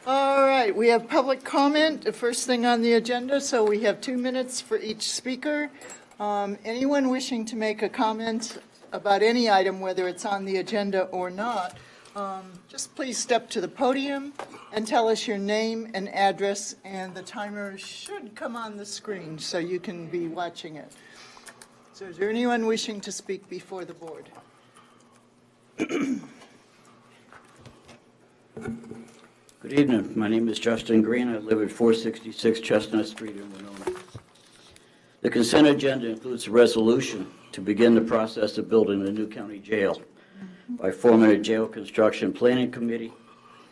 All right, we have public comment, the first thing on the agenda, so we have 2 minutes for each speaker. Anyone wishing to make a comment about any item, whether it's on the agenda or not, just please step to the podium and tell us your name and address, and the timer should come on the screen so you can be watching it. So is there anyone wishing to speak before the board? Good evening. My name is Justin Green. I live at 466 Chestnut Street in Winona. The consent agenda includes a resolution to begin the process of building a new county jail by forming a jail construction planning committee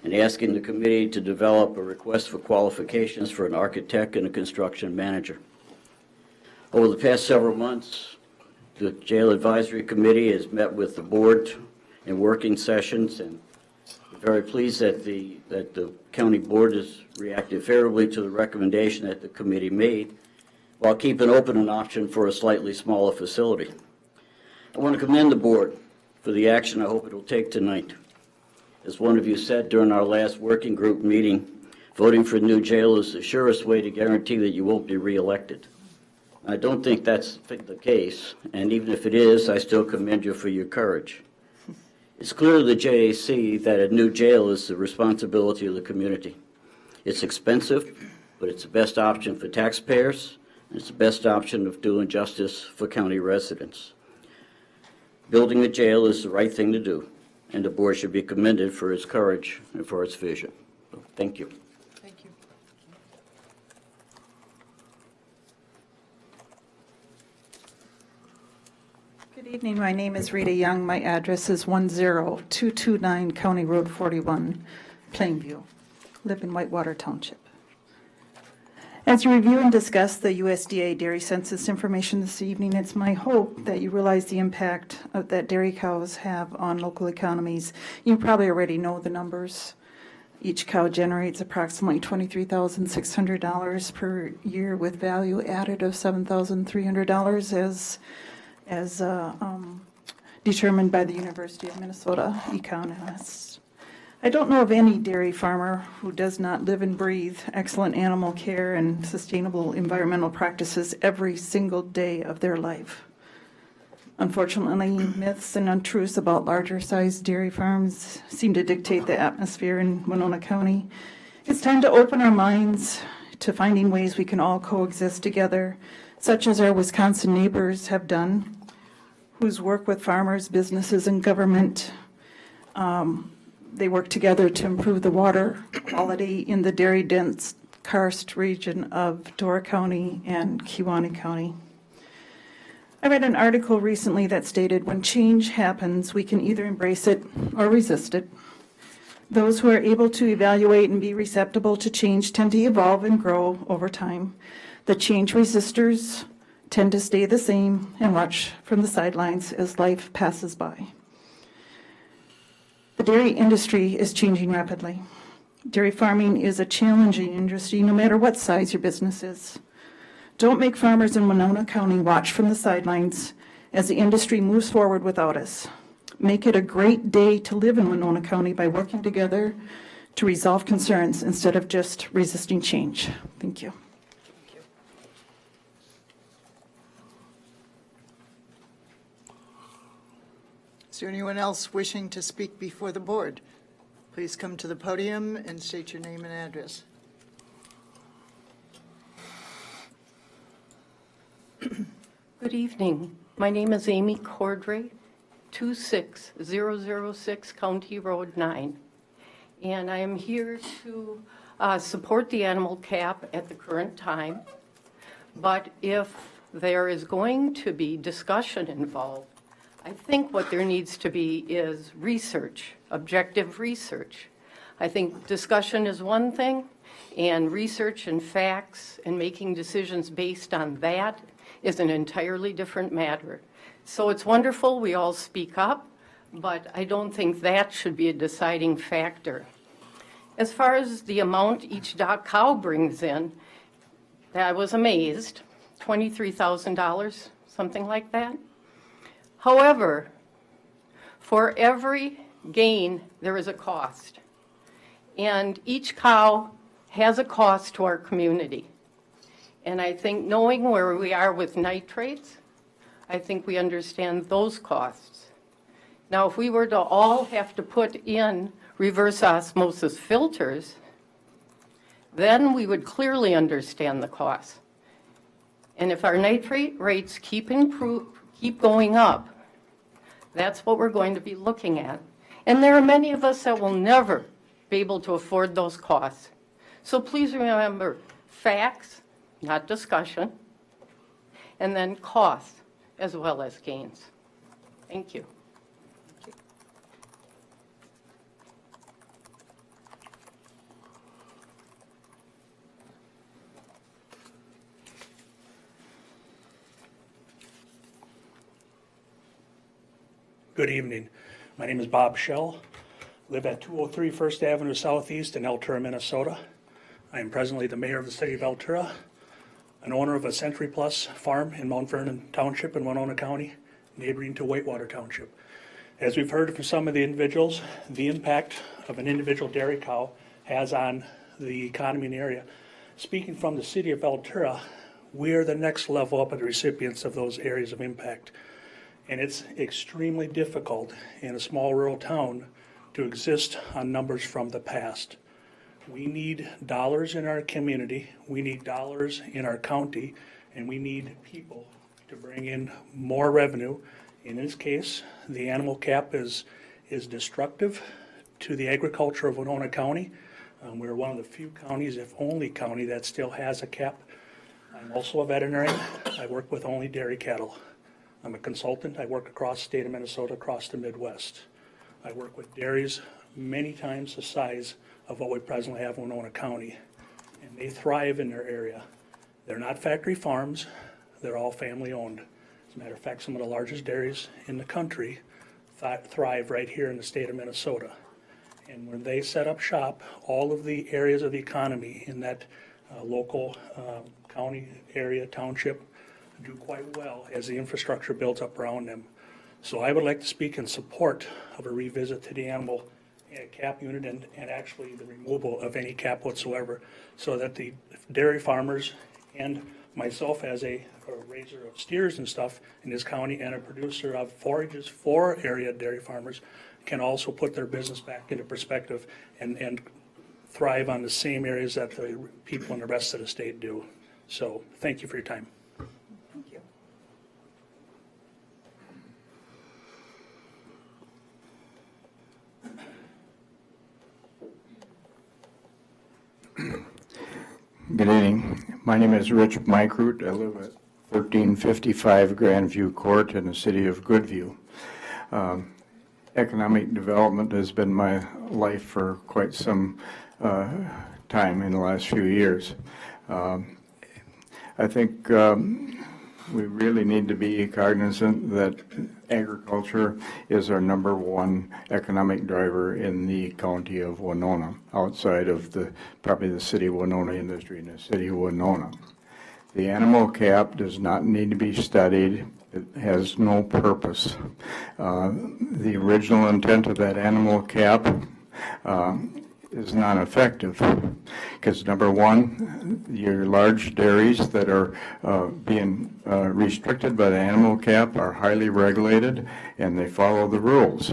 and asking the committee to develop a request for qualifications for an architect and a construction manager. Over the past several months, the Jail Advisory Committee has met with the board in working sessions, and we're very pleased that the county board has reacted favorably to the recommendation that the committee made while keeping open an option for a slightly smaller facility. I want to commend the board for the action I hope it will take tonight. As one of you said during our last working group meeting, voting for a new jail is the surest way to guarantee that you won't be reelected. I don't think that's the case, and even if it is, I still commend you for your courage. It's clear to the JAC that a new jail is the responsibility of the community. It's expensive, but it's the best option for taxpayers, and it's the best option of doing justice for county residents. Building a jail is the right thing to do, and the board should be commended for its courage and for its vision. So, thank you. Thank you. Good evening. My name is Rita Young. My address is 10229 County Road 41, Plainview. Live in Whitewater Township. As you review and discuss the USDA dairy census information this evening, it's my hope that you realize the impact that dairy cows have on local economies. You probably already know the numbers. Each cow generates approximately $23,600 per year with value added of $7,300 as determined by the University of Minnesota economists. I don't know of any dairy farmer who does not live and breathe excellent animal care and sustainable environmental practices every single day of their life. Unfortunately, myths and untruths about larger sized dairy farms seem to dictate the atmosphere in Winona County. It's time to open our minds to finding ways we can all coexist together, such as our Wisconsin neighbors have done, whose work with farmers, businesses, and government. They work together to improve the water quality in the dairy-dense karst region of Door County and Kewaunee County. I read an article recently that stated when change happens, we can either embrace it or resist it. Those who are able to evaluate and be receptive to change tend to evolve and grow over time. The change resistors tend to stay the same and watch from the sidelines as life passes by. The dairy industry is changing rapidly. Dairy farming is a challenging industry no matter what size your business is. Don't make farmers in Winona County watch from the sidelines as the industry moves forward without us. Make it a great day to live in Winona County by working together to resolve concerns instead of just resisting change. Thank you. Is there anyone else wishing to speak before the board? Please come to the podium and state your name and address. Good evening. My name is Amy Cordray, 26006 County Road 9. And I am here to support the animal cap at the current time. But if there is going to be discussion involved, I think what there needs to be is research, objective research. I think discussion is one thing, and research and facts and making decisions based on that is an entirely different matter. So it's wonderful we all speak up, but I don't think that should be a deciding factor. As far as the amount each cow brings in, I was amazed, $23,000, something like that. However, for every gain, there is a cost. And each cow has a cost to our community. And I think knowing where we are with nitrates, I think we understand those costs. Now, if we were to all have to put in reverse osmosis filters, then we would clearly understand the cost. And if our nitrate rates keep going up, that's what we're going to be looking at. And there are many of us that will never be able to afford those costs. So please remember, facts, not discussion, and then costs as well as gains. Thank you. Good evening. My name is Bob Schell. Live at 203 First Avenue Southeast in Altura, Minnesota. I am presently the mayor of the city of Altura, an owner of a Century Plus farm in Mount Vernon Township in Winona County, neighboring to Whitewater Township. As we've heard from some of the individuals, the impact of an individual dairy cow has on the economy in the area. Speaking from the city of Altura, we are the next level up of the recipients of those areas of impact. And it's extremely difficult in a small rural town to exist on numbers from the past. We need dollars in our community, we need dollars in our county, and we need people to bring in more revenue. In this case, the animal cap is destructive to the agriculture of Winona County. We're one of the few counties, if only county, that still has a cap. I'm also a veterinarian. I work with only dairy cattle. I'm a consultant. I work across the state of Minnesota, across the Midwest. I work with dairies many times the size of what we presently have in Winona County, and they thrive in their area. They're not factory farms. They're all family owned. As a matter of fact, some of the largest dairies in the country thrive right here in the state of Minnesota. And when they set up shop, all of the areas of the economy in that local county area, township, do quite well as the infrastructure builds up around them. So I would like to speak in support of a revisit to the animal cap unit and actually the removal of any cap whatsoever, so that the dairy farmers and myself as a raiser of steers and stuff in this county and a producer of forages for area dairy farmers can also put their business back into perspective and thrive on the same areas that the people in the rest of the state do. So thank you for your time. Thank you. Good evening. My name is Rich Mykroot. I live at 1355 Grandview Court in the city of Goodview. Economic development has been my life for quite some time in the last few years. I think we really need to be cognizant that agriculture is our #1 economic driver in the county of Winona, outside of probably the city of Winona industry in the city of Winona. The animal cap does not need to be studied. It has no purpose. The original intent of that animal cap is not effective, because #1, your large dairies that are being restricted by the animal cap are highly regulated and they follow the rules.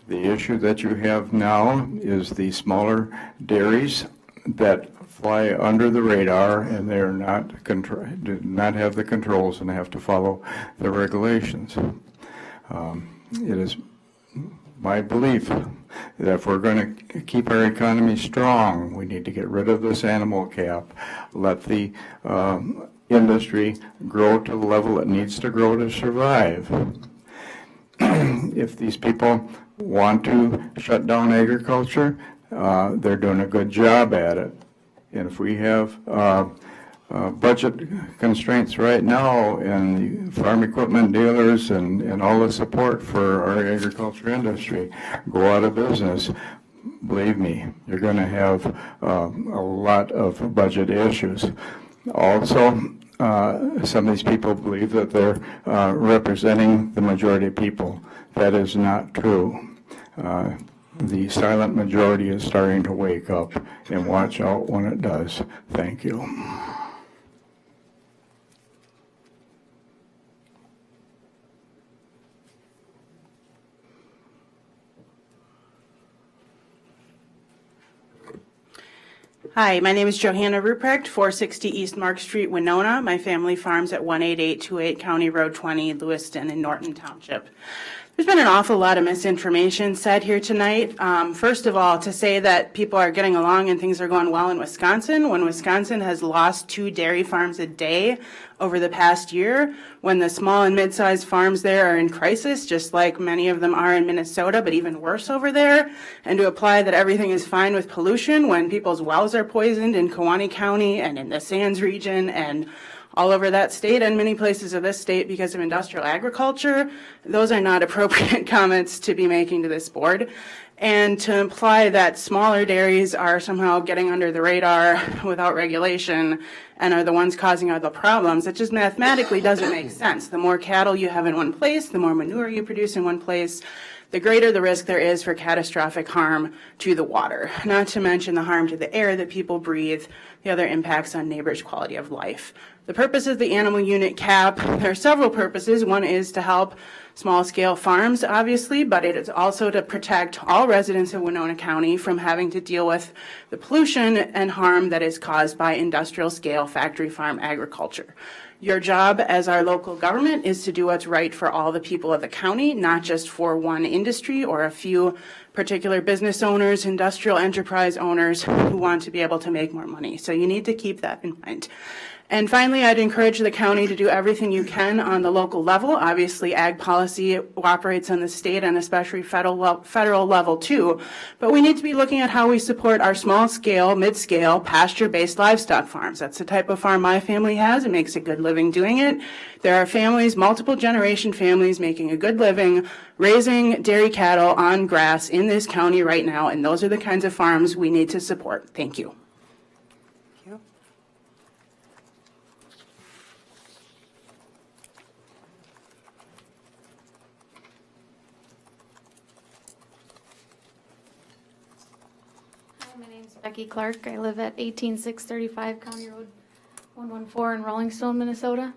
The issue that you have now is the smaller dairies that fly under the radar, and they are do not have the controls and have to follow the regulations. It is my belief that if we're going to keep our economy strong, we need to get rid of this animal cap, let the industry grow to the level it needs to grow to survive. If these people want to shut down agriculture, they're doing a good job at it. And if we have budget constraints right now, and the farm equipment dealers and all the support for our agriculture industry go out of business, believe me, you're going to have a lot of budget issues. Also, some of these people believe that they're representing the majority of people. That is not true. The silent majority is starting to wake up, and watch out when it does. Thank you. Hi, my name is Johanna Ruprecht, 460 East Mark Street, Winona. My family farms at 18828 County Road 20, Lewiston in Norton Township. There's been an awful lot of misinformation said here tonight. First of all, to say that people are getting along and things are going well in Wisconsin, when Wisconsin has lost 2 dairy farms a day over the past year, when the small and mid-sized farms there are in crisis, just like many of them are in Minnesota, but even worse over there, and to apply that everything is fine with pollution when people's wells are poisoned in Kewaunee County and in the Sands region and all over that state and many places of this state because of industrial agriculture, those are not appropriate comments to be making to this board. And to imply that smaller dairies are somehow getting under the radar without regulation and are the ones causing all the problems, it just mathematically doesn't make sense. The more cattle you have in one place, the more manure you produce in one place, the greater the risk there is for catastrophic harm to the water, not to mention the harm to the air that people breathe, the other impacts on neighbors' quality of life. The purpose of the animal unit cap, there are several purposes. One is to help small-scale farms, obviously, but it is also to protect all residents of Winona County from having to deal with the pollution and harm that is caused by industrial-scale factory farm agriculture. Your job as our local government is to do what's right for all the people of the county, not just for one industry or a few particular business owners, industrial enterprise owners who want to be able to make more money. So you need to keep that in mind. And finally, I'd encourage the county to do everything you can on the local level. Obviously, ag policy operates on the state and especially federal level too. But we need to be looking at how we support our small-scale, mid-scale, pasture-based livestock farms. That's the type of farm my family has. It makes a good living doing it. There are families, multiple generation families, making a good living raising dairy cattle on grass in this county right now, and those are the kinds of farms we need to support. Thank you. My name's Becky Clark. I live at 18635 County Road 114 in Rolling Stone, Minnesota.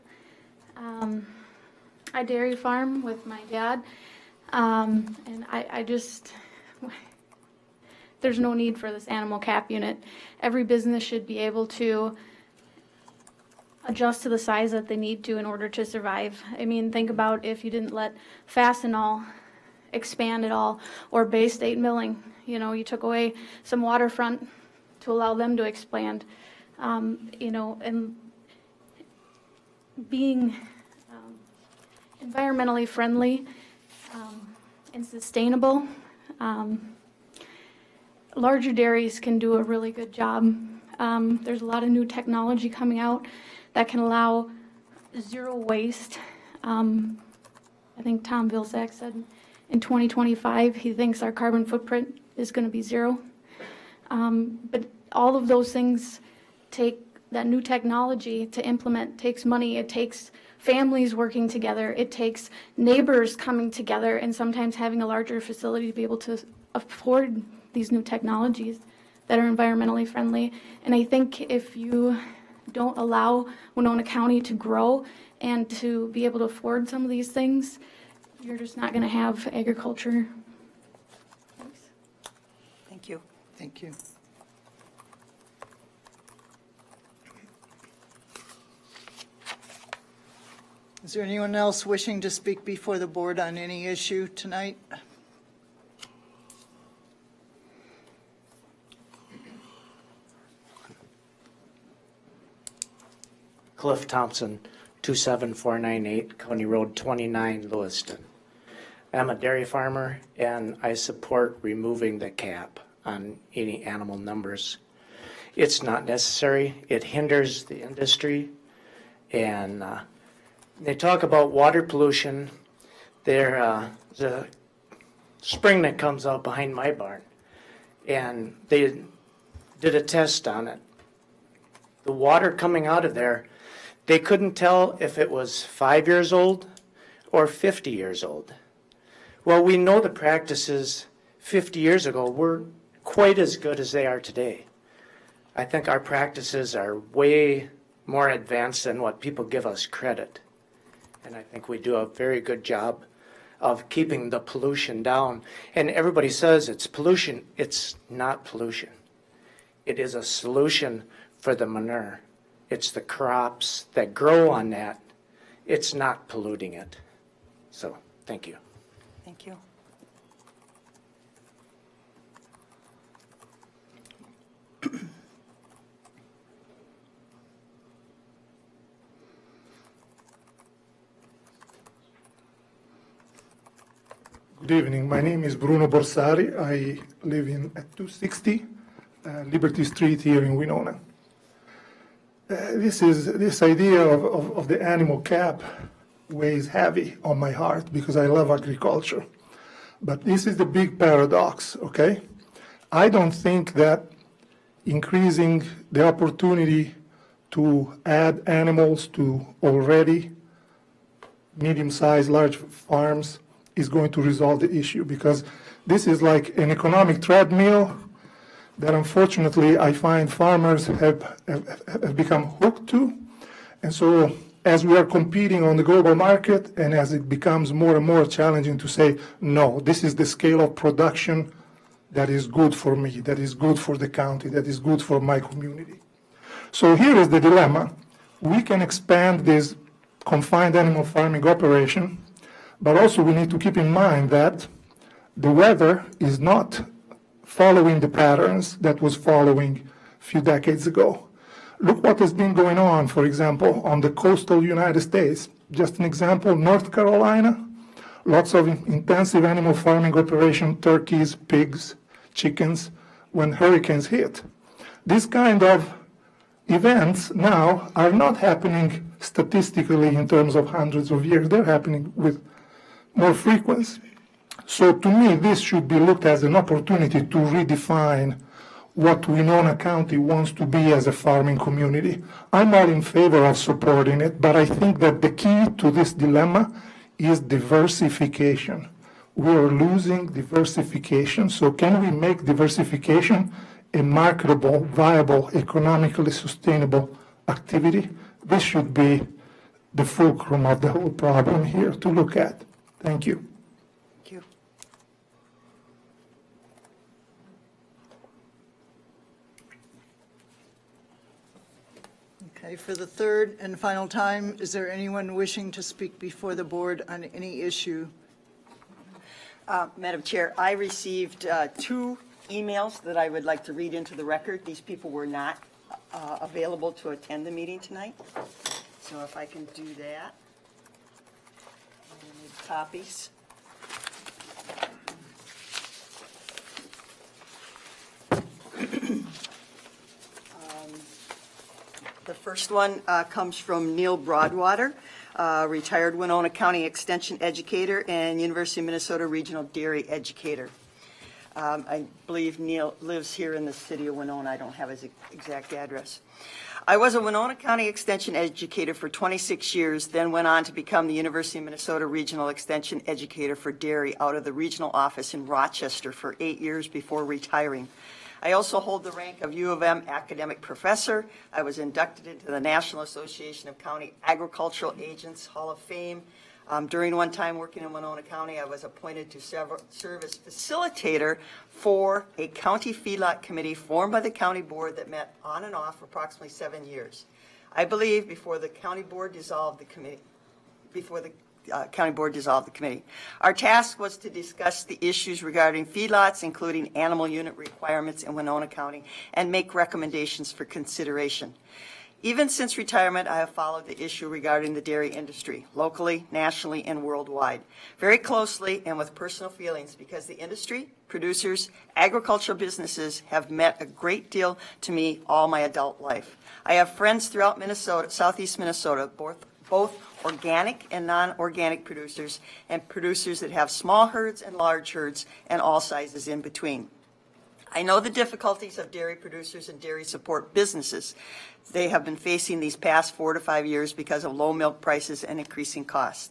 I dairy farm with my dad, and I just, there's no need for this animal cap unit. Every business should be able to adjust to the size that they need to in order to survive. I mean, think about if you didn't let Fastenal expand at all, or Bay State Milling. You know, you took away some waterfront to allow them to expand, you know, and being environmentally friendly and sustainable. Larger dairies can do a really good job. There's a lot of new technology coming out that can allow zero waste. I think Tom Vilsack said in 2025, he thinks our carbon footprint is going to be zero. But all of those things take that new technology to implement, takes money, it takes families working together, it takes neighbors coming together and sometimes having a larger facility to be able to afford these new technologies that are environmentally friendly. And I think if you don't allow Winona County to grow and to be able to afford some of these things, you're just not going to have agriculture. Thanks. Thank you. Thank you. Is there anyone else wishing to speak before the board on any issue tonight? Cliff Thompson, 27498 County Road 29, Lewiston. I'm a dairy farmer and I support removing the cap on any animal numbers. It's not necessary. It hinders the industry. And they talk about water pollution. There's a spring that comes out behind my barn, and they did a test on it. The water coming out of there, they couldn't tell if it was 5 years old or 50 years old. Well, we know the practices 50 years ago were quite as good as they are today. I think our practices are way more advanced than what people give us credit. And I think we do a very good job of keeping the pollution down. And everybody says it's pollution. It's not pollution. It is a solution for the manure. It's the crops that grow on that. It's not polluting it. So, thank you. Thank you. Good evening. My name is Bruno Borsari. I live at 260 Liberty Street here in Winona. This idea of the animal cap weighs heavy on my heart because I love agriculture. But this is the big paradox, okay? I don't think that increasing the opportunity to add animals to already medium-sized, large farms is going to resolve the issue, because this is like an economic treadmill that unfortunately I find farmers have become hooked to. And so as we are competing on the global market and as it becomes more and more challenging to say, no, this is the scale of production that is good for me, that is good for the county, that is good for my community. So here is the dilemma. We can expand this confined animal farming operation, but also we need to keep in mind that the weather is not following the patterns that was following a few decades ago. Look what has been going on, for example, on the coastal United States. Just an example, North Carolina, lots of intensive animal farming operation, turkeys, pigs, chickens, when hurricanes hit. This kind of events now are not happening statistically in terms of hundreds of years. They're happening with more frequency. So to me, this should be looked as an opportunity to redefine what Winona County wants to be as a farming community. I'm not in favor of supporting it, but I think that the key to this dilemma is diversification. We're losing diversification, so can we make diversification a marketable, viable, economically sustainable activity? This should be the fulcrum of the whole problem here to look at. Thank you. Thank you. Okay, for the third and final time, is there anyone wishing to speak before the board on any issue? Madam Chair, I received 2 emails that I would like to read into the record. These people were not available to attend the meeting tonight. So if I can do that. I need copies. The first one comes from Neil Broadwater, retired Winona County Extension educator and University of Minnesota Regional Dairy educator. I believe Neil lives here in the city of Winona. I don't have his exact address. I was a Winona County Extension educator for 26 years, then went on to become the University of Minnesota Regional Extension educator for dairy out of the regional office in Rochester for 8 years before retiring. I also hold the rank of U of M academic professor. I was inducted into the National Association of County Agricultural Agents Hall of Fame. During one time working in Winona County, I was appointed to serve as facilitator for a county feedlot committee formed by the county board that met on and off for approximately 7 years. I believe before the county board dissolved the committee, Our task was to discuss the issues regarding feedlots, including animal unit requirements in Winona County, and make recommendations for consideration. Even since retirement, I have followed the issue regarding the dairy industry, locally, nationally, and worldwide, very closely and with personal feelings, because the industry, producers, agricultural businesses have meant a great deal to me all my adult life. I have friends throughout Minnesota, southeast Minnesota, both organic and non-organic producers, and producers that have small herds and large herds and all sizes in between. I know the difficulties of dairy producers and dairy support businesses. They have been facing these past 4 to 5 years because of low milk prices and increasing costs.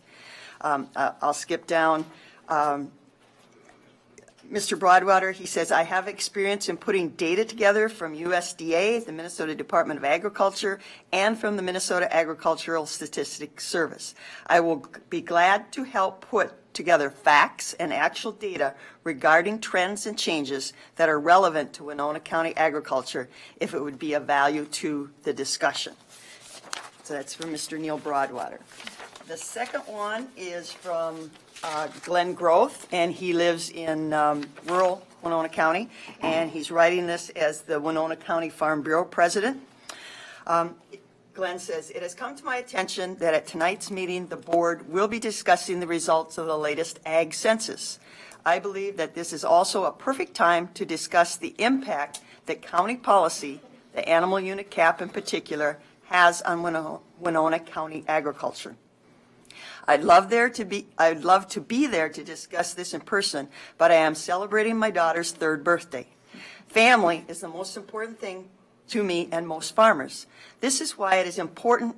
I'll skip down. Mr. Broadwater, he says, I have experience in putting data together from USDA, the Minnesota Department of Agriculture, and from the Minnesota Agricultural Statistics Service. I will be glad to help put together facts and actual data regarding trends and changes that are relevant to Winona County agriculture if it would be of value to the discussion. So that's from Mr. Neil Broadwater. The second one is from Glenn Groth, and he lives in rural Winona County, and he's writing this as the Winona County Farm Bureau president. Glenn says, it has come to my attention that at tonight's meeting, the board will be discussing the results of the latest ag census. I believe that this is also a perfect time to discuss the impact that county policy, the animal unit cap in particular, has on Winona County agriculture. I'd love to be there to discuss this in person, but I am celebrating my daughter's 3rd birthday. Family is the most important thing to me and most farmers. This is why it is important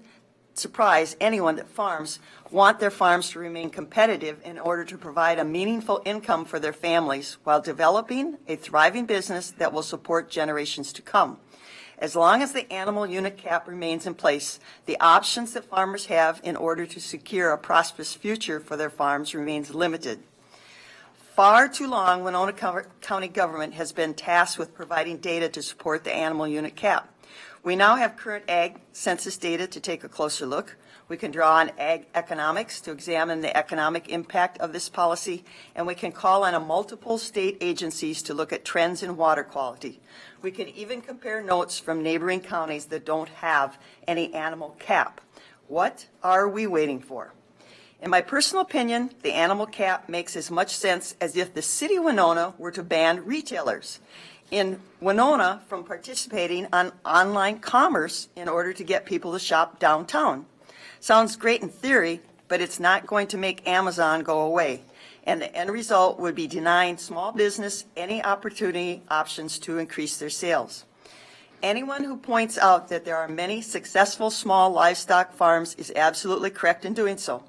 to surprise anyone that farms want their farms to remain competitive in order to provide a meaningful income for their families while developing a thriving business that will support generations to come. As long as the animal unit cap remains in place, the options that farmers have in order to secure a prosperous future for their farms remains limited. Far too long, Winona County government has been tasked with providing data to support the animal unit cap. We now have current ag census data to take a closer look. We can draw on ag economics to examine the economic impact of this policy, and we can call on multiple state agencies to look at trends in water quality. We can even compare notes from neighboring counties that don't have any animal cap. What are we waiting for? In my personal opinion, the animal cap makes as much sense as if the city of Winona were to ban retailers in Winona from participating on online commerce in order to get people to shop downtown. Sounds great in theory, but it's not going to make Amazon go away. And the end result would be denying small business any options to increase their sales. Anyone who points out that there are many successful small livestock farms is absolutely correct in doing so.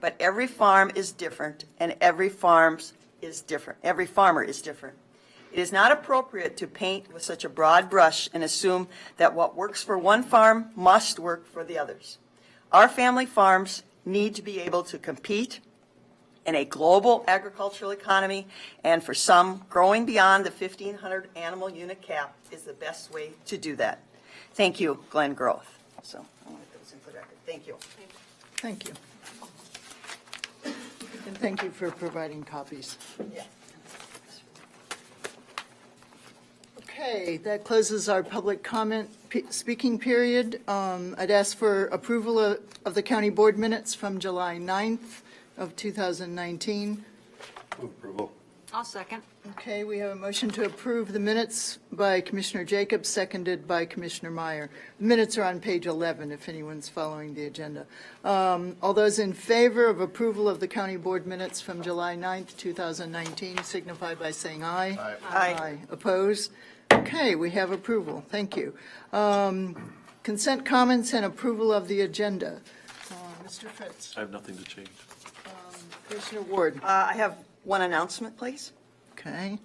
But every farm is different, and every farmer is different. It is not appropriate to paint with such a broad brush and assume that what works for one farm must work for the others. Our family farms need to be able to compete in a global agricultural economy, and for some, growing beyond the 1,500 animal unit cap is the best way to do that. Thank you, Glenn Groth. So I want to put this into the record. Thank you. Thank you. And thank you for providing copies. Yeah. Okay, that closes our public comment speaking period. I'd ask for approval of the county board minutes from July 9th of 2019. Move approval. I'll second. Okay, we have a motion to approve the minutes by Commissioner Jacobs, seconded by Commissioner Meyer. The minutes are on page 11 if anyone's following the agenda. All those in favor of approval of the county board minutes from July 9th, 2019 signify by saying aye. Aye. Aye. Opposed? Okay, we have approval. Thank you. Consent comments and approval of the agenda. Mr. Fritz. I have nothing to change. Commissioner Ward. I have one announcement, please. Okay.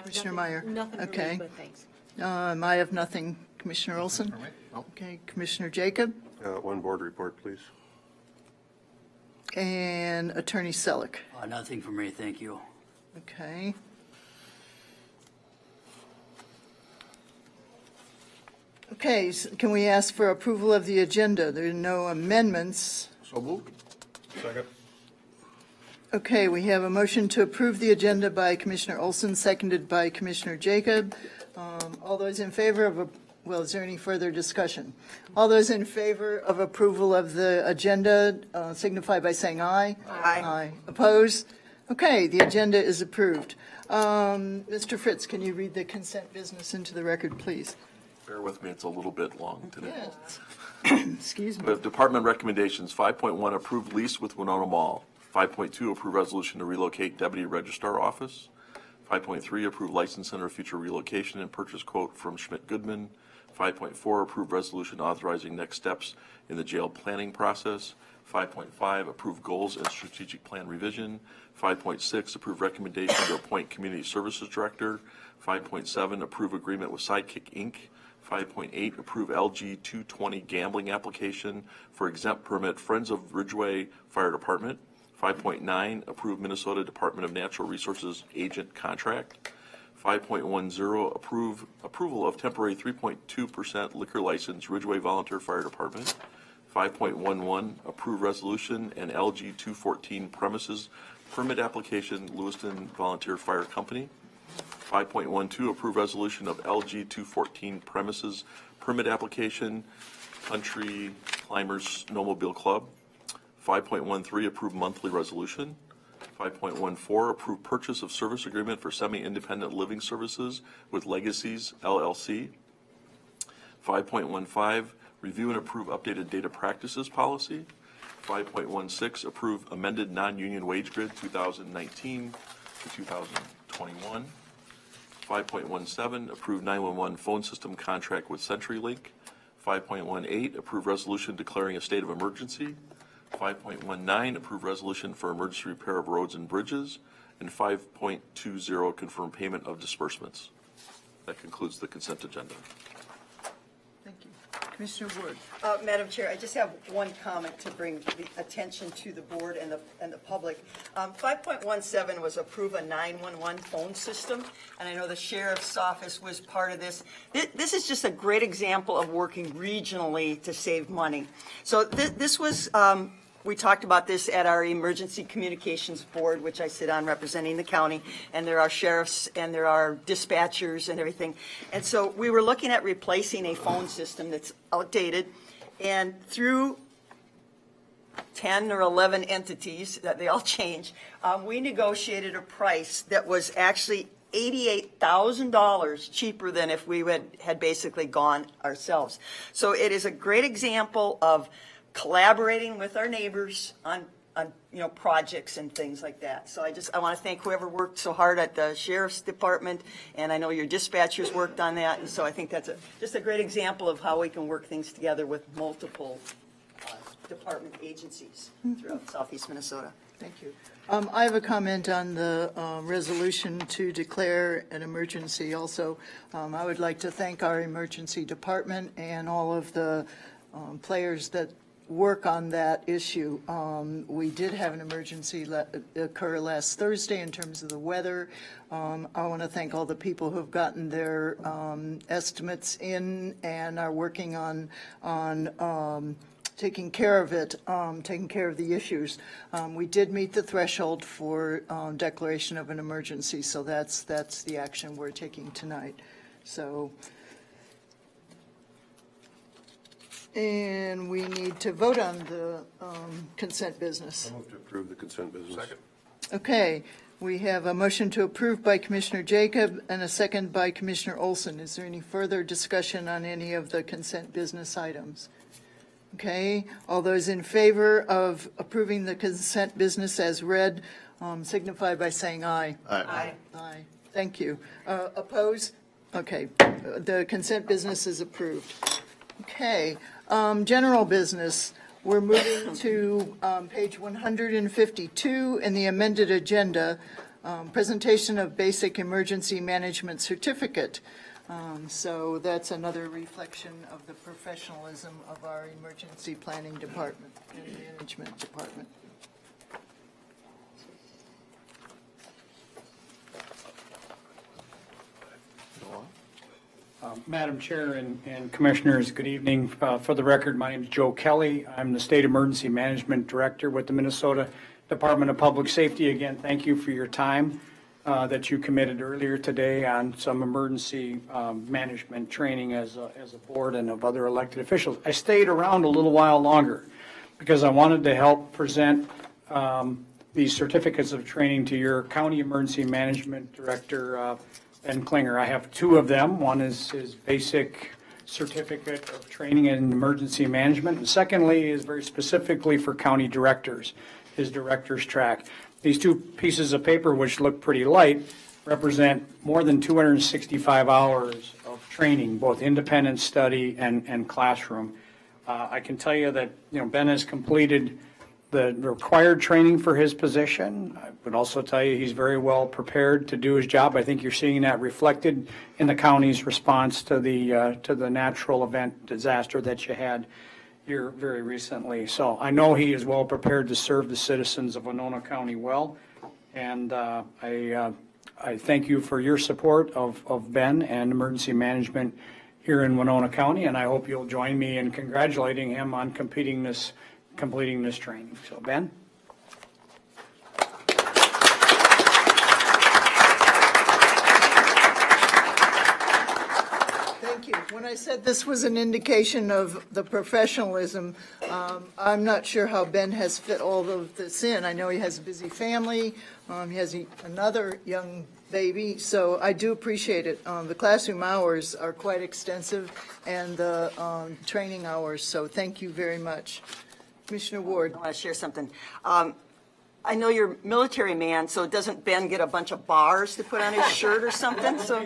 Commissioner Meyer. Nothing for Okay. me, but thanks. I have nothing. Commissioner Olson? Okay. Commissioner Jacob? One board report, please. And Attorney Selleck. Nothing for me, thank you. Okay. Okay, can we ask for approval of the agenda? There are no amendments. So moved. Second. Okay, we have a motion to approve the agenda by Commissioner Olson, seconded by Commissioner Jacob. All those in favor of, well, is there any further discussion? All those in favor of approval of the agenda signify by saying aye. Aye. Aye. Opposed? Okay, the agenda is approved. Mr. Fritz, can you read the consent business into the record, please? Bear with me, it's a little bit long today. Yes. Excuse We me. have department recommendations. 5.1, approve lease with Winona Mall. 5.2, approve resolution to relocate deputy registrar office. 5.3, approve license center future relocation and purchase quote from Schmidt Goodman. 5.4, approve resolution authorizing next steps in the jail planning process. 5.5, approve goals and strategic plan revision. 5.6, approve recommendation to appoint community services director. 5.7, approve agreement with Sidekick Inc. 5.8, approve LG 220 gambling application for exempt permit Friends of Ridgeway Fire Department. 5.9, approve Minnesota Department of Natural Resources agent contract. 5.10, approval of temporary 3.2% liquor license Ridgeway Volunteer Fire Department. 5.11, approve resolution and LG 214 premises permit application Lewiston Volunteer Fire Company. 5.12, approve resolution of LG 214 premises permit application Country Climbers Snowmobile Club. 5.13, approve monthly resolution. 5.14, approve purchase of service agreement for semi-independent living services with Legacies LLC. 5.15, review and approve updated data practices policy. 5.16, approve amended non-union wage grid 2019 to 2021. 5.17, approve 911 phone system contract with CenturyLink. 5.18, approve resolution declaring a state of emergency. 5.19, approve resolution for emergency repair of roads and bridges. And 5.20, confirm payment of disbursements. That concludes the consent agenda. Thank you. Commissioner Wood. Madam Chair, I just have one comment to bring the attention to the board and the public. 5.17 was approve a 911 phone system, and I know the sheriff's office was part of this. This is just a great example of working regionally to save money. So this was, we talked about this at our Emergency Communications Board, which I sit on representing the county, and there are sheriffs and there are dispatchers and everything. And so we were looking at replacing a phone system that's outdated, and through 10 or 11 entities that they all change, we negotiated a price that was actually $88,000 cheaper than if we had basically gone ourselves. So it is a great example of collaborating with our neighbors on projects and things like that. So I want to thank whoever worked so hard at the sheriff's department, and I know your dispatchers worked on that, and so I think that's just a great example of how we can work things together with multiple department agencies throughout southeast Minnesota. Thank you. I have a comment on the resolution to declare an emergency also. I would like to thank our emergency department and all of the players that work on that issue. We did have an emergency occur last Thursday in terms of the weather. I want to thank all the people who have gotten their estimates in and are working on taking care of it, taking care of the issues. We did meet the threshold for declaration of an emergency, so that's the action we're taking tonight. So. And we need to vote on the consent business. I move to approve the consent business. Second. Okay, we have a motion to approve by Commissioner Jacob and a second by Commissioner Olson. Is there any further discussion on any of the consent business items? Okay, all those in favor of approving the consent business as read signify by saying aye. Aye. Aye. Thank you. Oppose? Okay, the consent business is approved. Okay, general business. We're moving to page 152 in the amended agenda, presentation of basic emergency management certificate. So that's another reflection of the professionalism of our emergency planning department and management department. Madam Chair and Commissioners, good evening. For the record, my name is Joe Kelly. I'm the State Emergency Management Director with the Minnesota Department of Public Safety. Again, thank you for your time that you committed earlier today on some emergency management training as a board and of other elected officials. I stayed around a little while longer because I wanted to help present these certificates of training to your County Emergency Management Director, Ben Klinger. I have two of them. One is his basic certificate of training in emergency management, and secondly is very specifically for county directors, his director's track. These two pieces of paper, which look pretty light, represent more than 265 hours of training, both independent study and classroom. I can tell you that, Ben has completed the required training for his position. I would also tell you he's very well prepared to do his job. I think you're seeing that reflected in the county's response to the natural event disaster that you had here very recently. So I know he is well prepared to serve the citizens of Winona County well, and I thank you for your support of Ben and emergency management here in Winona County, and I hope you'll join me in congratulating him on completing this training. So, Ben? Thank you. When I said this was an indication of the professionalism, I'm not sure how Ben has fit all of this in. I know he has a busy family. He has another young baby, so I do appreciate it. The classroom hours are quite extensive, and the training hours, so thank you very much. Commissioner Ward. I want to share something. I know you're a military man, so doesn't Ben get a bunch of bars to put on his shirt or something? So,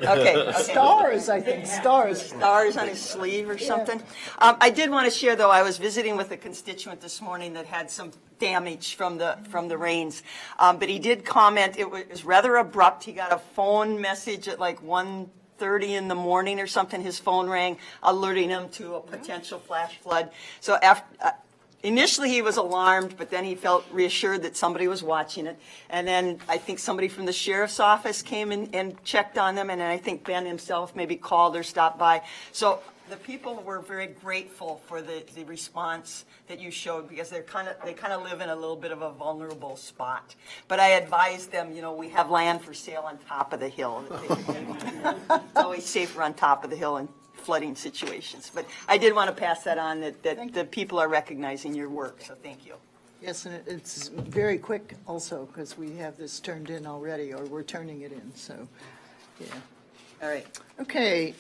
okay. Stars, I think, stars. Stars on his sleeve or something. I did want to share, though, I was visiting with a constituent this morning that had some damage from the rains. But he did comment, it was rather abrupt. He got a phone message at like 1:30 in the morning or something. His phone rang, alerting him to a potential flash flood. So initially, he was alarmed, but then he felt reassured that somebody was watching it. And then I think somebody from the sheriff's office came in and checked on them, and then I think Ben himself maybe called or stopped by. So the people were very grateful for the response that you showed, because they kind of live in a little bit of a vulnerable spot. But I advised them, we have land for sale on top of the hill. It's always safer on top of the hill in flooding situations. But I did want to pass that on, that the people are recognizing your work, so thank you. Yes, and it's very quick also, because we have this turned in already, or we're turning it in, so, yeah. All right. Okay,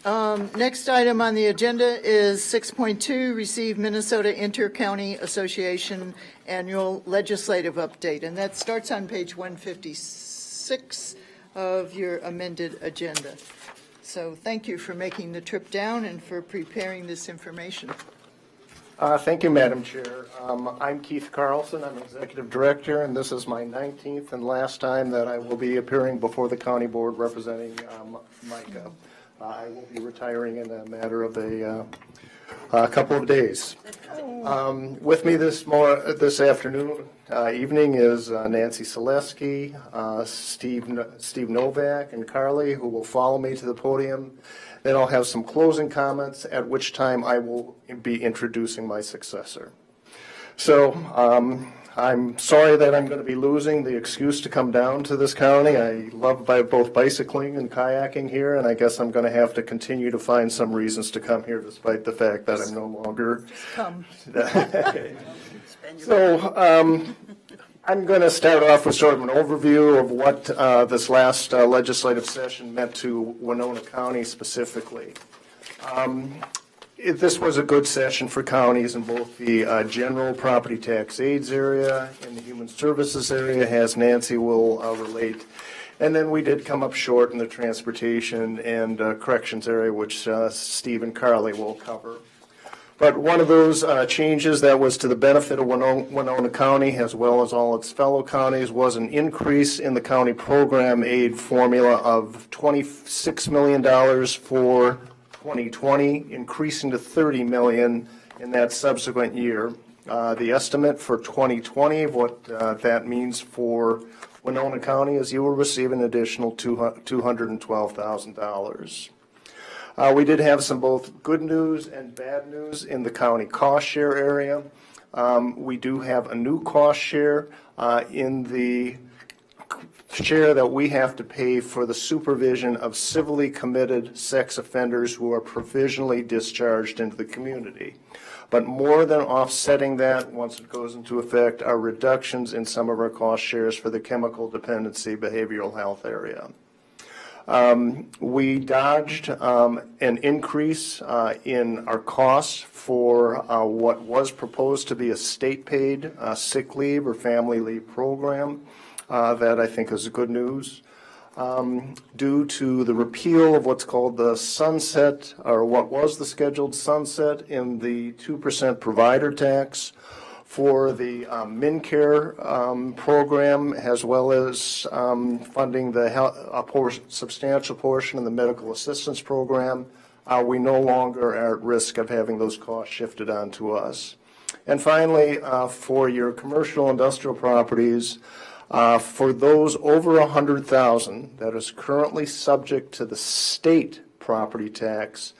next item on the agenda is 6.2, receive Minnesota Inter-County Association Annual Legislative Update, and that starts on page 156 of your amended agenda. So thank you for making the trip down and for preparing this information. Thank you, Madam Chair. I'm Keith Carlson. I'm Executive Director, and this is my 19th and last time that I will be appearing before the County Board representing Micah. I will be retiring in a matter of a couple of days. With me this afternoon, evening is Nancy Selesky, Steve Novak, and Carly, who will follow me to the podium. Then I'll have some closing comments, at which time I will be introducing my successor. So I'm sorry that I'm going to be losing the excuse to come down to this county. I love both bicycling and kayaking here, and I guess I'm going to have to continue to find some reasons to come here, despite the fact that I'm no longer. Come. So I'm going to start off with sort of an overview of what this last legislative session meant to Winona County specifically. This was a good session for counties in both the general property tax aids area and the human services area, as Nancy will relate. And then we did come up short in the transportation and corrections area, which Steve and Carly will cover. But one of those changes that was to the benefit of Winona County, as well as all its fellow counties, was an increase in the county program aid formula of $26 million for 2020, increasing to $30 million in that subsequent year. The estimate for 2020, what that means for Winona County, is you will receive an additional $212,000. We did have some both good news and bad news in the county cost share area. We do have a new cost share in the share that we have to pay for the supervision of civilly committed sex offenders who are provisionally discharged into the community. But more than offsetting that, once it goes into effect, are reductions in some of our cost shares for the chemical dependency behavioral health area. We dodged an increase in our costs for what was proposed to be a state-paid sick leave or family leave program. That I think is good news. due to the repeal of what's called the sunset, or what was the scheduled sunset in the 2% provider tax for the MinCare program, as well as funding a substantial portion of the medical assistance program. We no longer are at risk of having those costs shifted onto us. And finally, for your commercial industrial properties, for those over 100,000 that is currently subject to the state property tax,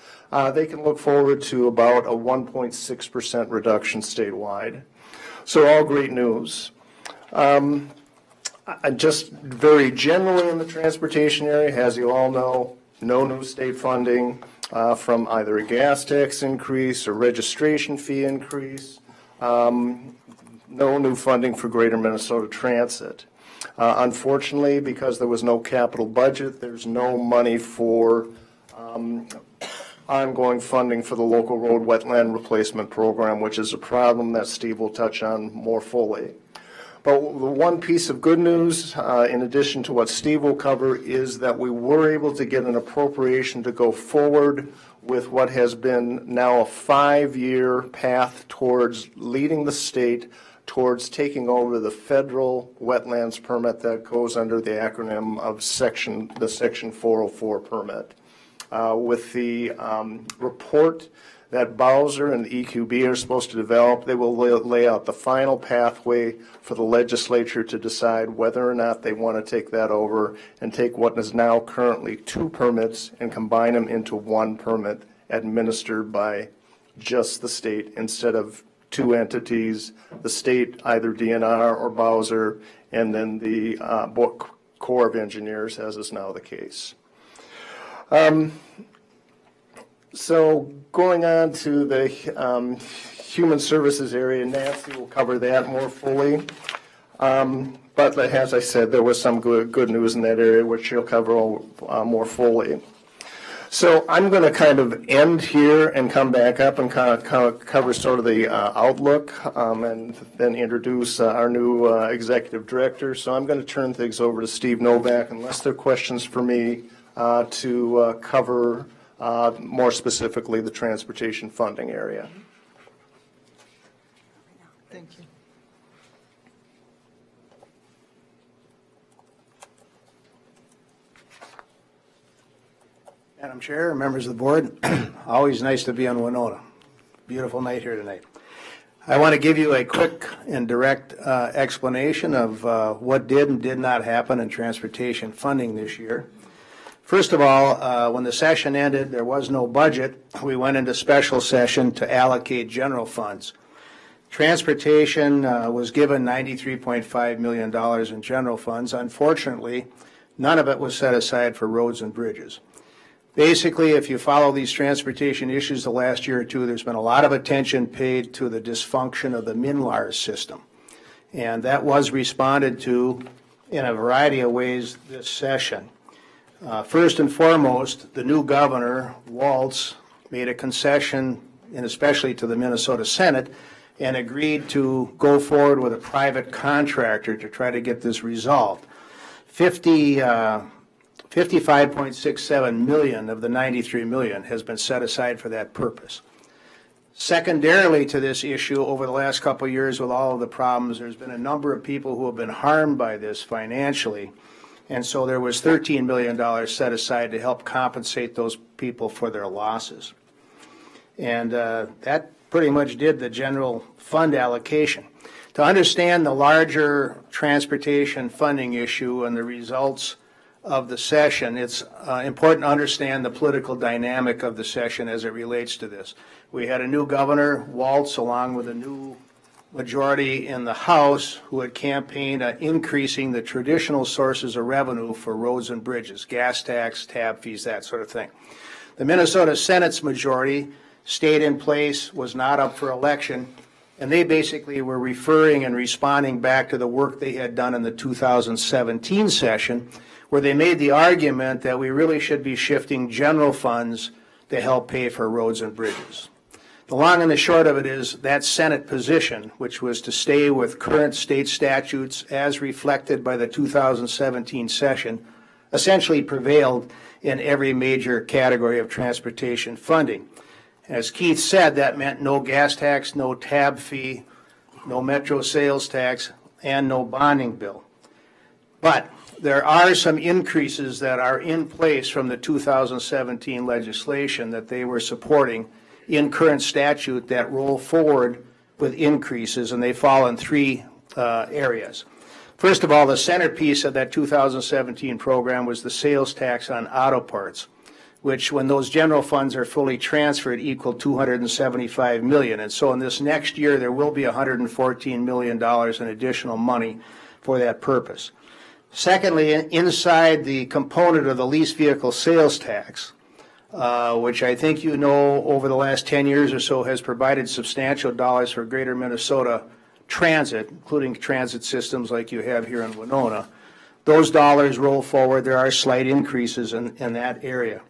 they can look forward to about a 1.6% reduction statewide. So all great news. Just very generally in the transportation area, as you all know, no new state funding from either a gas tax increase or registration fee increase. No new funding for Greater Minnesota Transit. Unfortunately, because there was no capital budget, there's no money for ongoing funding for the local road wetland replacement program, which is a problem that Steve will touch on more fully. But the one piece of good news, in addition to what Steve will cover, is that we were able to get an appropriation to go forward with what has been now a 5-year path towards leading the state towards taking over the federal wetlands permit that goes under the acronym of Section 404 permit. With the report that Bowser and the EQB are supposed to develop, they will lay out the final pathway for the legislature to decide whether or not they want to take that over and take what is now currently 2 permits and combine them into 1 permit administered by just the state instead of 2 entities, the state, either DNR or Bowser, and then the Corps of Engineers, as is now the case. So going on to the human services area, Nancy will cover that more fully. But as I said, there was some good news in that area, which she'll cover more fully. So I'm going to kind of end here and come back up and kind of cover sort of the outlook and then introduce our new executive director. So I'm going to turn things over to Steve Novak, unless there are questions for me, to cover more specifically the transportation funding area. Thank you. Madam Chair, members of the board, always nice to be on Winona. Beautiful night here tonight. I want to give you a quick and direct explanation of what did and did not happen in transportation funding this year. First of all, when the session ended, there was no budget. We went into special session to allocate general funds. Transportation was given $93.5 million in general funds. Unfortunately, none of it was set aside for roads and bridges. Basically, if you follow these transportation issues the last year or two, there's been a lot of attention paid to the dysfunction of the MNLARS system. And that was responded to in a variety of ways this session. First and foremost, the new governor, Walz, made a concession, and especially to the Minnesota Senate, and agreed to go forward with a private contractor to try to get this resolved. 55.67 million of the 93 million has been set aside for that purpose. Secondarily to this issue, over the last couple of years with all of the problems, there's been a number of people who have been harmed by this financially. And so there was $13 million set aside to help compensate those people for their losses. And that pretty much did the general fund allocation. To understand the larger transportation funding issue and the results of the session, it's important to understand the political dynamic of the session as it relates to this. We had a new governor, Walz, along with a new majority in the House who had campaigned on increasing the traditional sources of revenue for roads and bridges, gas tax, tab fees, that sort of thing. The Minnesota Senate's majority stayed in place, was not up for election, and they basically were referring and responding back to the work they had done in the 2017 session, where they made the argument that we really should be shifting general funds to help pay for roads and bridges. The long and the short of it is that Senate position, which was to stay with current state statutes as reflected by the 2017 session, essentially prevailed in every major category of transportation funding. As Keith said, that meant no gas tax, no tab fee, no metro sales tax, and no bonding bill. But there are some increases that are in place from the 2017 legislation that they were supporting in current statute that roll forward with increases, and they fall in three areas. First of all, the centerpiece of that 2017 program was the sales tax on auto parts, which, when those general funds are fully transferred, equal $275 million. And so in this next year, there will be $114 million in additional money for that purpose. Secondly, inside the component of the lease vehicle sales tax, which I think you know over the last 10 years or so has provided substantial dollars for Greater Minnesota transit, including transit systems like you have here in Winona, those dollars roll forward. There are slight increases in that area.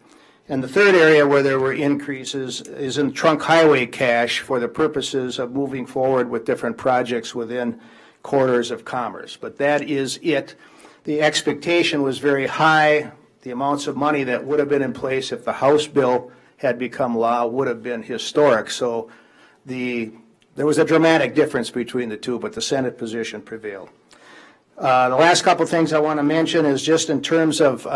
And the third area where there were increases is in trunk highway cash for the purposes of moving forward with different projects within corridors of commerce. But that is it. The expectation was very high. The amounts of money that would have been in place if the House bill had become law would have been historic. So there was a dramatic difference between the two, but the Senate position prevailed. The last couple things I want to mention is just in terms of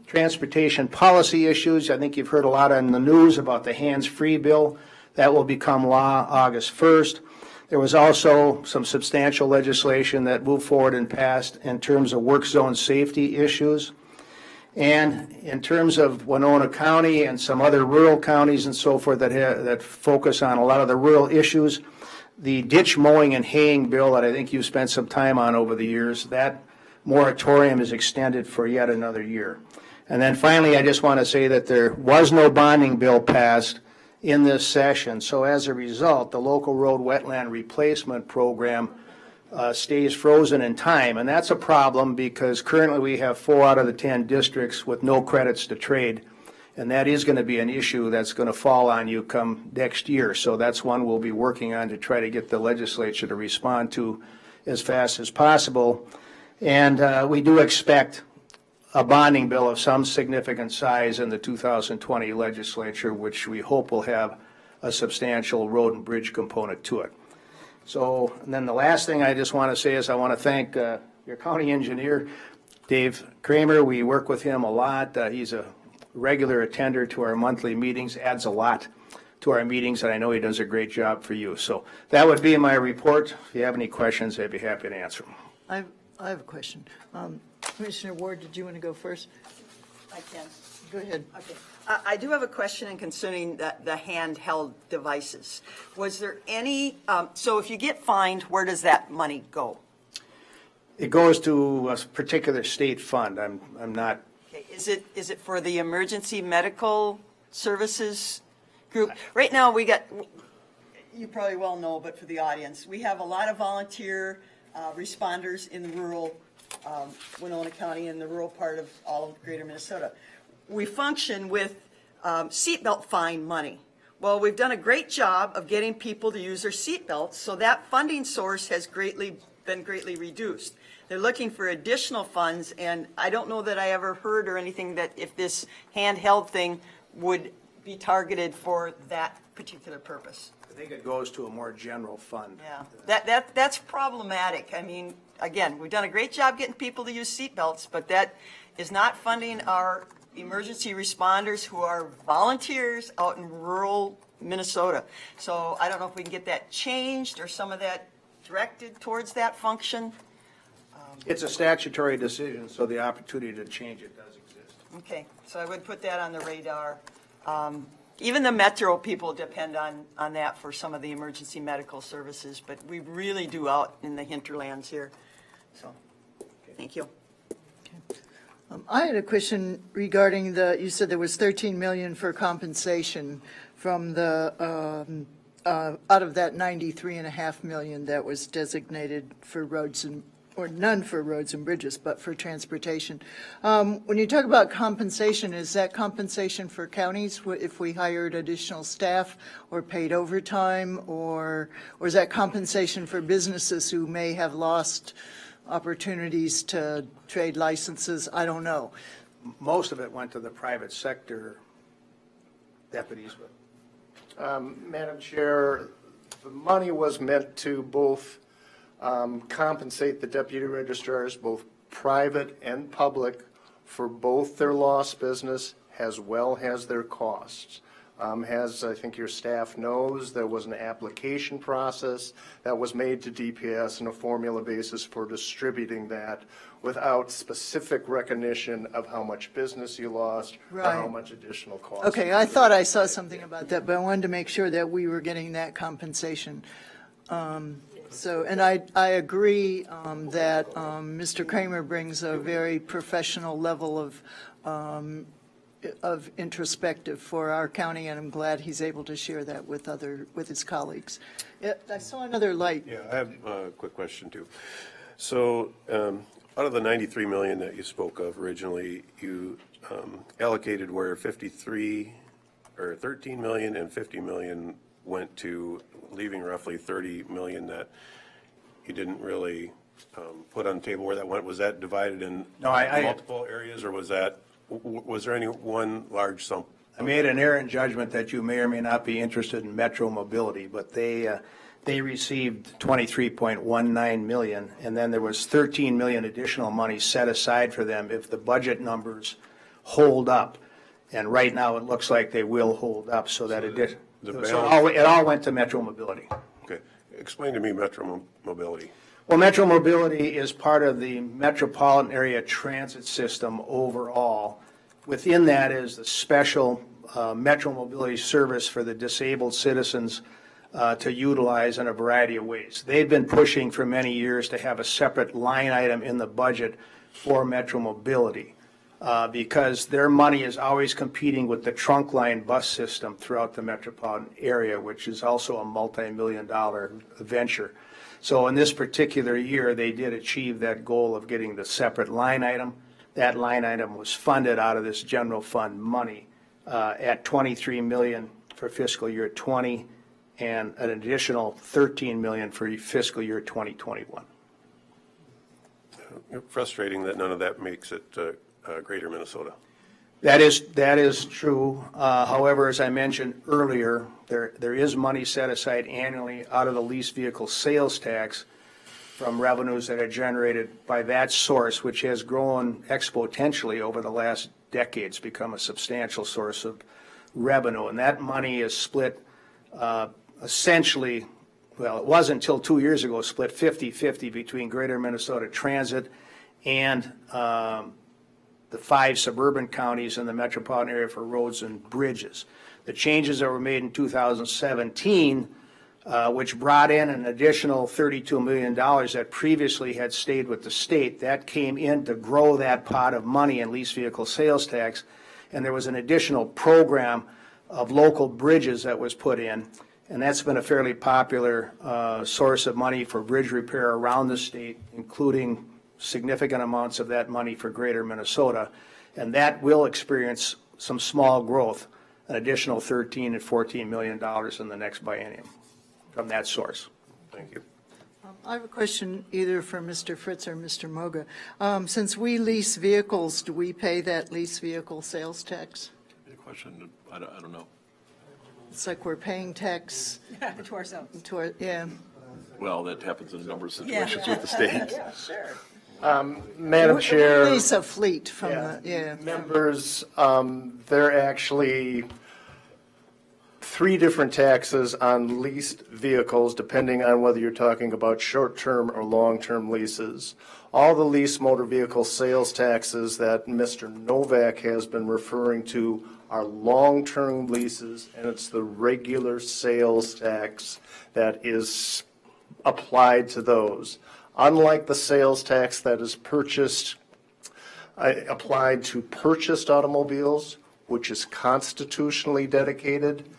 transportation policy issues. I think you've heard a lot in the news about the hands-free bill. That will become law August 1st. There was also some substantial legislation that moved forward and passed in terms of work zone safety issues. And in terms of Winona County and some other rural counties and so forth that focus on a lot of the rural issues, the ditch mowing and haying bill that I think you've spent some time on over the years, that moratorium is extended for yet another year. And then finally, I just want to say that there was no bonding bill passed in this session. So as a result, the local road wetland replacement program stays frozen in time. And that's a problem because currently we have 4 out of the 10 districts with no credits to trade. And that is going to be an issue that's going to fall on you come next year. So that's one we'll be working on to try to get the legislature to respond to as fast as possible. And we do expect a bonding bill of some significant size in the 2020 legislature, which we hope will have a substantial road and bridge component to it. So, and then the last thing I just want to say is I want to thank your county engineer, Dave Kramer. We work with him a lot. He's a regular attender to our monthly meetings, adds a lot to our meetings, and I know he does a great job for you. So that would be my report. If you have any questions, I'd be happy to answer them. I have a question. Commissioner Ward, did you want to go first? I can. Go ahead. Okay. I do have a question concerning the handheld devices. Was there any, so if you get fined, where does that money go? It goes to a particular state fund. I'm not. Okay. Is it for the emergency medical services group? Right now we got, you probably well know, but for the audience, we have a lot of volunteer responders in the rural Winona County and the rural part of all of greater Minnesota. We function with seatbelt fine money. Well, we've done a great job of getting people to use their seatbelts, so that funding source has been greatly reduced. They're looking for additional funds, and I don't know that I ever heard or anything that if this handheld thing would be targeted for that particular purpose. I think it goes to a more general fund. Yeah, that's problematic. I mean, again, we've done a great job getting people to use seatbelts, but that is not funding our emergency responders who are volunteers out in rural Minnesota. So I don't know if we can get that changed or some of that directed towards that function. It's a statutory decision, so the opportunity to change it does exist. Okay, so I would put that on the radar. Even the metro people depend on that for some of the emergency medical services, but we really do out in the hinterlands here. So, thank you. I had a question regarding you said there was $13 million for compensation from the, out of that $93.5 million that was designated for roads or none for roads and bridges, but for transportation. When you talk about compensation, is that compensation for counties if we hired additional staff or paid overtime, or is that compensation for businesses who may have lost opportunities to trade licenses? I don't know. most of it went to the private sector deputies. Madam Chair, the money was meant to both compensate the deputy registrars, both private and public, for both their lost business as well as their costs. As I think your staff knows, there was an application process that was made to DPS on a formula basis for distributing that without specific recognition of how much business you lost or how Right. much additional cost. Okay, I thought I saw something about that, but I wanted to make sure that we were getting that compensation. And I agree that Mr. Kramer brings a very professional level of introspective for our county, and I'm glad he's able to share that with his colleagues. I saw another light. Yeah, I have a quick question too. So out of the 93 million that you spoke of originally, you allocated where 53 or 13 million and 50 million went to, leaving roughly 30 million that you didn't really put on the table. Where that went, was that divided in multiple areas, or was there any one large sum? I made an errant judgment that you may or may not be interested in Metro Mobility, but they received 23.19 million, and then there was 13 million additional money set aside for them if the budget numbers hold up. And right now, it looks like they will hold up, so that it all went to Metro Mobility. Okay. Explain to me Metro Mobility. Well, Metro Mobility is part of the metropolitan area transit system overall. Within that is the special Metro Mobility service for the disabled citizens to utilize in a variety of ways. They've been pushing for many years to have a separate line item in the budget for Metro Mobility because their money is always competing with the trunk line bus system throughout the metropolitan area, which is also a multi-million-dollar venture. So in this particular year, they did achieve that goal of getting the separate line item. That line item was funded out of this general fund money at 23 million for fiscal year 20 and an additional 13 million for fiscal year 2021. Frustrating that none of that makes it Greater Minnesota. That is true. However, as I mentioned earlier, there is money set aside annually out of the leased vehicle sales tax from revenues that are generated by that source, which has grown exponentially over the last decades, become a substantial source of revenue. And that money is split essentially, well, it was until 2 years ago, split 50-50 between Greater Minnesota Transit and the 5 suburban counties in the metropolitan area for roads and bridges. The changes that were made in 2017, which brought in an additional $32 million that previously had stayed with the state, that came in to grow that pot of money in leased vehicle sales tax. And there was an additional program of local bridges that was put in. And that's been a fairly popular source of money for bridge repair around the state, including significant amounts of that money for Greater Minnesota, and that will experience some small growth, an additional $13 and $14 million in the next biennium from that source. Thank you. I have a question either for Mr. Fritz or Mr. Moga. Since we lease vehicles, do we pay that lease vehicle sales tax? Good question. I don't know. It's like we're paying tax. To ourselves. Yeah. Well, that happens in a number of situations with the state. Yeah, sure. Madam Chair. We lease a fleet from Members, there are actually 3 different taxes on leased vehicles, depending on whether you're talking about short-term or long-term leases. All the leased motor vehicle sales taxes that Mr. Novak has been referring to are long-term leases, and it's the regular sales tax that is applied to those. Unlike the sales tax that is applied to purchased automobiles, which is constitutionally dedicated,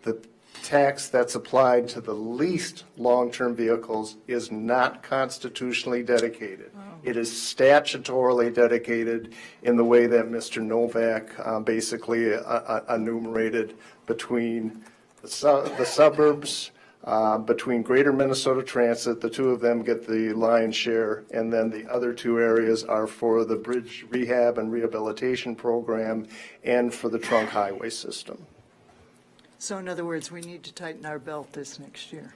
the tax that's applied to the leased long-term vehicles is not constitutionally dedicated. It is statutorily dedicated in the way that Mr. Novak basically enumerated between the suburbs, Between Greater Minnesota Transit, the two of them get the lion's share, and then the other two areas are for the bridge rehab and rehabilitation program and for the trunk highway system. So in other words, we need to tighten our belt this next year.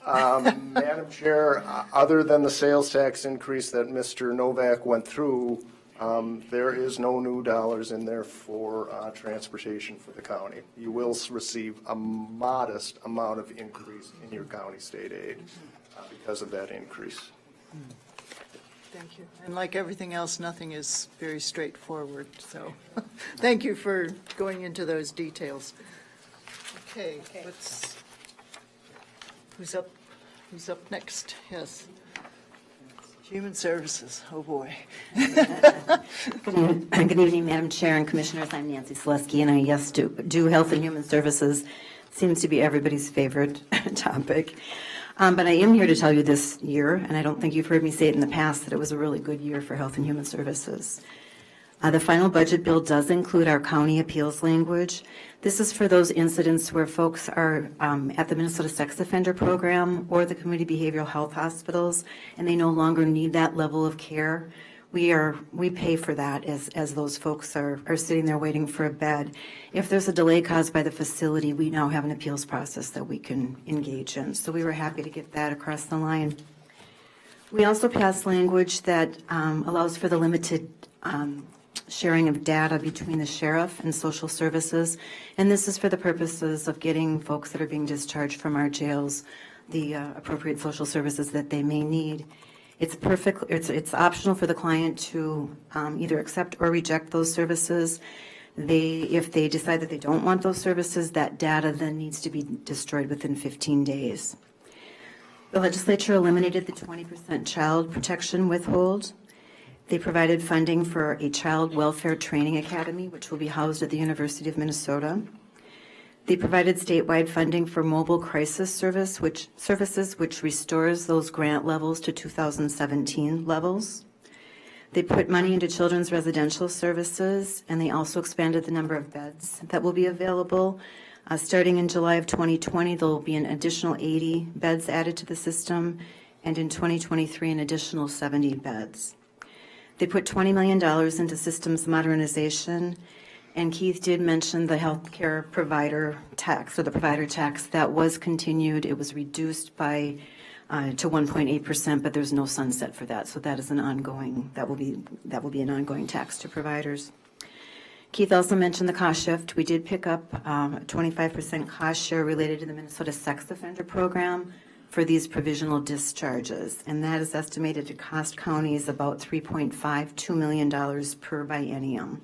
Madam Chair, other than the sales tax increase that Mr. Novak went through, there is no new dollars in there for transportation for the county. You will receive a modest amount of increase in your county state aid because of that increase. Thank you. And like everything else, nothing is very straightforward, so thank you for going into those details. Okay, who's up next? Yes. Human Services, oh boy. Good evening, Madam Chair and Commissioners. I'm Nancy Selesky, and I do Health and Human Services. Seems to be everybody's favorite topic. But I am here to tell you this year, and I don't think you've heard me say it in the past, that it was a really good year for Health and Human Services. The final budget bill does include our county appeals language. This is for those incidents where folks are at the Minnesota Sex Offender Program or the community behavioral health hospitals, and they no longer need that level of care. We pay for that as those folks are sitting there waiting for a bed. If there's a delay caused by the facility, we now have an appeals process that we can engage in. So we were happy to get that across the line. We also passed language that allows for the limited sharing of data between the sheriff and social services, and this is for the purposes of getting folks that are being discharged from our jails the appropriate social services that they may need. It's optional for the client to either accept or reject those services. If they decide that they don't want those services, that data then needs to be destroyed within 15 days. The legislature eliminated the 20% child protection withhold. They provided funding for a child welfare training academy, which will be housed at the University of Minnesota. They provided statewide funding for mobile crisis services, which restores those grant levels to 2017 levels. They put money into children's residential services, and they also expanded the number of beds that will be available. Starting in July of 2020, there will be an additional 80 beds added to the system, and in 2023, an additional 70 beds. They put $20 million into systems modernization, and Keith did mention the healthcare provider tax, or the provider tax that was continued. It was reduced to 1.8%, but there's no sunset for that. So that is an ongoing, that will be an ongoing tax to providers. Keith also mentioned the cost shift. We did pick up a 25% cost share related to the Minnesota Sex Offender Program for these provisional discharges, and that is estimated to cost counties about $3.52 million per biennium,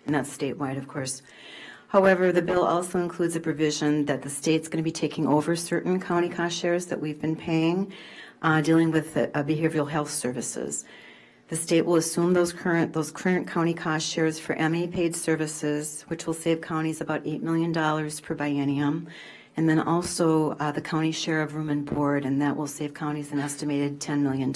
and that's statewide, of course. However, the bill also includes a provision that the state's going to be taking over certain county cost shares that we've been paying, dealing with behavioral health services. The state will assume those current county cost shares for MA paid services, which will save counties about $8 million per biennium. And then also the county share of room and board, and that will save counties an estimated $10 million.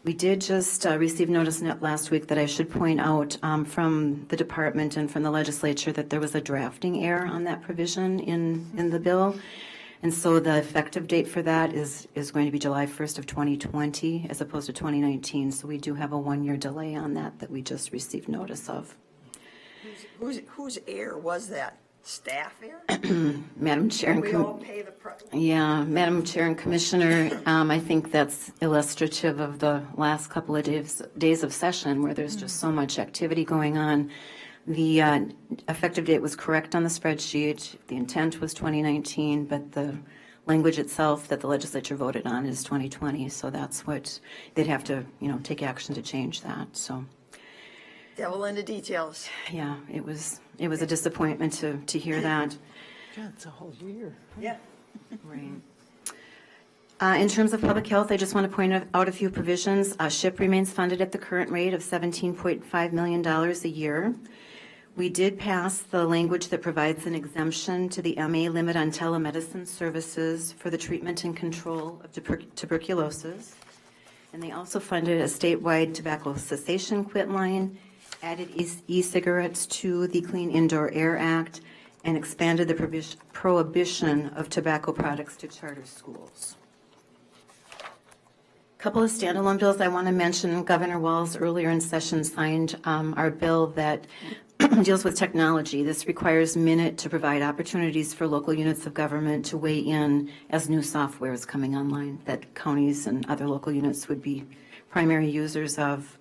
We did just receive notice last week that I should point out from the department and from the legislature that there was a drafting error on that provision in the bill. And so the effective date for that is going to be July 1st of 2020 as opposed to 2019. So we do have a 1-year delay on that we just received notice of. Whose error was that? Staff error? Madam Chair and we all pay the price. Yeah, Madam Chair and Commissioner, I think that's illustrative of the last couple of days of session where there's just so much activity going on. The effective date was correct on the spreadsheet. The intent was 2019, but the language itself that the legislature voted on is 2020. So that's what they'd have to, take action to change that. So. Devil in the details. Yeah, it was a disappointment to hear that. God, it's a whole year. Yeah. Right. In terms of public health, I just want to point out a few provisions. SHIP remains funded at the current rate of $17.5 million a year. We did pass the language that provides an exemption to the MA limit on telemedicine services for the treatment and control of tuberculosis. And they also funded a statewide tobacco cessation quit line, added e-cigarettes to the Clean Indoor Air Act, and expanded the prohibition of tobacco products to charter schools. Couple of standalone bills I want to mention. Governor Walz earlier in session signed our bill that deals with technology. This requires Minute to provide opportunities for local units of government to weigh in as new software is coming online that counties and other local units would be primary users of.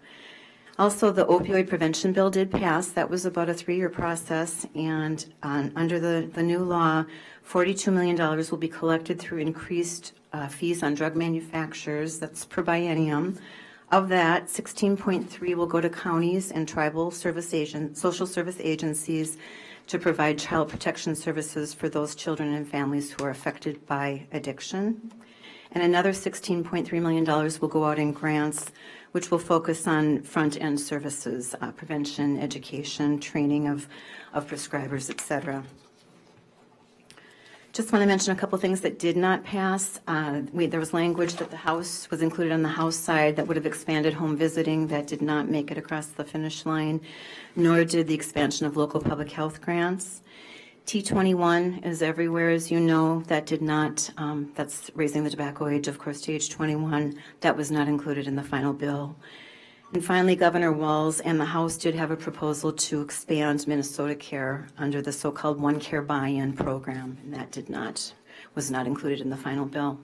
Also, the opioid prevention bill did pass. That was about a 3-year process, and under the new law, $42 million will be collected through increased fees on drug manufacturers. That's per biennium. Of that, 16.3 will go to counties and tribal social service agencies to provide child protection services for those children and families who are affected by addiction. And another $16.3 million will go out in grants, which will focus on front-end services, prevention, education, training of prescribers, et cetera. Just want to mention a couple things that did not pass. There was language that the House was included on the House side that would have expanded home visiting. That did not make it across the finish line, nor did the expansion of local public health grants. T21 is everywhere, as you know. That did not, that's raising the tobacco age, of course, to age 21. That was not included in the final bill. And finally, Governor Walz and the House did have a proposal to expand Minnesota Care under the so-called One Care buy-in program, and that was not included in the final bill.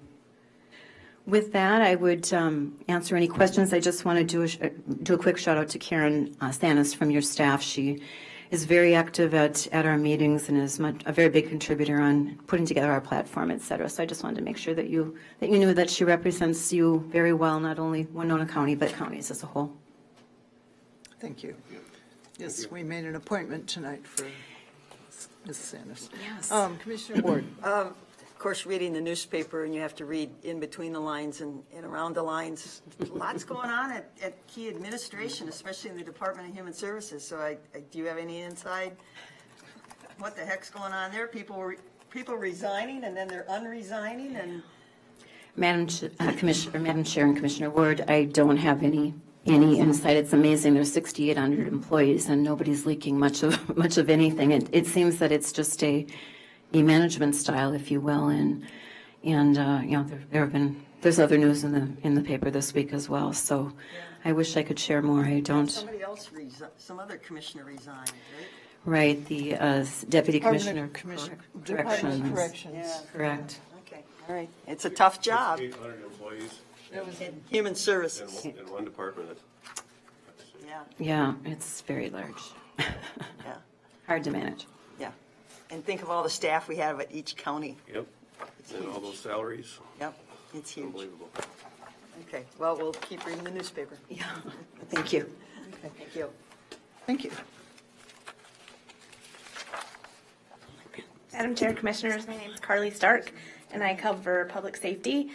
With that, I would answer any questions. I just want to do a quick shout out to Karen Stanis from your staff. She is very active at our meetings and is a very big contributor on putting together our platform, et cetera. So I just wanted to make sure that you knew that she represents you very well, not only Winona County, but counties as a whole. Thank you. Yes, we made an appointment tonight for Ms. Sanders. Yes. Commissioner Ward. Of course, reading the newspaper, and you have to read in between the lines and around the lines. Lots going on at key administration, especially in the Department of Human Services. So do you have any insight? What the heck's going on there? People resigning, and then they're unresigning, and Madam Chair and Commissioner Ward, I don't have any insight. It's amazing. There's 6,800 employees, and nobody's leaking much of anything. It seems that it's just a management style, if you will, and you know, there's other news in the paper this week as well. So I wish I could share more. I don't. Somebody else some other commissioner resigned, Right, right? the Deputy Commissioner Department of Corrections. Yeah. Correct. Okay, all right. It's a tough job. 800 employees In Human Services. in one department. Yeah, Yeah, it's very large. yeah, Hard to manage. yeah. And think of all the staff we have at each county. Yep. And all those salaries, Yep, it's huge. unbelievable. Okay, well, we'll keep reading the newspaper. Yeah. Thank you. Okay, thank you. Thank you. Madam Chair, Commissioners, my name is Carly Stark, and I cover public safety.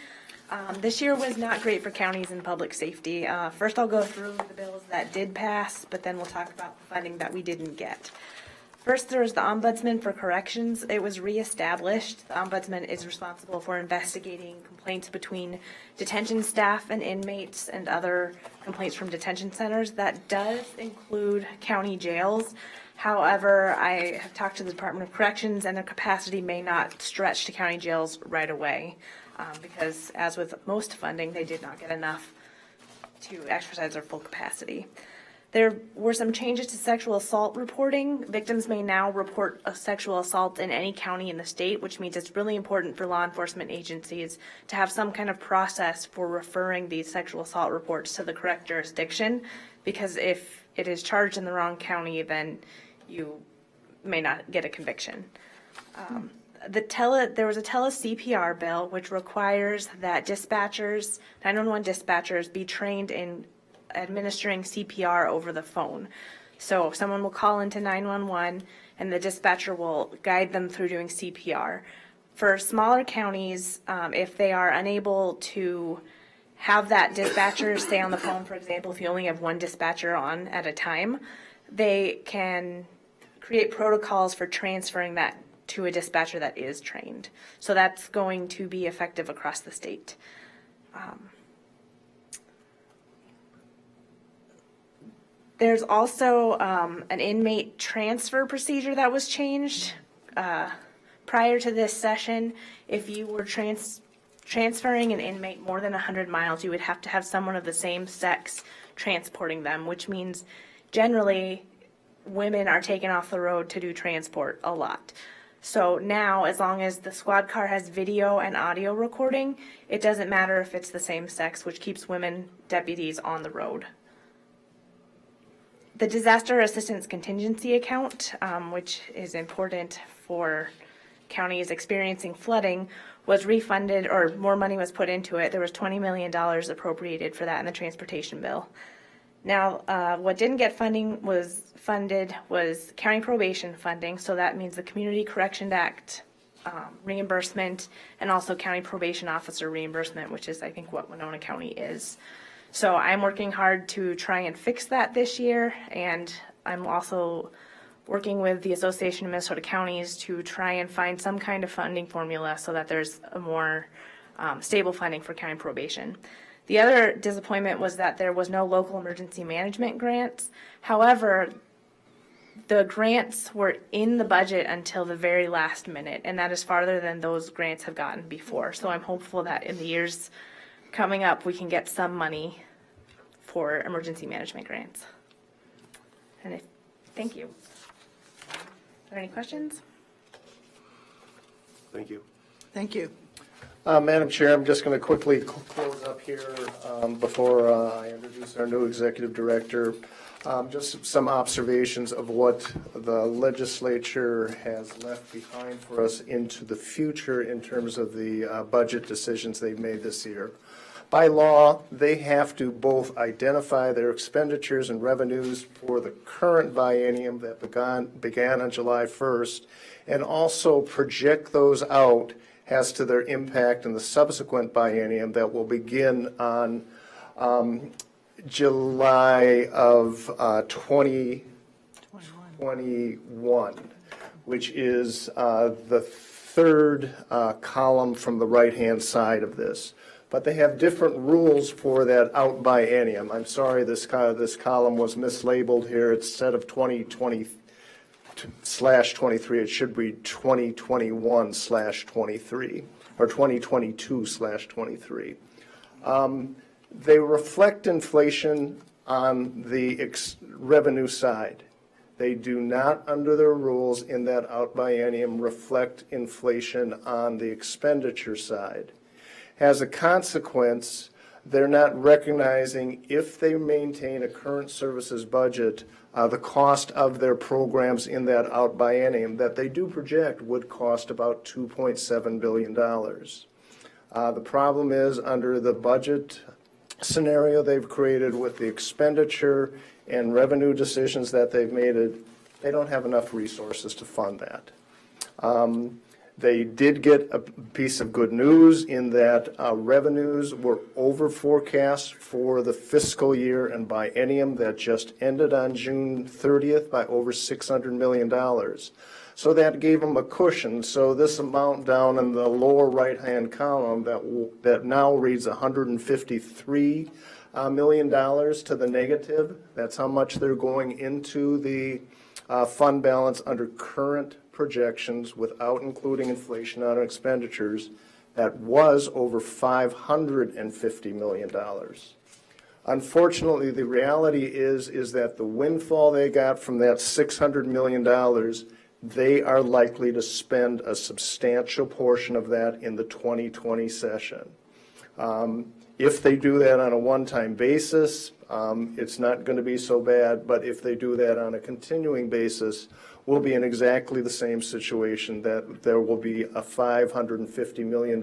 This year was not great for counties and public safety. First, I'll go through the bills that did pass, but then we'll talk about the funding that we didn't get. First, there was the Ombudsman for Corrections. It was reestablished. The Ombudsman is responsible for investigating complaints between detention staff and inmates and other complaints from detention centers. That does include county jails. However, I have talked to the Department of Corrections, and their capacity may not stretch to county jails right away because, as with most funding, they did not get enough to exercise their full capacity. There were some changes to sexual assault reporting. Victims may now report a sexual assault in any county in the state, which means it's really important for law enforcement agencies to have some kind of process for referring these sexual assault reports to the correct jurisdiction, because if it is charged in the wrong county, then you may not get a conviction. There was a tele-CPR bill, which requires that dispatchers, 911 dispatchers, be trained in administering CPR over the phone. So someone will call into 911 and the dispatcher will guide them through doing CPR. For smaller counties, if they are unable to have that dispatcher stay on the phone, for example, if you only have one dispatcher on at a time, they can create protocols for transferring that to a dispatcher that is trained. So that's going to be effective across the state. There's also an inmate transfer procedure that was changed. Prior to this session, if you were transferring an inmate more than 100 miles, you would have to have someone of the same sex transporting them, which means generally women are taken off the road to do transport a lot. So now, as long as the squad car has video and audio recording, it doesn't matter if it's the same sex, which keeps women deputies on the road. The Disaster Assistance Contingency Account, which is important for counties experiencing flooding, was refunded, or more money was put into it. There was $20 million appropriated for that in the transportation bill. Now, what didn't get funded was county probation funding, so that means the Community Correction Act reimbursement and also county probation officer reimbursement, which is, I think, what Winona County is. So I'm working hard to try and fix that this year, and I'm also working with the Association of Minnesota Counties to try and find some kind of funding formula so that there's a more stable funding for county probation. The other disappointment was that there was no local emergency management grants. However, the grants were in the budget until the very last minute, and that is farther than those grants have gotten before. So I'm hopeful that in the years coming up, we can get some money for emergency management grants. And thank you. Are there any questions? Thank you. Thank you. Madam Chair, I'm just going to quickly close up here before I introduce our new executive director. Just some observations of what the legislature has left behind for us into the future in terms of the budget decisions they've made this year. By law, they have to both identify their expenditures and revenues for the current biennium that began on July 1st, and also project those out as to their impact in the subsequent biennium that will begin on July of 2021, which is the third column from the right-hand side of this. But they have different rules for that out biennium. I'm sorry, this column was mislabeled here. Instead of 2020/23, it should be 2021/23 or 2022/23. They reflect inflation on the revenue side. They do not, under their rules in that out biennium, reflect inflation on the expenditure side. As a consequence, they're not recognizing, if they maintain a current services budget, the cost of their programs in that out biennium that they do project would cost about $2.7 billion. The problem is, under the budget scenario they've created with the expenditure and revenue decisions that they've made, they don't have enough resources to fund that. They did get a piece of good news in that revenues were over forecast for the fiscal year and biennium that just ended on June 30th by over $600 million. So that gave them a cushion. So this amount down in the lower right-hand column that now reads $153 million to the negative, that's how much they're going into the fund balance under current projections without including inflation on expenditures. That was over $550 million. Unfortunately, the reality is that the windfall they got from that $600 million, they are likely to spend a substantial portion of that in the 2020 session. If they do that on a one-time basis, it's not going to be so bad, but if they do that on a continuing basis, we'll be in exactly the same situation, that there will be a $550 million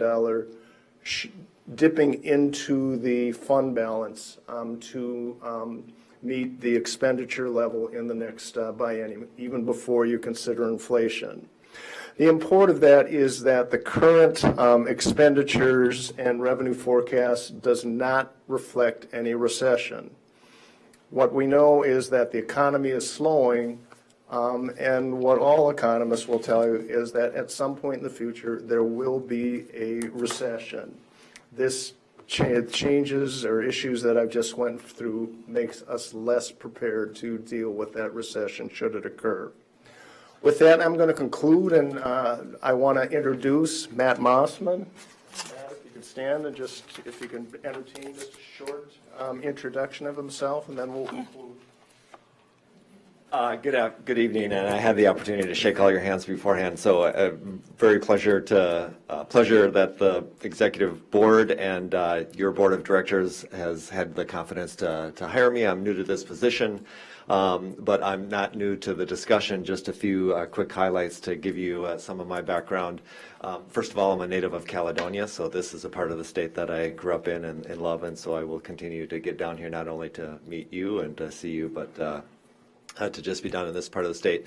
dipping into the fund balance to meet the expenditure level in the next biennium, even before you consider inflation. The import of that is that the current expenditures and revenue forecast does not reflect any recession. What we know is that the economy is slowing, and what all economists will tell you is that at some point in the future there will be a recession. This changes or issues that I've just went through makes us less prepared to deal with that recession should it occur. With that, I'm going to conclude, and I want to introduce Matt Mossman. Matt, if you could stand and just, if you can entertain just a short introduction of himself, and then we'll conclude. Good evening, and I had the opportunity to shake all your hands beforehand. So, very pleasure that the executive board and your board of directors has had the confidence to hire me. I'm new to this position, but I'm not new to the discussion. Just a few quick highlights to give you some of my background. First of all, I'm a native of Caledonia, so this is a part of the state that I grew up in and love, and so I will continue to get down here not only to meet you and to see you, but to just be down in this part of the state.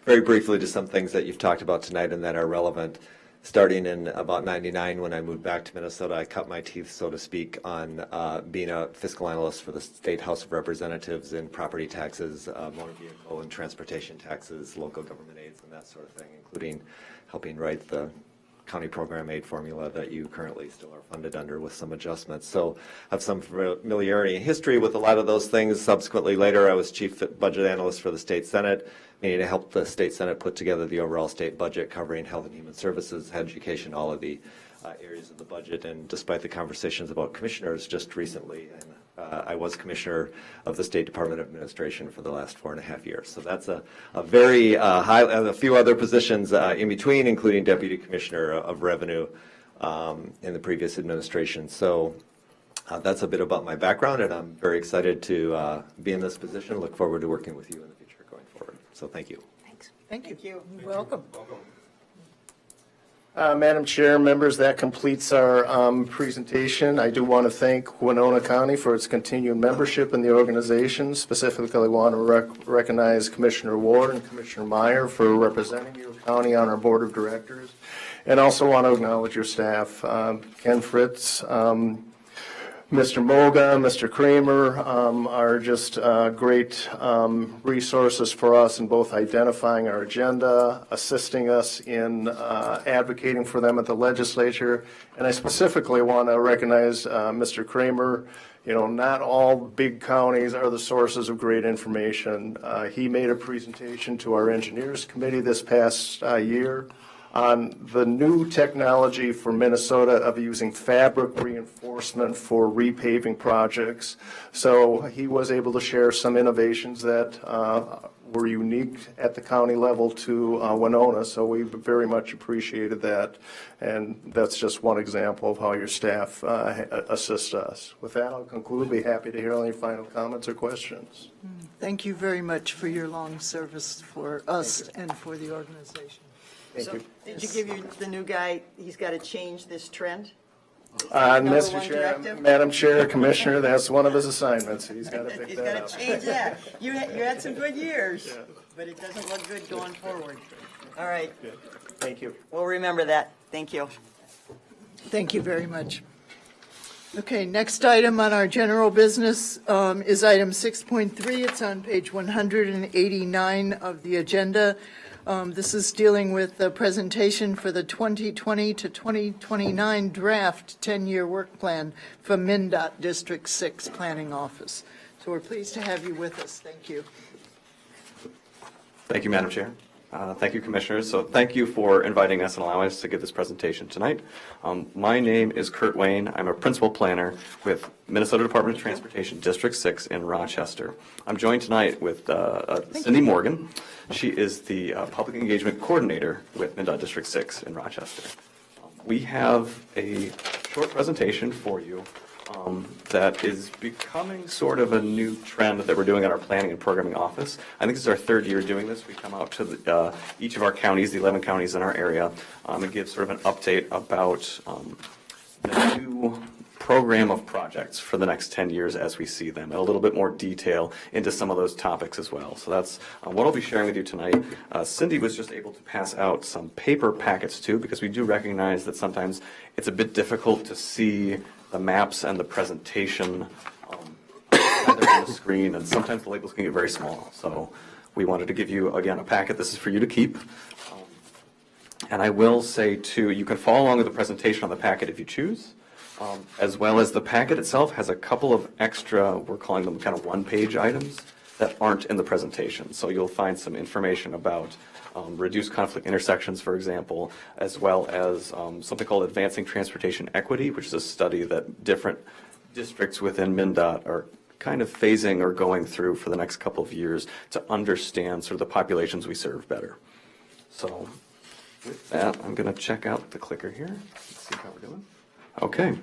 Very briefly to some things that you've talked about tonight and that are relevant. Starting in about '99 when I moved back to Minnesota, I cut my teeth, so to speak, on being a fiscal analyst for the State House of Representatives in property taxes, motor vehicle and transportation taxes, local government aids and that sort of thing, including helping write the county program aid formula that you currently still are funded under with some adjustments. So I have some familiarity and history with a lot of those things. Subsequently, later, I was chief budget analyst for the state senate, meaning to help the state senate put together the overall state budget covering health and human services, education, all of the areas of the budget. And despite the conversations about commissioners just recently, I was commissioner of the State Department of Administration for the last 4.5 years. So that's a very high, a few other positions in between, including Deputy Commissioner of Revenue in the previous administration. So that's a bit about my background, and I'm very excited to be in this position. Look forward to working with you in the future going forward. So thank you. Thanks. Thank you. You're welcome. Madam Chair, members, that completes our presentation. I do want to thank Winona County for its continued membership in the organization. Specifically, I want to recognize Commissioner Ward and Commissioner Meyer for representing your county on our board of directors, and also want to acknowledge your staff, Ken Fritz, Mr. Moga, Mr. Kramer are just great resources for us in both identifying our agenda, assisting us in advocating for them at the legislature. And I specifically want to recognize Mr. Kramer. You know, not all big counties are the sources of great information. He made a presentation to our engineers committee this past year on the new technology for Minnesota of using fabric reinforcement for repaving projects. So he was able to share some innovations that were unique at the county level to Winona, so we very much appreciated that. And that's just one example of how your staff assists us. With that, I'll conclude. Be happy to hear any final comments or questions. Thank you very much for your long service for us and for the organization. Thank you. Did you give the new guy, he's got to change this trend? Mr. Chair, Madam Chair, Commissioner, that's one of his assignments. He's got to pick that up. He's got to change that. You had some good years, but it doesn't look good going forward. All right. Thank you. We'll remember that. Thank you. Thank you very much. Okay, next item on our general business is item 6.3. It's on page 189 of the agenda. This is dealing with the presentation for the 2020 to 2029 draft 10-year work plan for MnDOT District 6 Planning Office. So we're pleased to have you with us. Thank you. Thank you, Madam Chair. Thank you, Commissioners. So thank you for inviting us and allowing us to give this presentation tonight. My name is Kurt Wayne. I'm a principal planner with Minnesota Department of Transportation District 6 in Rochester. I'm joined tonight with Cindy Morgan. She is the Public Engagement Coordinator with MnDOT District 6 in Rochester. We have a short presentation for you that is becoming sort of a new trend that we're doing at our planning and programming office. I think this is our third year doing this. We come out to each of our counties, the 11 counties in our area, and give sort of an update about the new program of projects for the next 10 years as we see them, and a little bit more detail into some of those topics as well. So that's what I'll be sharing with you tonight. Cindy was just able to pass out some paper packets too, because we do recognize that sometimes it's a bit difficult to see the maps and the presentation either on the screen, and sometimes the labels can get very small. So we wanted to give you, again, a packet. This is for you to keep. And I will say, too, you can follow along with the presentation on the packet if you choose, as well as the packet itself has a couple of extra, we're calling them kind of one-page items that aren't in the presentation. So you'll find some information about reduce conflict intersections, for example, as well as something called Advancing Transportation Equity, which is a study that different districts within MnDOT are kind of phasing or going through for the next couple of years to understand sort of the populations we serve better. So with that, I'm going to check out the clicker here. Let's see how we're doing. Okay.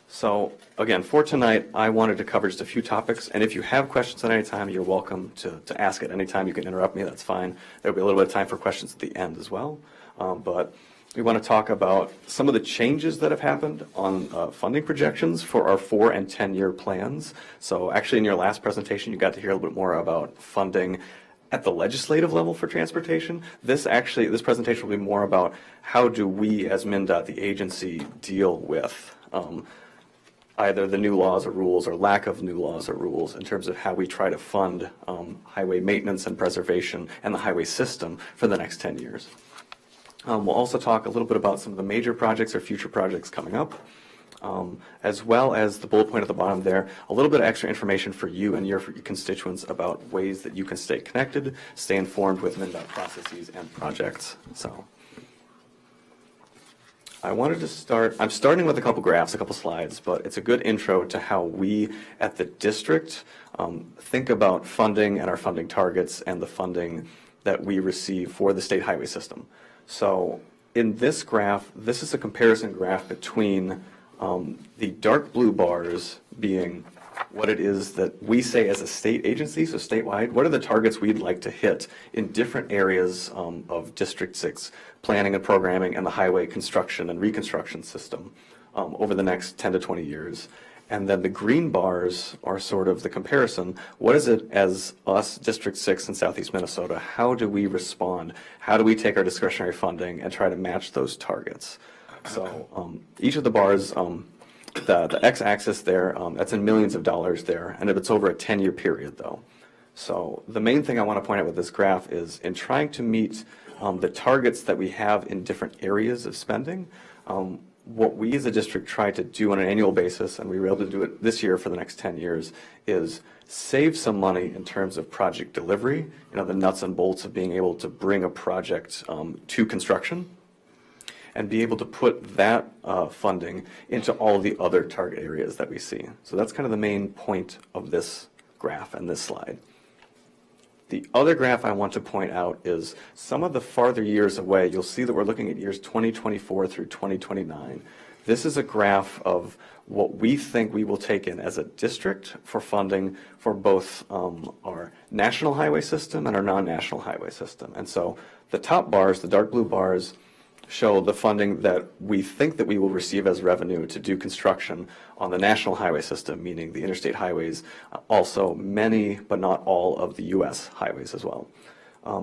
So again, for tonight, I wanted to cover just a few topics. And if you have questions at any time, you're welcome to ask at any time. You can interrupt me. That's fine. There'll be a little bit of time for questions at the end as well. But we want to talk about some of the changes that have happened on funding projections for our 4- and 10-year plans. So actually in your last presentation, you got to hear a little bit more about funding at the legislative level for transportation. This presentation will be more about how do we as MnDOT, the agency, deal with either the new laws or rules or lack of new laws or rules in terms of how we try to fund highway maintenance and preservation and the highway system for the next 10 years. We'll also talk a little bit about some of the major projects or future projects coming up, as well as the bullet point at the bottom there, a little bit of extra information for you and your constituents about ways that you can stay connected, stay informed with MnDOT processes and projects. So I wanted to start, I'm starting with a couple graphs, a couple slides, but it's a good intro to how we at the district think about funding and our funding targets and the funding that we receive for the state highway system. So in this graph, this is a comparison graph between the dark blue bars being what it is that we say as a state agency, so statewide, what are the targets we'd like to hit in different areas of District 6 planning and programming and the highway construction and reconstruction system over the next 10 to 20 years. And then the green bars are sort of the comparison. What is it as us, District 6 in Southeast Minnesota, how do we respond? How do we take our discretionary funding and try to match those targets? So each of the bars, the x-axis there, that's in millions of dollars there, and it's over a 10-year period though. So the main thing I want to point out with this graph is in trying to meet the targets that we have in different areas of spending, what we as a district try to do on an annual basis, and we were able to do it this year for the next 10 years, is save some money in terms of project delivery, the nuts and bolts of being able to bring a project to construction, and be able to put that funding into all the other target areas that we see. So that's kind of the main point of this graph and this slide. The other graph I want to point out is some of the farther years away. You'll see that we're looking at years 2024 through 2029. This is a graph of what we think we will take in as a district for funding for both our national highway system and our non-national highway system. And so the top bars, the dark blue bars, show the funding that we think that we will receive as revenue to do construction on the national highway system, meaning the interstate highways, also many but not all of the U.S. highways as well.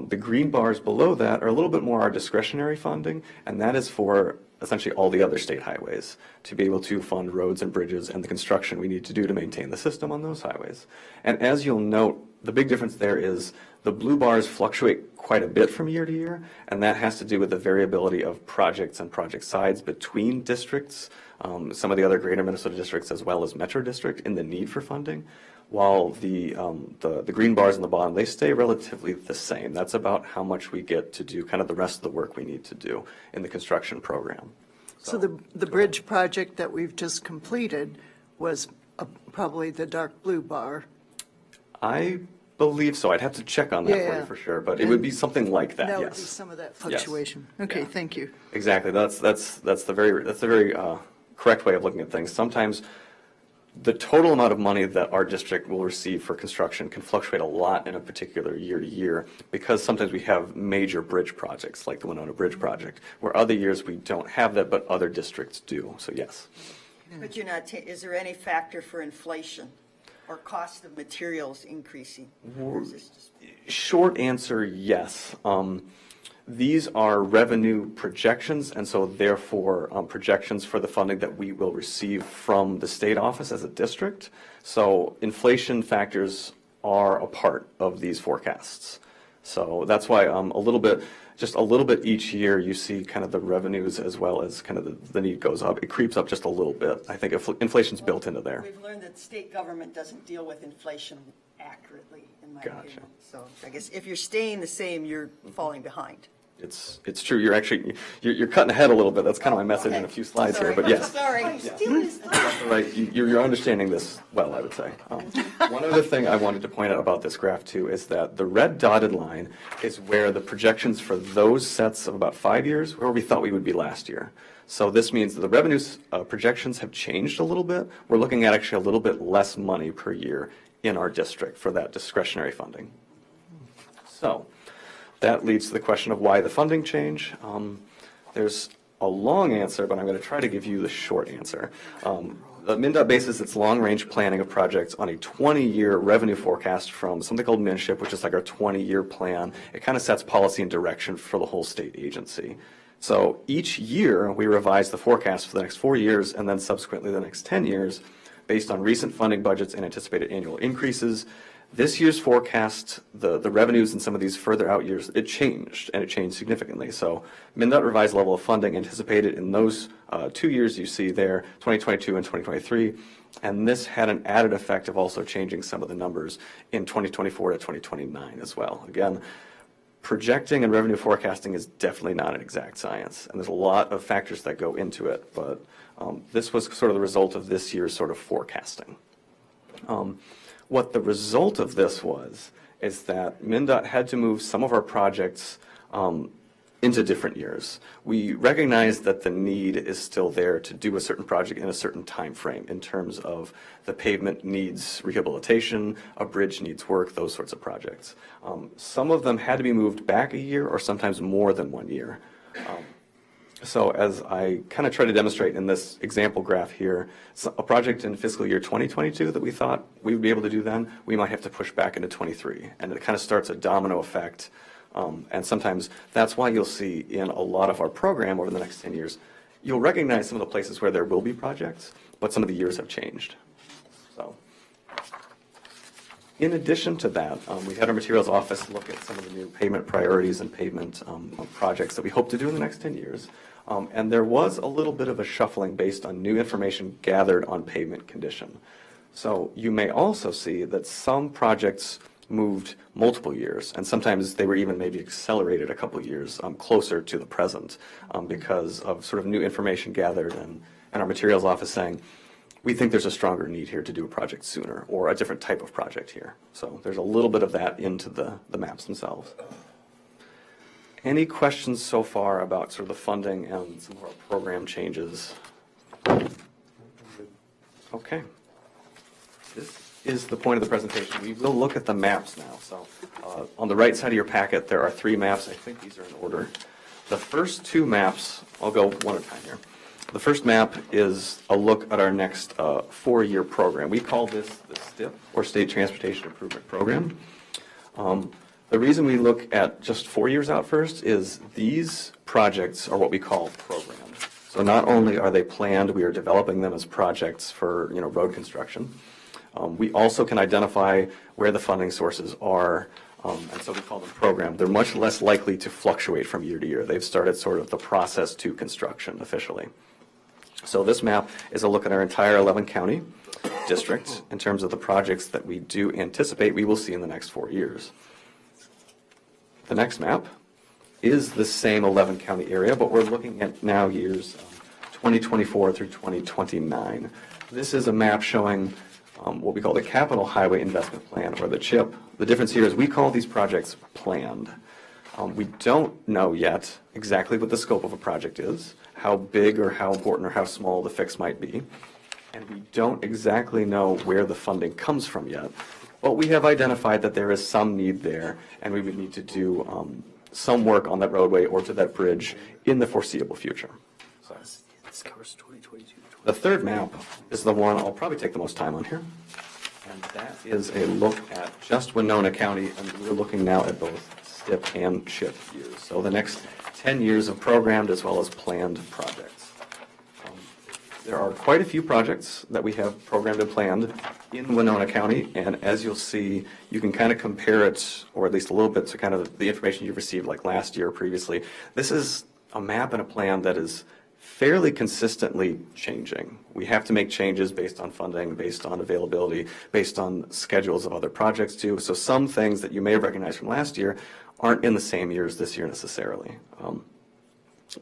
The green bars below that are a little bit more our discretionary funding, and that is for essentially all the other state highways to be able to fund roads and bridges and the construction we need to do to maintain the system on those highways. And as you'll note, the big difference there is the blue bars fluctuate quite a bit from year to year, and that has to do with the variability of projects and project size between districts, some of the other greater Minnesota districts as well as Metro District in the need for funding, while the green bars on the bottom, they stay relatively the same. That's about how much we get to do kind of the rest of the work we need to do in the construction program. So the bridge project that we've just completed was probably the dark blue bar. I believe so. I'd have to check on that for you for sure, but it would be something like that. That yes. would be some of that fluctuation. Yes. Okay, thank you. Exactly. That's the very correct way of looking at things. Sometimes the total amount of money that our district will receive for construction can fluctuate a lot in a particular year to year because sometimes we have major bridge projects like the Winona Bridge project, where other years we don't have that, but other districts do. So yes. But you're not, is there any factor for inflation or cost of materials increasing? Or is this just... Short answer, yes. These are revenue projections, and so therefore projections for the funding that we will receive from the state office as a district. So inflation factors are a part of these forecasts. So that's why just a little bit each year you see kind of the revenues as well as kind of the need goes up. It creeps up just a little bit. I think inflation's built into there. We've learned that state government doesn't deal with inflation accurately in my Gotcha. opinion. So I guess if you're staying the same, you're falling behind. It's true. You're actually, you're cutting ahead a little bit. That's kind of my message in a few slides here, but yes. Sorry. Right, you're understanding this well, I would say. One other thing I wanted to point out about this graph too is that the red dotted line is where the projections for those sets of about 5 years, where we thought we would be last year. So this means that the revenues projections have changed a little bit. We're looking at actually a little bit less money per year in our district for that discretionary funding. So that leads to the question of why the funding change. There's a long answer, but I'm going to try to give you the short answer. The MnDOT bases its long-range planning of projects on a 20-year revenue forecast from something called MNSHIP, which is like our 20-year plan. It kind of sets policy and direction for the whole state agency. So each year, we revise the forecast for the next 4 years and then subsequently the next 10 years based on recent funding budgets and anticipated annual increases. This year's forecast, the revenues in some of these further out years, it changed, and it changed significantly. So MnDOT revised level of funding anticipated in those 2 years you see there, 2022 and 2023, and this had an added effect of also changing some of the numbers in 2024 to 2029 as well. Again, projecting and revenue forecasting is definitely not an exact science, and there's a lot of factors that go into it, but this was sort of the result of this year's sort of forecasting. What the result of this was is that MnDOT had to move some of our projects into different years. We recognize that the need is still there to do a certain project in a certain time frame in terms of the pavement needs rehabilitation, a bridge needs work, those sorts of projects. Some of them had to be moved back a year or sometimes more than 1 year. So as I kind of try to demonstrate in this example graph here, a project in fiscal year 2022 that we thought we would be able to do then, we might have to push back into 23. And it kind of starts a domino effect. And sometimes that's why you'll see in a lot of our program over the next 10 years, you'll recognize some of the places where there will be projects, but some of the years have changed. So in addition to that, we had our materials office look at some of the new pavement priorities and pavement projects that we hope to do in the next 10 years. And there was a little bit of a shuffling based on new information gathered on pavement condition. So you may also see that some projects moved multiple years, and sometimes they were even maybe accelerated a couple of years closer to the present because of sort of new information gathered and our materials office saying, we think there's a stronger need here to do a project sooner or a different type of project here. So there's a little bit of that into the maps themselves. Any questions so far about sort of the funding and some of our program changes? Okay. This is the point of the presentation. We will look at the maps now. So on the right side of your packet, there are 3 maps. I think these are in order. The first 2 maps, I'll go one at a time here. The first map is a look at our next 4-year program. We call this the STIP, or State Transportation Improvement Program. The reason we look at just 4 years out first is these projects are what we call programmed. So not only are they planned, we are developing them as projects for road construction. We also can identify where the funding sources are, and so we call them programmed. They're much less likely to fluctuate from year to year. They've started sort of the process to construction officially. So this map is a look at our entire 11-county district in terms of the projects that we do anticipate we will see in the next 4 years. The next map is the same 11-county area, but we're looking at now years 2024 through 2029. This is a map showing what we call the Capital Highway Investment Plan, or the CHIP. The difference here is we call these projects planned. We don't know yet exactly what the scope of a project is, how big or how important or how small the fix might be, and we don't exactly know where the funding comes from yet. But we have identified that there is some need there, and we would need to do some work on that roadway or to that bridge in the foreseeable future. So, the third map is the one I'll probably take the most time on here, and that is a look at just Winona County, and we're looking now at both STIP and CHIP years. So the next 10 years of programmed as well as planned projects. There are quite a few projects that we have programmed and planned in Winona County, and as you'll see, you can kind of compare it, or at least a little bit, to kind of the information you've received like last year or previously. This is a map and a plan that is fairly consistently changing. We have to make changes based on funding, based on availability, based on schedules of other projects too. So some things that you may have recognized from last year aren't in the same year as this year necessarily.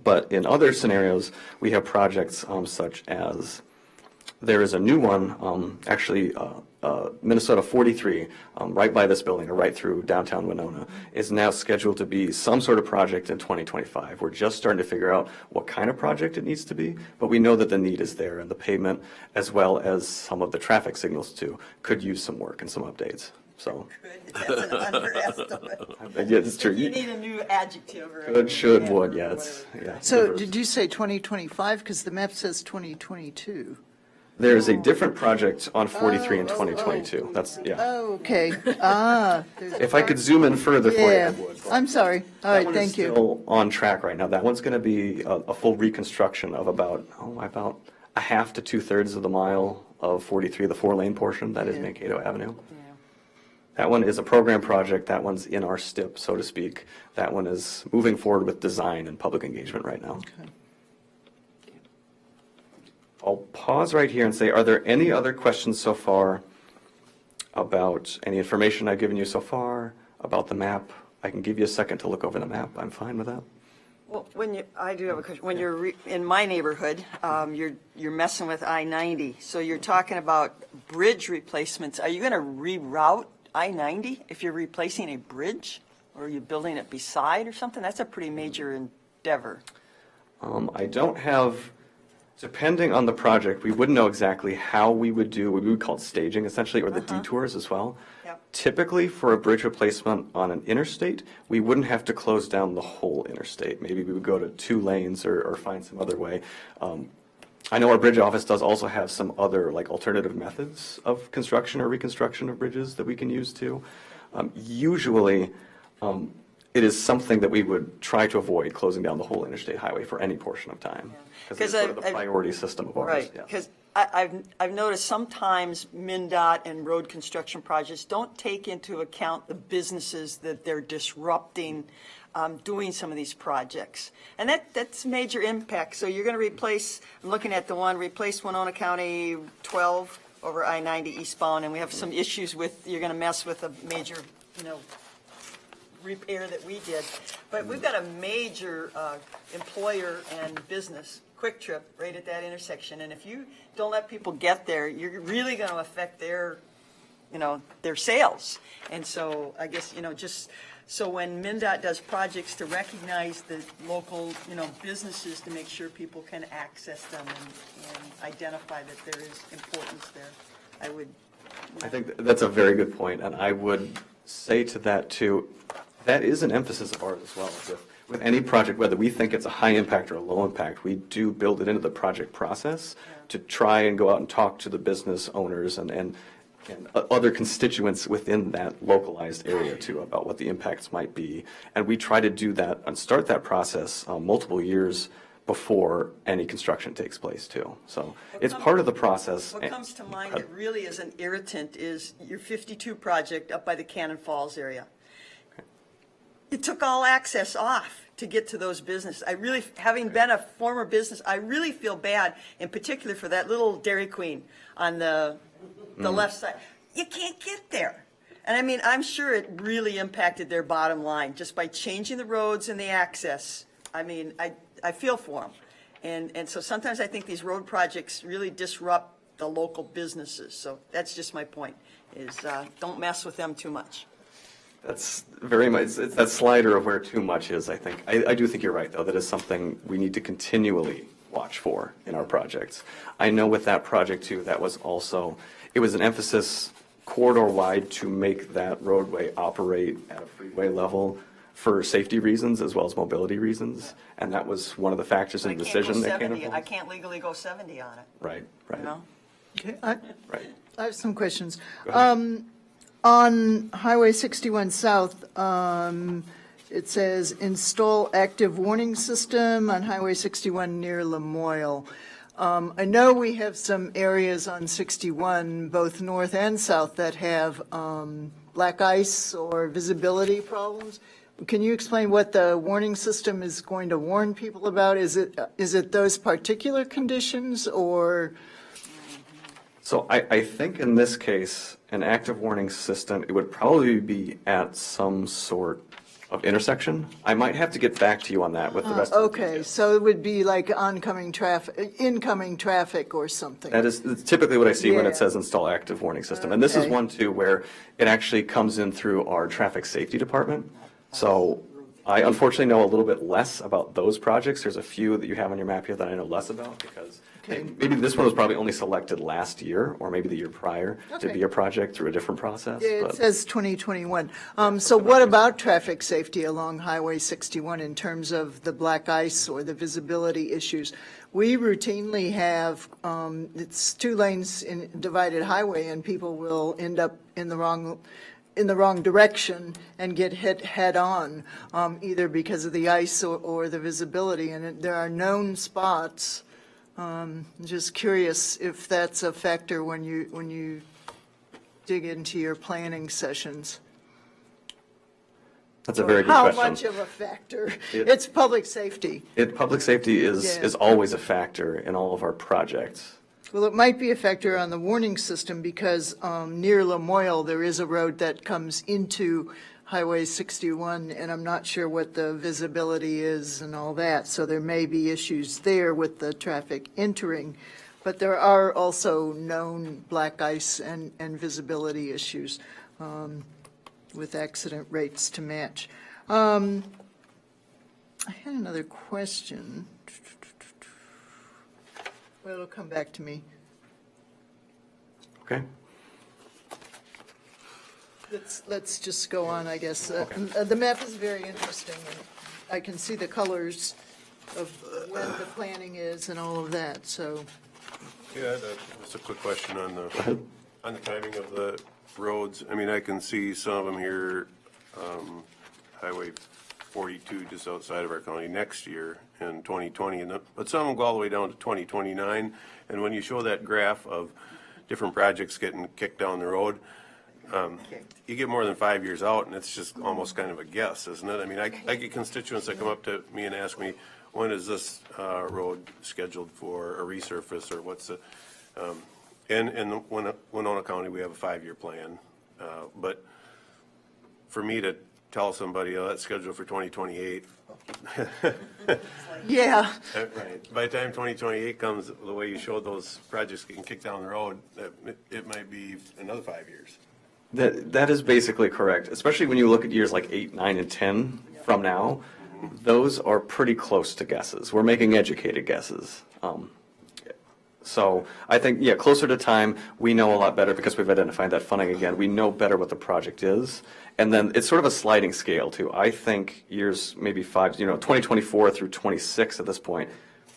But in other scenarios, we have projects such as there is a new one, Minnesota 43, right by this building, or right through downtown Winona, is now scheduled to be some sort of project in 2025. We're just starting to figure out what kind of project it needs to be, but we know that the need is there, and the pavement, as well as some of the traffic signals too, could use some work and some updates. So. That's an underestimate. Yeah, it's true. You need a new adjective or. Could, should, would, yeah. Yeah. So did you say 2025? Because the map says 2022. There's a different project on 43 in 2022. That's, yeah. Oh, okay. If I could zoom in further for you, I Yeah, would. I'm sorry. All right, thank you. Still on track right now. That one's going to be a full reconstruction of about a half to 2/3 of the mile of 43, the 4-lane portion. That is Mankato Avenue. That one is a program project. That one's in our STIP, so to speak. That one is moving forward with design and public engagement right now. Okay. I'll pause right here and say, are there any other questions so far about any information I've given you so far, about the map? I can give you a second to look over the map. I'm fine with that. Well, I do have a question. When you're in my neighborhood, you're messing with I-90. So you're talking about bridge replacements. Are you going to reroute I-90 if you're replacing a bridge? Or are you building it beside or something? That's a pretty major endeavor. I don't have, depending on the project, we wouldn't know exactly how we would do what we would call staging essentially, or the detours as well. Yep. Typically for a bridge replacement on an interstate, we wouldn't have to close down the whole interstate. Maybe we would go to 2 lanes or find some other way. I know our bridge office does also have some other like alternative methods of construction or reconstruction of bridges that we can use too. Usually, it is something that we would try to avoid closing down the whole interstate highway for any portion of time. Because it's sort of the priority system of ours. Right, yeah. because I've noticed sometimes MnDOT and road construction projects don't take into account the businesses that they're disrupting doing some of these projects. And that's major impact. So you're going to replace, I'm looking at the one, replace Winona County 12 over I-90 eastbound, and we have some issues with, you're going to mess with a major, repair that we did. But we've got a major employer and business, Quick Trip, right at that intersection. And if you don't let people get there, you're really going to affect their sales. And so I guess, just so when MnDOT does projects to recognize the local, businesses to make sure people can access them and identify that there is importance there, I would. I think that's a very good point, and I would say to that too, that is an emphasis of ours as well. With any project, whether we think it's a high impact or a low impact, we do build it into the project process to try and go out and talk to the business owners and other constituents within that localized area too about what the impacts might be. And we try to do that and start that process multiple years before any construction takes place too. So it's part of the process. What comes to mind that really is an irritant is your 52 project up by the Cannon Falls area. It took all access off to get to those businesses. I really, having been a former business, I really feel bad, in particular for that little Dairy Queen on the left side. You can't get there. And I mean, I'm sure it really impacted their bottom line just by changing the roads and the access. I mean, I feel for them. And so sometimes I think these road projects really disrupt the local businesses. So that's just my point, is don't mess with them too much. That's very much, it's that slider of where too much is, I think. I do think you're right, though. That is something we need to continually watch for in our projects. I know with that project, too, that was also, it was an emphasis corridor-wide to make that roadway operate at a freeway level for safety reasons as well as mobility reasons. And that was one of the factors in the decision that came I can't legally go 70 on it. Right, right. Okay, Right. I have some questions. On Highway 61 South, it says install active warning system on Highway 61 near Lamoille. I know we have some areas on 61, both north and south, that have black ice or visibility problems. can you explain what the warning system is going to warn people about? Is it those particular conditions or? So I think in this case, an active warning system, it would probably be at some sort of intersection. I might have to get back to you on that with the rest of the Okay, details. so it would be like incoming traffic or something. That is that's typically what I see when Yeah. it says install active warning system. And this is Okay. one too where it actually comes in through our traffic safety department. So I unfortunately know a little bit less about those projects. There's a few that you have on your map here that I know less about because maybe this one was probably only selected last year or maybe the year prior to Okay. be a project through a different process. Yeah, it but- says 2021. So what about traffic safety along Highway 61 in terms of the black ice or the visibility issues? We routinely have, it's 2 lanes in divided highway, and people will end up in the wrong direction and get hit head-on, either because of the ice or the visibility. And there are known spots. Just curious if that's a factor when you dig into your planning sessions. That's a very good How question. much of a factor? It's public safety. Public safety is Yeah. is always a factor in all of our projects. Well, it might be a factor on the warning system because near Lamoille, there is a road that comes into Highway 61, and I'm not sure what the visibility is and all that. So there may be issues there with the traffic entering. But there are also known black ice and visibility issues with accident rates to match. I had another question. Well, it'll come back to me. Okay. Let's just go on, I guess. The map is very interesting, and I can see the colors of when the planning is and all of that, so. Yeah, just a quick question on the timing of the roads. I mean, I can see some of them here, Highway 42 just outside of our county next year in 2020, but some of them go all the way down to 2029. And when you show that graph of different projects getting kicked down the road, you get more than 5 years out, and it's just almost kind of a guess, isn't it? I mean, I get constituents that come up to me and ask me, when is this road scheduled for a resurface, or what's the, in Winona County, we have a 5-year plan. But for me to tell somebody, oh, that's scheduled for 2028. Yeah. Right. By the time 2028 comes, the way you showed those projects getting kicked down the road, it might be another 5 years. That is basically correct, especially when you look at years like 8, 9, and 10 from now. Those are pretty close to guesses. We're making educated guesses. So I think, yeah, closer to time, we know a lot better because we've identified that funding again. We know better what the project is. And then it's sort of a sliding scale too. I think years, maybe 5, 2024 through 26 at this point,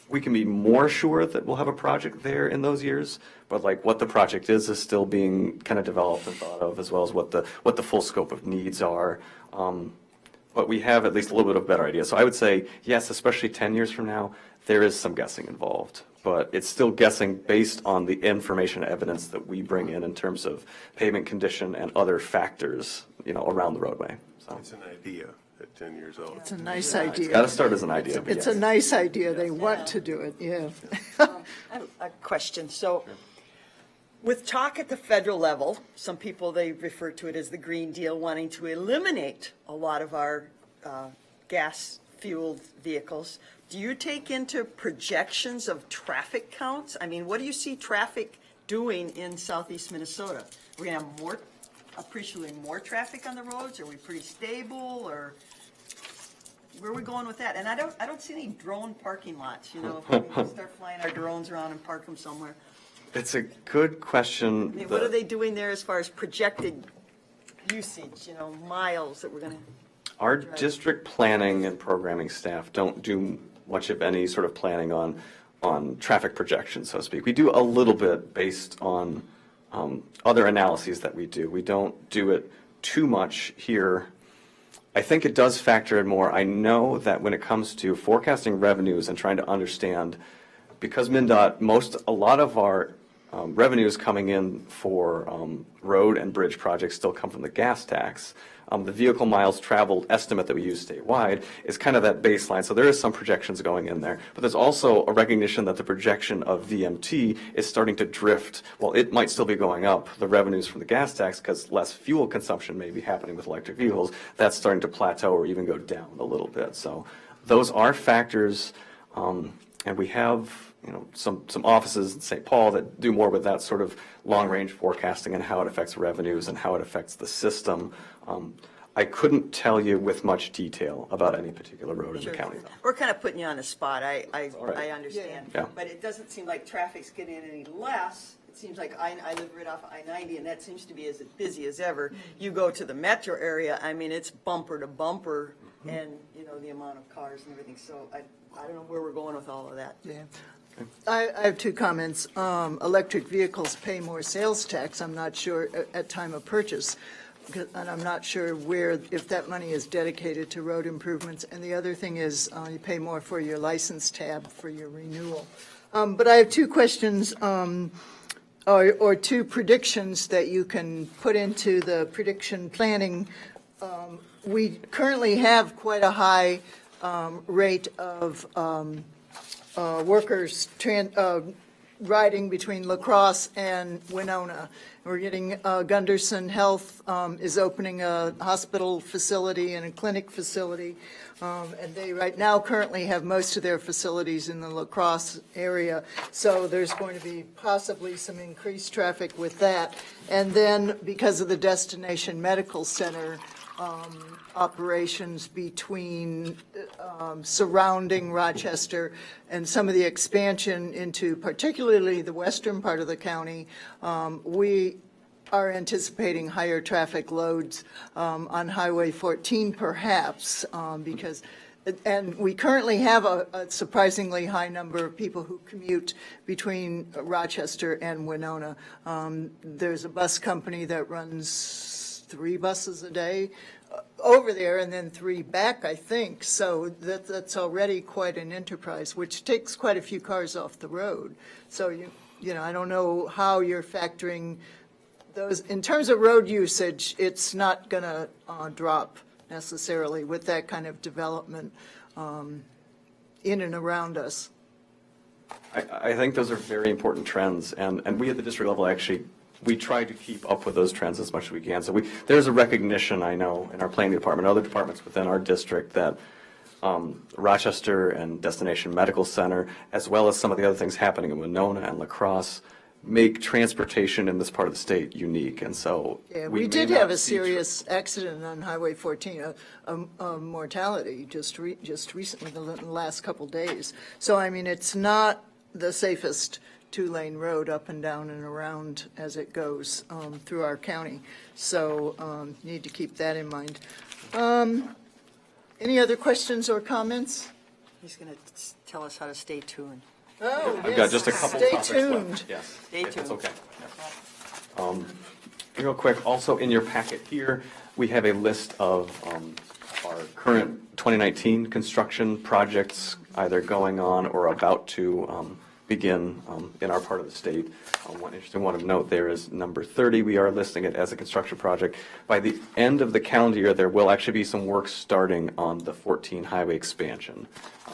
we can be more sure that we'll have a project there in those years. But like what the project is still being kind of developed and thought of, as well as what the full scope of needs are. But we have at least a little bit of a better idea. So I would say, yes, especially 10 years from now, there is some guessing involved. But it's still guessing based on the information and evidence that we bring in terms of pavement condition and other factors, around the roadway. So It's an idea at 10 years old. It's a nice idea. It's got to start as an idea. but It's yes. a nice idea. They want to do it, yeah. I have a question. So with talk at the federal level, some people, they refer to it as the Green Deal, wanting to eliminate a lot of our gas-fueled vehicles. Do you take into projections of traffic counts? I mean, what do you see traffic doing in southeast Minnesota? We're going to have appreciably more traffic on the roads? Are we pretty stable, or where are we going with that? And I don't see any drone parking lots, if we start flying our drones around and park them somewhere. It's a good question. I mean, what are they doing there as far as projected usage, miles that we're going to? Our district planning and programming staff don't do much of any sort of planning on traffic projections, so to speak. We do a little bit based on other analyses that we do. We don't do it too much here. I think it does factor in more. I know that when it comes to forecasting revenues and trying to understand, because MnDOT, a lot of our revenues coming in for road and bridge projects still come from the gas tax. The vehicle miles traveled estimate that we use statewide is kind of that baseline. So there is some projections going in there. But there's also a recognition that the projection of VMT is starting to drift. While it might still be going up, the revenues from the gas tax, because less fuel consumption may be happening with electric vehicles, that's starting to plateau or even go down a little bit. So those are factors. And we have some offices in St. Paul that do more with that sort of long-range forecasting and how it affects revenues and how it affects the system. I couldn't tell you with much detail about any particular road in the county, though. We're kind of putting you on the spot. I right. understand. Yeah. But it doesn't seem like traffic's getting any less. It seems like I live right off of I-90, and that seems to be as busy as ever. You go to the metro area, I mean, it's bumper to bumper, and, the amount of cars and everything. So I don't know where we're going with all of that. Yeah. I have two comments. Electric vehicles pay more sales tax, I'm not sure, at time of purchase. And I'm not sure if that money is dedicated to road improvements. And the other thing is you pay more for your license tab for your renewal. But I have two questions or two predictions that you can put into the prediction planning. We currently have quite a high rate of workers riding between La Crosse and Winona. We're getting Gunderson Health is opening a hospital facility and a clinic facility, and they right now currently have most of their facilities in the La Crosse area. So there's going to be possibly some increased traffic with that. And then because of the Destination Medical Center operations between surrounding Rochester and some of the expansion into particularly the western part of the county, we are anticipating higher traffic loads on Highway 14 perhaps because and we currently have a surprisingly high number of people who commute between Rochester and Winona. There's a bus company that runs 3 buses a day over there and then 3 back, I think. So that's already quite an enterprise, which takes quite a few cars off the road. So, I don't know how you're factoring those. In terms of road usage, it's not going to drop necessarily with that kind of development in and around us. I think those are very important trends. And we at the district level actually we try to keep up with those trends as much as we can. So there's a recognition, I know, in our planning department, other departments within our district that Rochester and Destination Medical Center, as well as some of the other things happening in Winona and La Crosse, make transportation in this part of the state unique. And so yeah, we did have a serious accident on Highway 14, a mortality just recently, the last couple days. So, I mean, it's not the safest 2-lane road up and down and around as it goes through our county. So need to keep that in mind. Any other questions or comments? He's going to tell us how to stay tuned. Oh, I've got just a couple stay topics tuned. left. Yes, Stay tuned. It's okay. Real quick, also in your packet here, we have a list of our current 2019 construction projects either going on or about to begin in our part of the state. One interesting one of note there is number 30. We are listing it as a construction project. By the end of the calendar year, there will actually be some work starting on the 14 highway expansion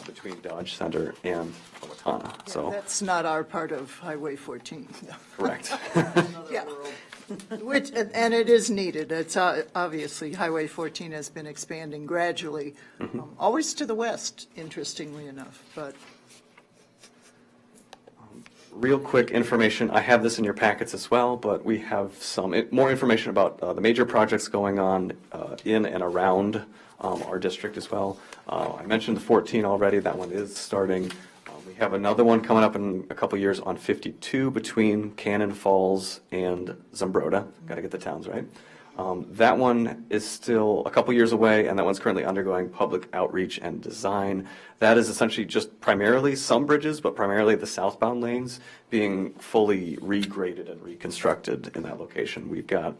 between Dodge Center and Owatonna. Yeah, so that's not our part of Highway 14. correct. Yeah. And it is needed. It's obviously Highway 14 has been expanding gradually, always to the west, interestingly enough, but. Real quick information, I have this in your packets as well, but we have some more information about the major projects going on in and around our district as well. I mentioned the 14 already, that one is starting. We have another one coming up in a couple years on 52 between Cannon Falls and Zumbrota. Got to get the towns right. That one is still a couple years away, and that one's currently undergoing public outreach and design. That is essentially just primarily some bridges, but primarily the southbound lanes being fully regraded and reconstructed in that location. We've got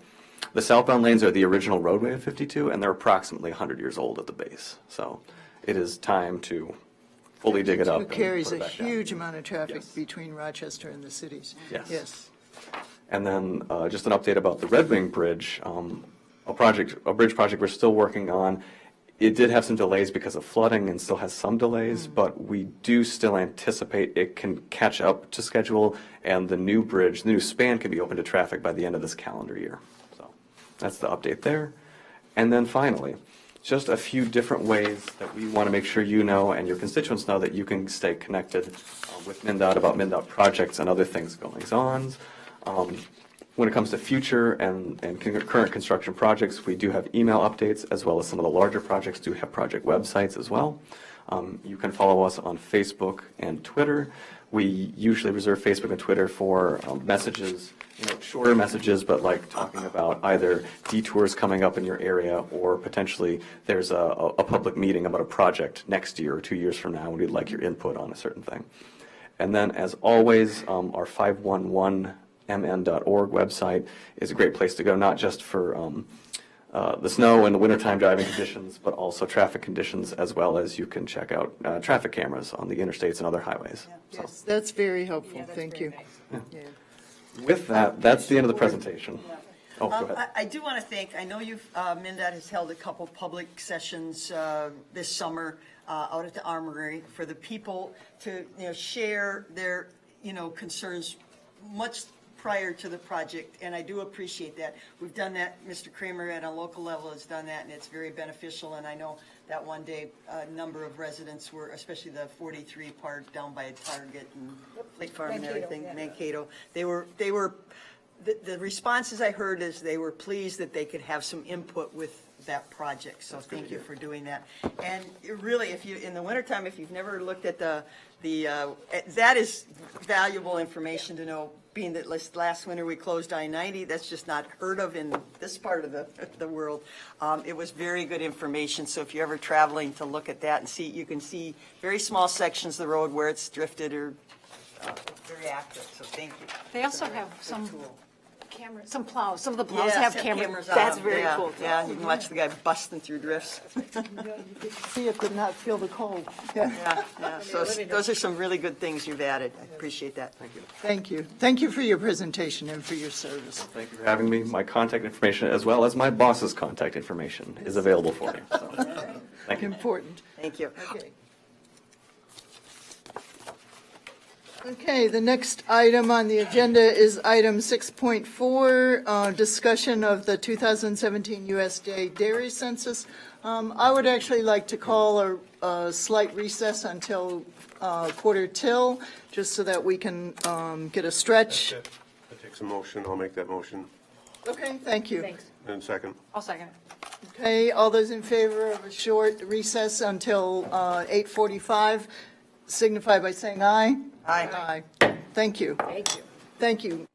the southbound lanes are the original roadway of 52, and they're approximately 100 years old at the base. So it is time to fully dig it up. Who and carries put a it back down. huge amount of traffic between Rochester and the cities. Yes. Yes. And then just an update about the Red Wing Bridge, a bridge project we're still working on. It did have some delays because of flooding and still has some delays, but we do still anticipate it can catch up to schedule, and the new bridge, the new span, can be open to traffic by the end of this calendar year. So that's the update there. And then finally, just a few different ways that we want to make sure you know and your constituents know that you can stay connected with MnDOT about MnDOT projects and other things going on. When it comes to future and current construction projects, we do have email updates, as well as some of the larger projects do have project websites as well. You can follow us on Facebook and Twitter. We usually reserve Facebook and Twitter for messages, shorter messages, but like talking about either detours coming up in your area, or potentially there's a public meeting about a project next year or 2 years from now, and we'd like your input on a certain thing. And then, as always, our 511mn.org website is a great place to go, not just for the snow and the wintertime driving conditions, but also traffic conditions, as well as you can check out traffic cameras on the interstates and other highways. Yes, that's very helpful. Thank you. Yeah. With that, that's the end of the presentation. Oh, go ahead. I do want to thank, I know MnDOT has held a couple public sessions this summer out at the Armory for the people to, share their, concerns much prior to the project, and I do appreciate that. We've done that, Mr. Kramer at a local level has done that, and it's very beneficial, and I know that one day a number of residents were, especially the 43 part down by Target and Fleet Farm and everything, Mankato, the responses I heard is they were pleased that they could have some input with that project, so thank you for doing that. And really, if you, in the wintertime, if you've never looked at that is valuable information to know, being that last winter we closed I-90, that's just not heard of in this part of the world. It was very good information, so if you're ever traveling to look at that and see, you can see very small sections of the road where it's drifted or very active, so thank you. They also have some cameras, some plows. Some of the plows Yes, have cameras. on That's them. very Yeah, cool. Yeah, you can watch the guy busting through drifts. See, it could not feel the cold. Yeah. So those are some really good things you've added. I appreciate that. Thank you. Thank you. Thank you for your presentation and for your service. Thank you for having me. My contact information, as well as my boss's contact information, is available for you. So, thank you. Important. Thank you. Okay. Okay, the next item on the agenda is item 6.4, discussion of the 2017 USDA dairy census. I would actually like to call a slight recess until quarter till, just so that we can get a stretch. That takes a motion. I'll make that motion. Okay, thank you. Thanks. And second. I'll second it. Okay, all those in favor of a short recess until 8:45, signify by saying aye. Aye. Thank you. Thank you. Thank you.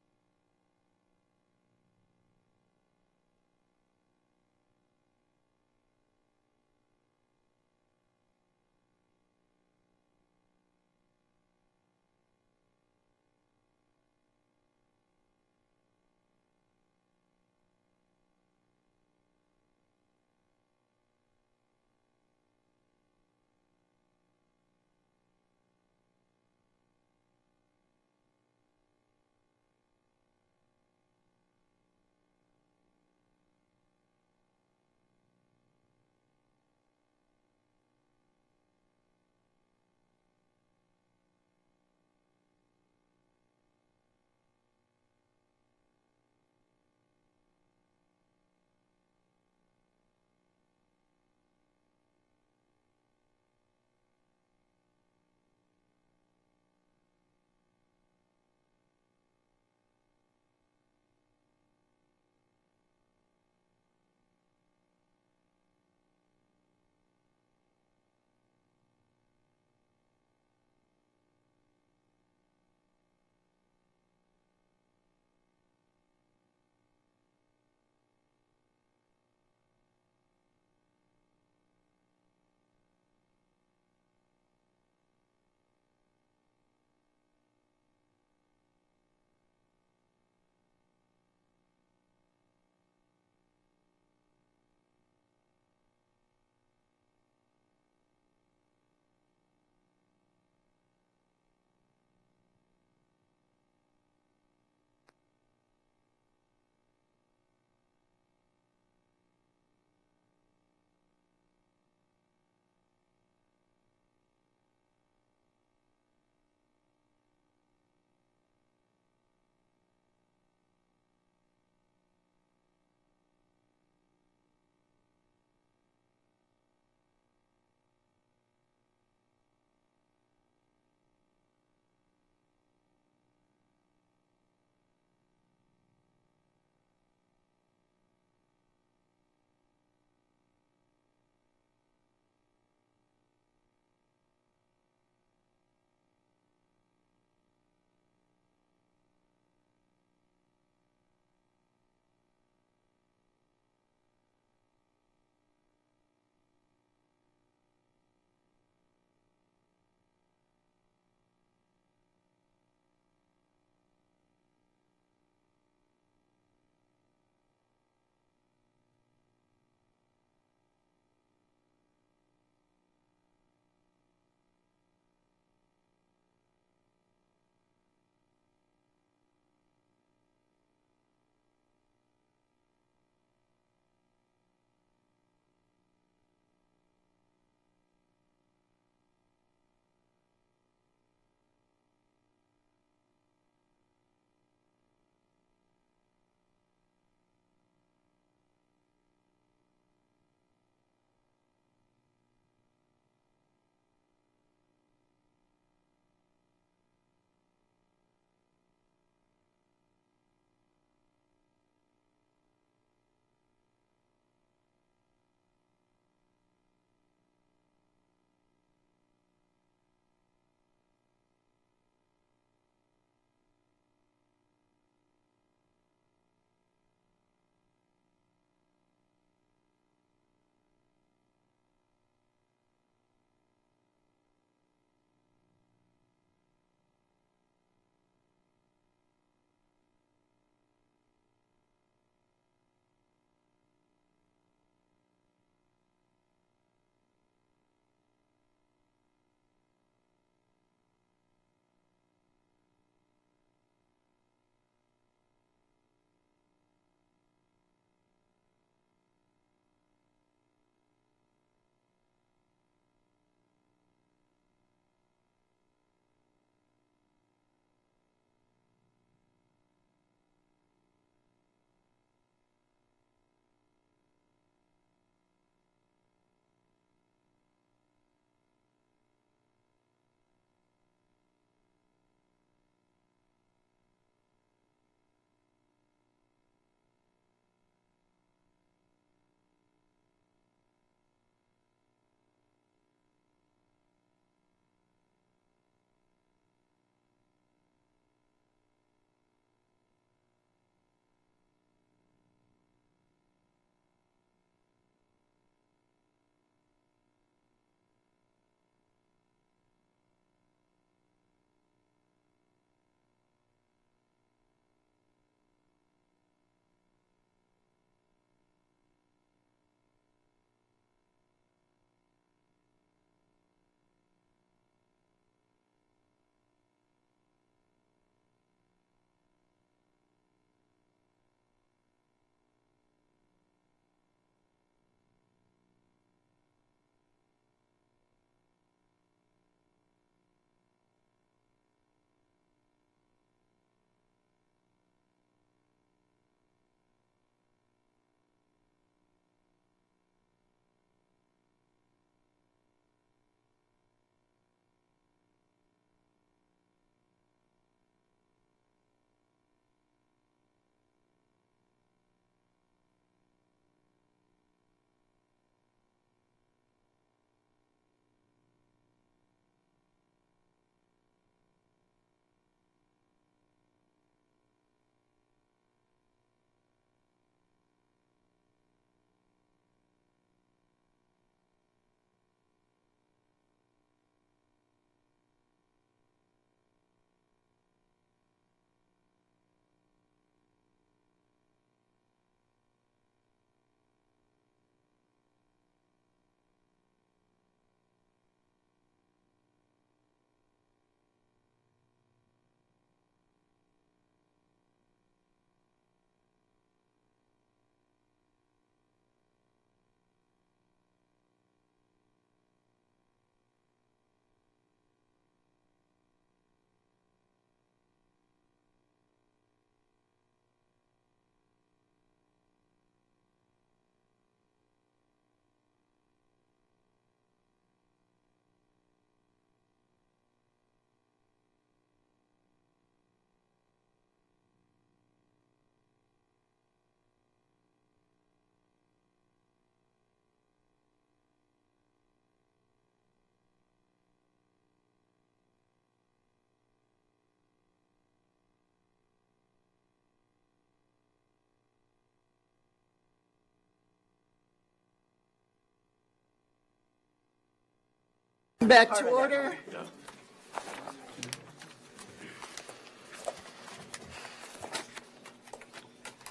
Back to order.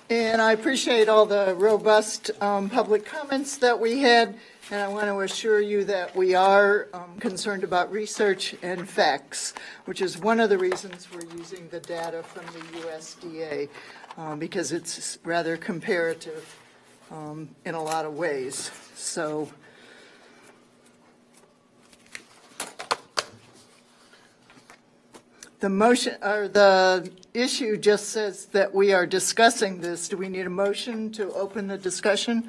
And I appreciate all the robust public comments that we had, and I want to assure you that we are concerned about research and facts, which is one of the reasons we're using the data from the USDA, because it's rather comparative in a lot of ways. So the motion, or the issue just says that we are discussing this. Do we need a motion to open the discussion?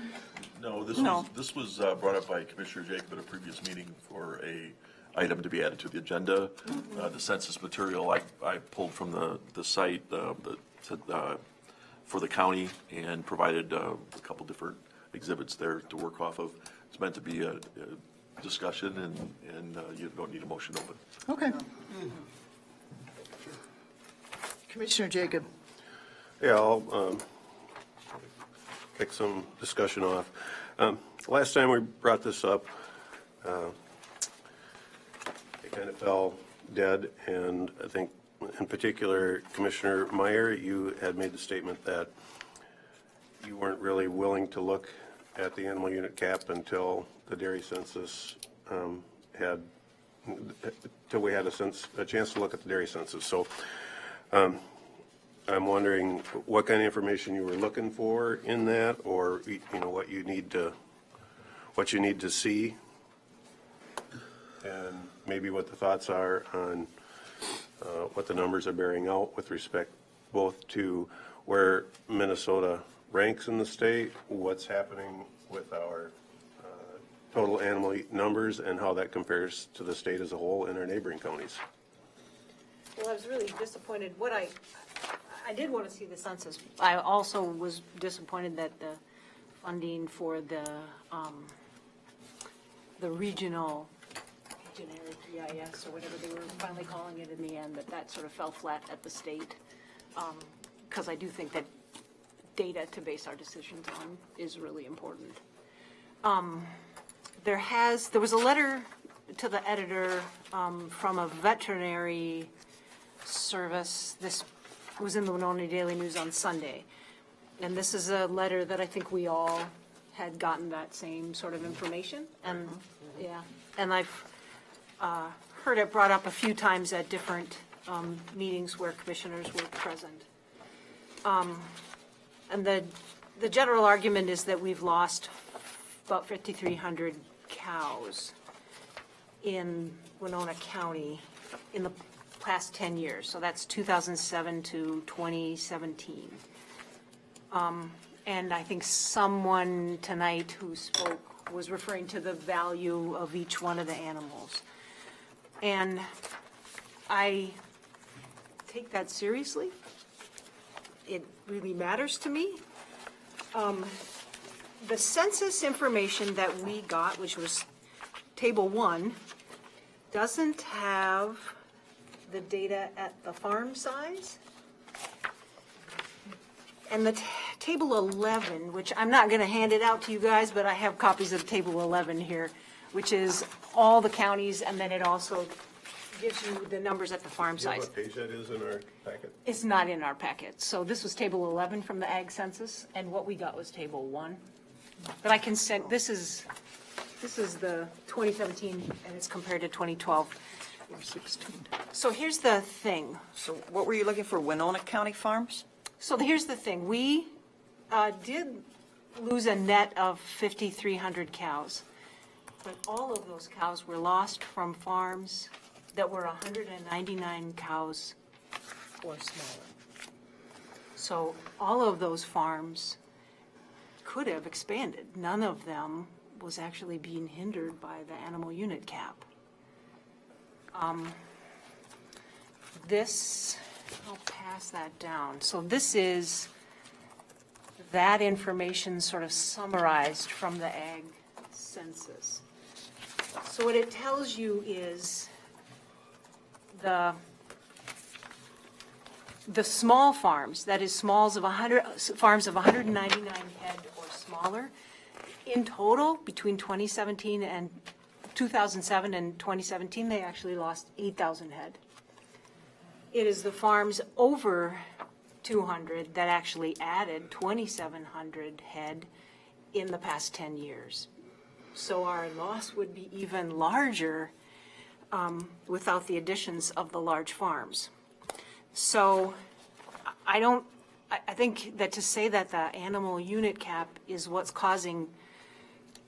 No, No. this was brought up by Commissioner Jacob at a previous meeting for a item to be added to the agenda. The census material I pulled from the site for the county and provided a couple different exhibits there to work off of. It's meant to be a discussion, and you don't need a motion to open. Okay. Commissioner Jacob. Yeah, I'll kick some discussion off. Last time we brought this up, it kind of fell dead, and I think in particular, Commissioner Meyer, you had made the statement that you weren't really willing to look at the animal unit cap until the dairy census till we had a chance to look at the dairy census. So I'm wondering what kind of information you were looking for in that, or what you need to see, and maybe what the thoughts are on what the numbers are bearing out with respect both to where Minnesota ranks in the state, what's happening with our total animal numbers, and how that compares to the state as a whole and our neighboring counties. Well, I was really disappointed. I did want to see the census. I also was disappointed that the funding for the regional generic EIS or whatever they were finally calling it in the end, that sort of fell flat at the state. Because I do think that data to base our decisions on is really important. There was a letter to the editor from a veterinary service. This was in the Winona Daily News on Sunday. And this is a letter that I think we all had gotten that same sort of information. And yeah, and I've heard it brought up a few times at different meetings where commissioners were present. And the general argument is that we've lost about 5,300 cows in Winona County in the past 10 years. So that's 2007 to 2017. And I think someone tonight who spoke was referring to the value of each one of the animals. And I take that seriously. It really matters to me. The census information that we got, which was Table 1, doesn't have the data at the farm size. And the Table 11, which I'm not going to hand it out to you guys, but I have copies of Table 11 here, which is all the counties, and then it also gives you the numbers at the farm size. You know what page that is in our packet? It's not in our packet. So this was Table 11 from the Ag Census, and what we got was Table 1. But I can send, this is the 2017, and it's compared to 2012 or 16. So here's the thing. So what were you looking for, Winona County farms? So here's the thing. We did lose a net of 5,300 cows, but all of those cows were lost from farms that were 199 cows or smaller. So all of those farms could have expanded. None of them was actually being hindered by the animal unit cap. I'll pass that down. So this is that information sort of summarized from the Ag Census. So what it tells you is the small farms, that is farms of 199 head or smaller, in total, between 2017 and 2007 and 2017, they actually lost 8,000 head. It is the farms over 200 that actually added 2,700 head in the past 10 years. So our loss would be even larger without the additions of the large farms. So I think that to say that the animal unit cap is what's causing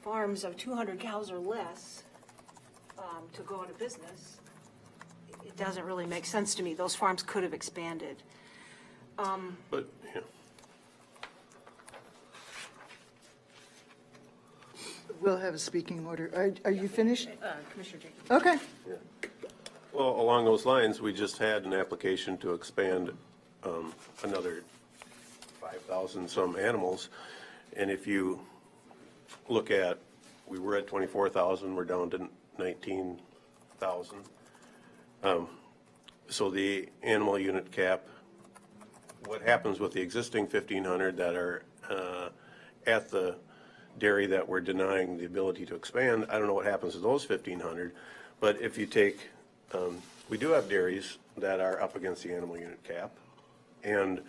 farms of 200 cows or less to go out of business, it doesn't really make sense to me. Those farms could have expanded. But, yeah. We'll have a speaking order. Are you finished? Commissioner Jenkins. Okay. Well, along those lines, we just had an application to expand another 5,000 some animals. And if you look at, we were at 24,000, we're down to 19,000. So the animal unit cap, what happens with the existing 1,500 that are at the dairy that we're denying the ability to expand, I don't know what happens to those 1,500. But if you take, we do have dairies that are up against the animal unit cap. And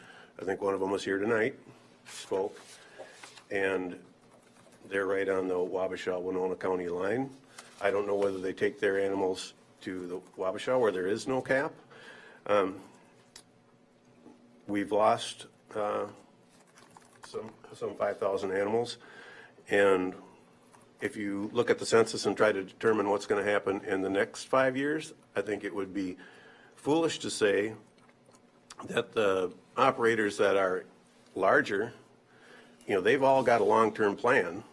I think one of them was here tonight, spoke. And they're right on the Wabasha-Winona County line. I don't know whether they take their animals to the Wabasha where there is no cap. We've lost some 5,000 animals. And if you look at the census and try to determine what's going to happen in the next 5 years, I think it would be foolish to say that the operators that are larger, you know, they've all got a long-term plan,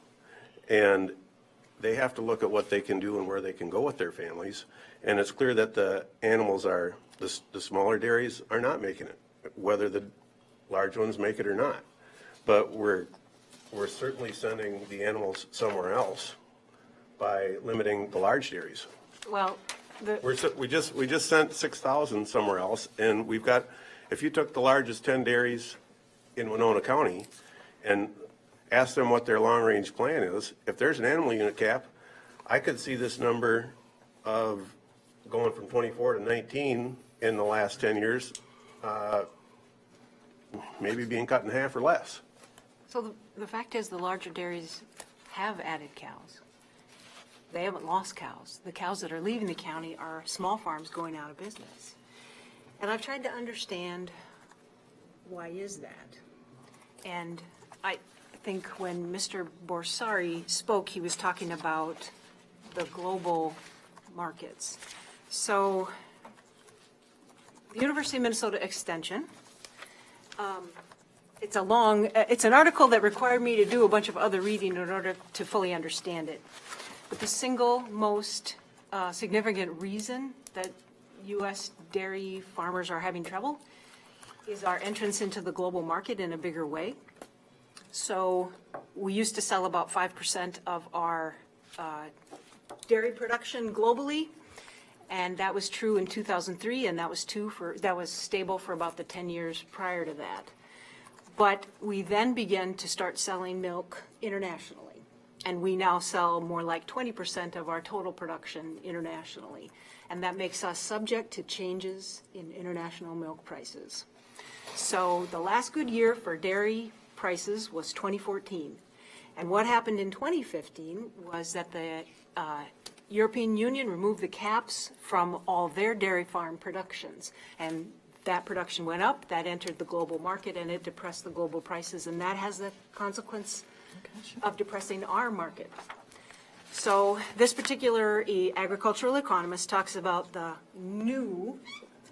and they have to look at what they can do and where they can go with their families. And it's clear that the animals are, the smaller dairies are not making it, whether the large ones make it or not. But we're certainly sending the animals somewhere else by limiting the large dairies. Well, We just sent 6,000 somewhere else, and we've got, if you took the largest 10 dairies in Winona County and asked them what their long-range plan is, if there's an animal unit cap, I could see this number of going from 24 to 19 in the last 10 years, maybe being cut in half or less. so the fact is the larger dairies have added cows. They haven't lost cows. The cows that are leaving the county are small farms going out of business. And I've tried to understand why is that. And I think when Mr. Borsari spoke, he was talking about the global markets. So the University of Minnesota Extension, it's an article that required me to do a bunch of other reading in order to fully understand it. But the single most significant reason that U.S. dairy farmers are having trouble is our entrance into the global market in a bigger way. So we used to sell about 5% of our dairy production globally, and that was true in 2003, and that was stable for about the 10 years prior to that. But we then began to start selling milk internationally. And we now sell more like 20% of our total production internationally. And that makes us subject to changes in international milk prices. So the last good year for dairy prices was 2014. And what happened in 2015 was that the European Union removed the caps from all their dairy farm productions. And that production went up, that entered the global market, and it depressed the global prices. And that has the consequence of depressing our market. So this particular agricultural economist talks about the new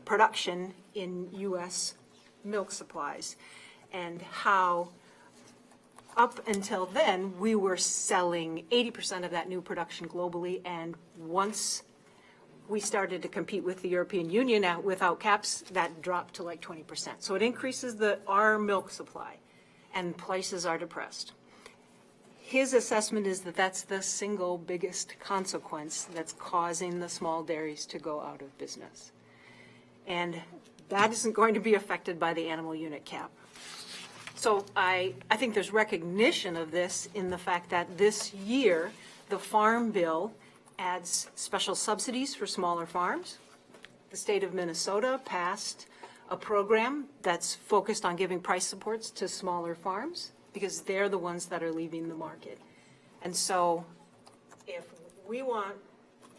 production in U.S. milk supplies and how up until then we were selling 80% of that new production globally, and once we started to compete with the European Union without caps, that dropped to like 20%. So it increases our milk supply, and prices are depressed. His assessment is that that's the single biggest consequence that's causing the small dairies to go out of business. And that isn't going to be affected by the animal unit cap. So I think there's recognition of this in the fact that this year, the Farm Bill adds special subsidies for smaller farms. The state of Minnesota passed a program that's focused on giving price supports to smaller farms because they're the ones that are leaving the market. And so if we want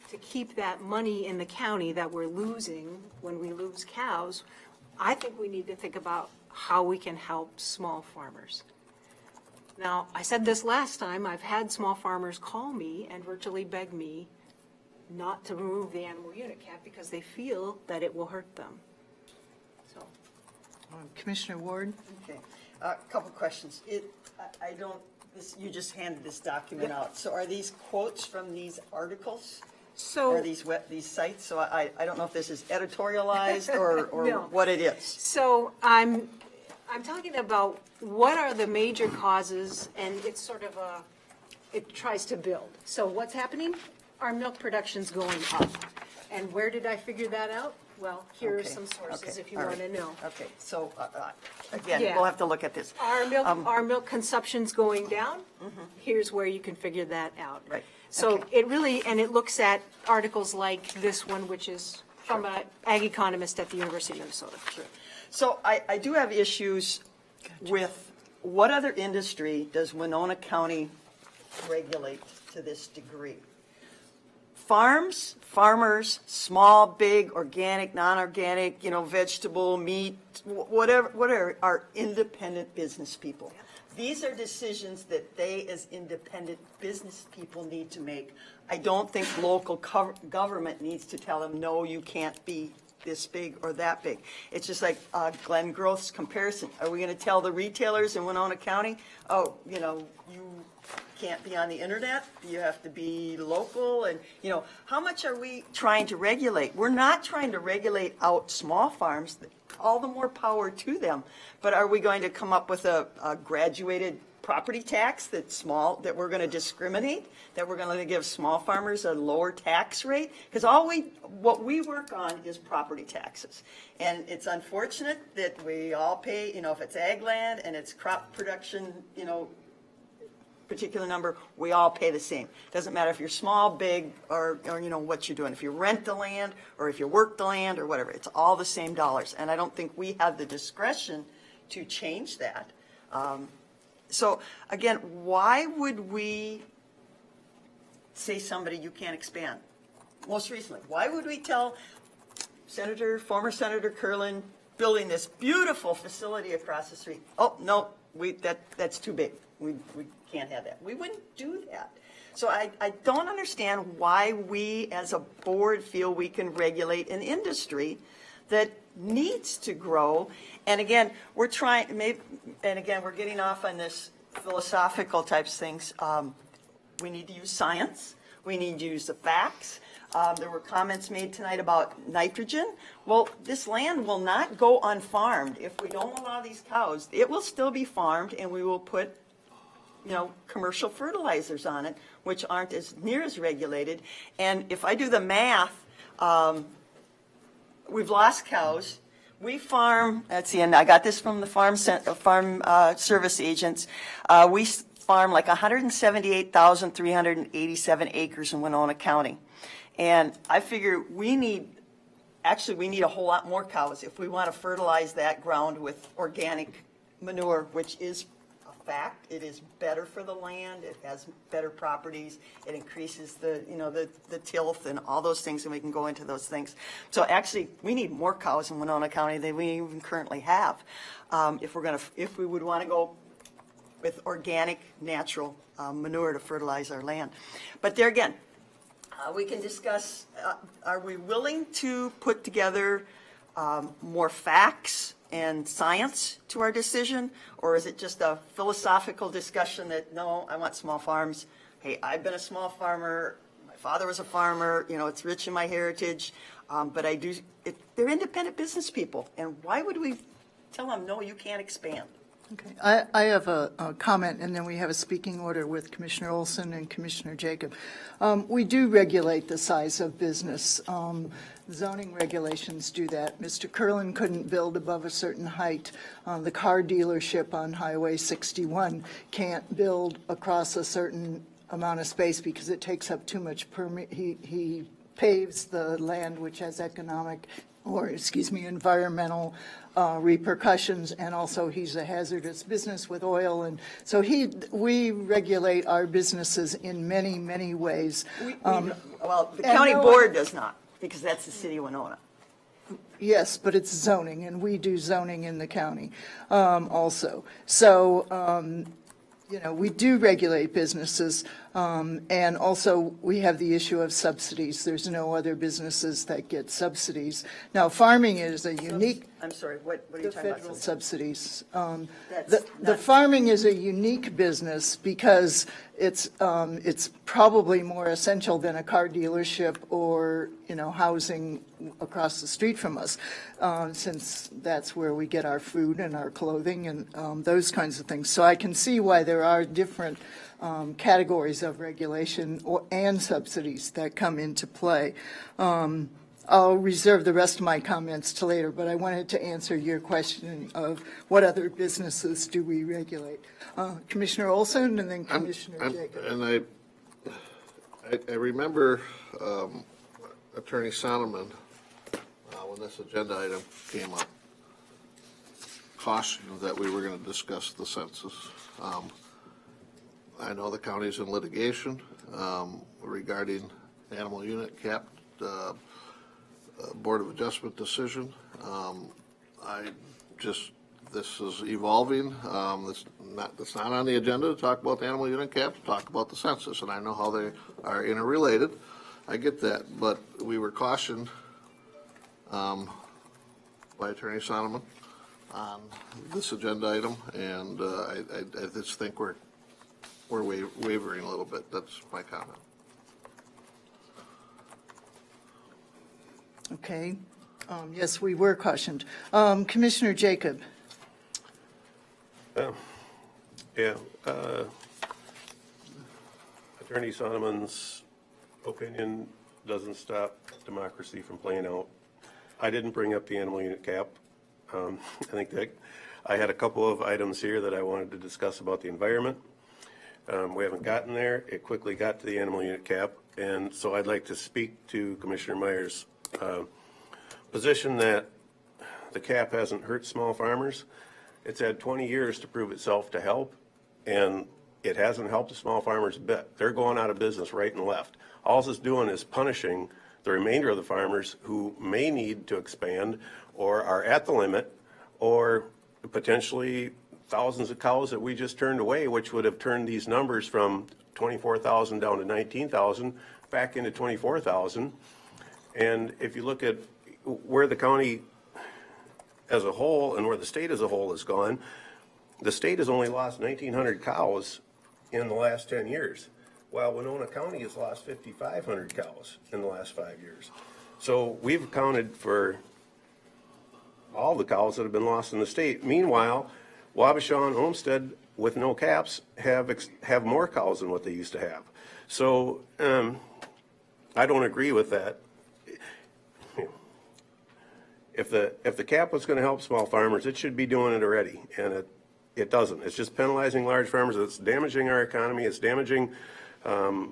to keep that money in the county that we're losing when we lose cows, I think we need to think about how we can help small farmers. Now, I said this last time, I've had small farmers call me and virtually beg me not to remove the animal unit cap because they feel that it will hurt them. So, Commissioner Ward? Okay, a couple questions. I don't, you just handed this document out. So are these quotes from these articles? So or these sites? So I don't know if this is editorialized or No. what it is. So I'm talking about what are the major causes, and it's sort of it tries to build. So what's happening? Our milk production's going up. And where did I figure that out? Well, here are some sources if you want to know. Okay, so again, Yeah. we'll have to look at this. Our milk consumption's going down. Here's where you can figure that out. Right. So it really, and it looks at articles like this one, which is from an ag economist at the University of Minnesota. Sure. So I do have issues with what other industry does Winona County regulate to this degree? Farms, farmers, small, big, organic, non-organic, vegetable, meat, whatever, are independent business people. These are decisions that they, as independent business people, need to make. I don't think local government needs to tell them, no, you can't be this big or that big. It's just like Glenn Groth's comparison. Are we going to tell the retailers in Winona County, oh, you can't be on the internet, you have to be local, and how much are we trying to regulate? We're not trying to regulate out small farms, all the more power to them, but are we going to come up with a graduated property tax that we're going to discriminate, that we're going to give small farmers a lower tax rate? Because what we work on is property taxes, and it's unfortunate that we all pay, if it's ag land and it's crop production, particular number, we all pay the same. Doesn't matter if you're small, big, or what you're doing. If you rent the land or if you work the land or whatever, it's all the same dollars. And I don't think we have the discretion to change that. So again, why would we say somebody you can't expand? Most recently, why would we tell former Senator Curlin, building this beautiful facility across the street, oh, no, that's too big. We can't have that. We wouldn't do that. So I don't understand why we as a board feel we can regulate an industry that needs to grow. And again, we're getting off on this philosophical types things. We need to use science. We need to use the facts. There were comments made tonight about nitrogen. Well, this land will not go unfarmed. If we don't allow these cows, it will still be farmed, and we will put commercial fertilizers on it, which aren't near as regulated. And if I do the math, we've lost cows. We farm, let's see, and I got this from the farm service agents. We farm like 178,387 acres in Winona County. And I figure we need a whole lot more cows if we want to fertilize that ground with organic manure, which is fact. It is better for the land. It has better properties. It increases the tilth and all those things, and we can go into those things. So actually, we need more cows in Winona County than we even currently have. If we would want to go with organic, natural manure to fertilize our land. But there again, we can discuss, are we willing to put together more facts and science to our decision, or is it just a philosophical discussion that, no, I want small farms. Hey, I've been a small farmer. My father was a farmer. It's rich in my heritage. But they're independent business people. And why would we tell them, no, you can't expand? Okay, I have a comment, and then we have a speaking order with Commissioner Olson and Commissioner Jacob. We do regulate the size of business. Zoning regulations do that. Mr. Curlin couldn't build above a certain height. The car dealership on Highway 61 can't build across a certain amount of space because it takes up too much he paves the land, which has environmental repercussions, and also he's a hazardous business with oil, and so we regulate our businesses in many, many ways. Well, the county board does not, because that's the city of Winona. Yes, but it's zoning, and we do zoning in the county also. So, we do regulate businesses, and also we have the issue of subsidies. There's no other businesses that get subsidies. Now, farming is a unique. I'm sorry, what are you The talking about? federal subsidies. That's The not- farming is a unique business because it's probably more essential than a car dealership or, housing across the street from us, since that's where we get our food and our clothing and those kinds of things. So I can see why there are different categories of regulation and subsidies that come into play. I'll reserve the rest of my comments to later, but I wanted to answer your question of what other businesses do we regulate. Commissioner Olson and then Commissioner Jacob. And I remember Attorney Sonneman, when this agenda item came up, cautioned that we were going to discuss the census. I know the county's in litigation regarding animal unit cap Board of Adjustment decision. This is evolving. It's not on the agenda to talk about the animal unit cap, to talk about the census, and I know how they are interrelated. I get that, but we were cautioned by Attorney Sonneman on this agenda item, and I just think we're wavering a little bit. That's my comment. Okay. Yes, we were cautioned. Commissioner Jacob. Attorney Sonneman's opinion doesn't stop democracy from playing out. I didn't bring up the animal unit cap. I think that I had a couple of items here that I wanted to discuss about the environment. We haven't gotten there. It quickly got to the animal unit cap, and so I'd like to speak to Commissioner Meyer's position that the cap hasn't hurt small farmers. It's had 20 years to prove itself to help, and it hasn't helped the small farmers a bit. They're going out of business right and left. All it's doing is punishing the remainder of the farmers who may need to expand or are at the limit, or potentially thousands of cows that we just turned away, which would have turned these numbers from 24,000 down to 19,000 back into 24,000. And if you look at where the county as a whole and where the state as a whole has gone, the state has only lost 1,900 cows in the last 10 years, while Winona County has lost 5,500 cows in the last 5 years. So we've accounted for all the cows that have been lost in the state. Meanwhile, Wabasha and Olmsted, with no caps, have more cows than what they used to have. So I don't agree with that. If the cap was going to help small farmers, it should be doing it already, and it doesn't. It's just penalizing large farmers. It's damaging our economy. It's damaging the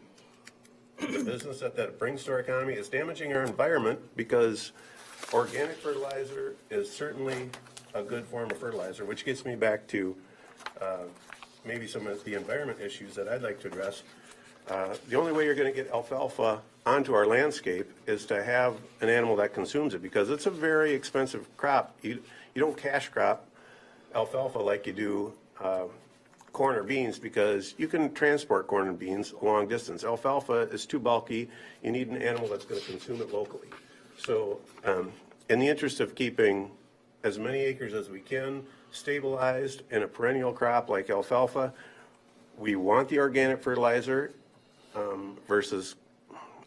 business that it brings to our economy. It's damaging our environment, because organic fertilizer is certainly a good form of fertilizer, which gets me back to maybe some of the environment issues that I'd like to address. The only way you're going to get alfalfa onto our landscape is to have an animal that consumes it, because it's a very expensive crop. You don't cash crop alfalfa like you do corn or beans, because you can transport corn and beans a long distance. Alfalfa is too bulky. You need an animal that's going to consume it locally. So in the interest of keeping as many acres as we can stabilized in a perennial crop like alfalfa, we want the organic fertilizer versus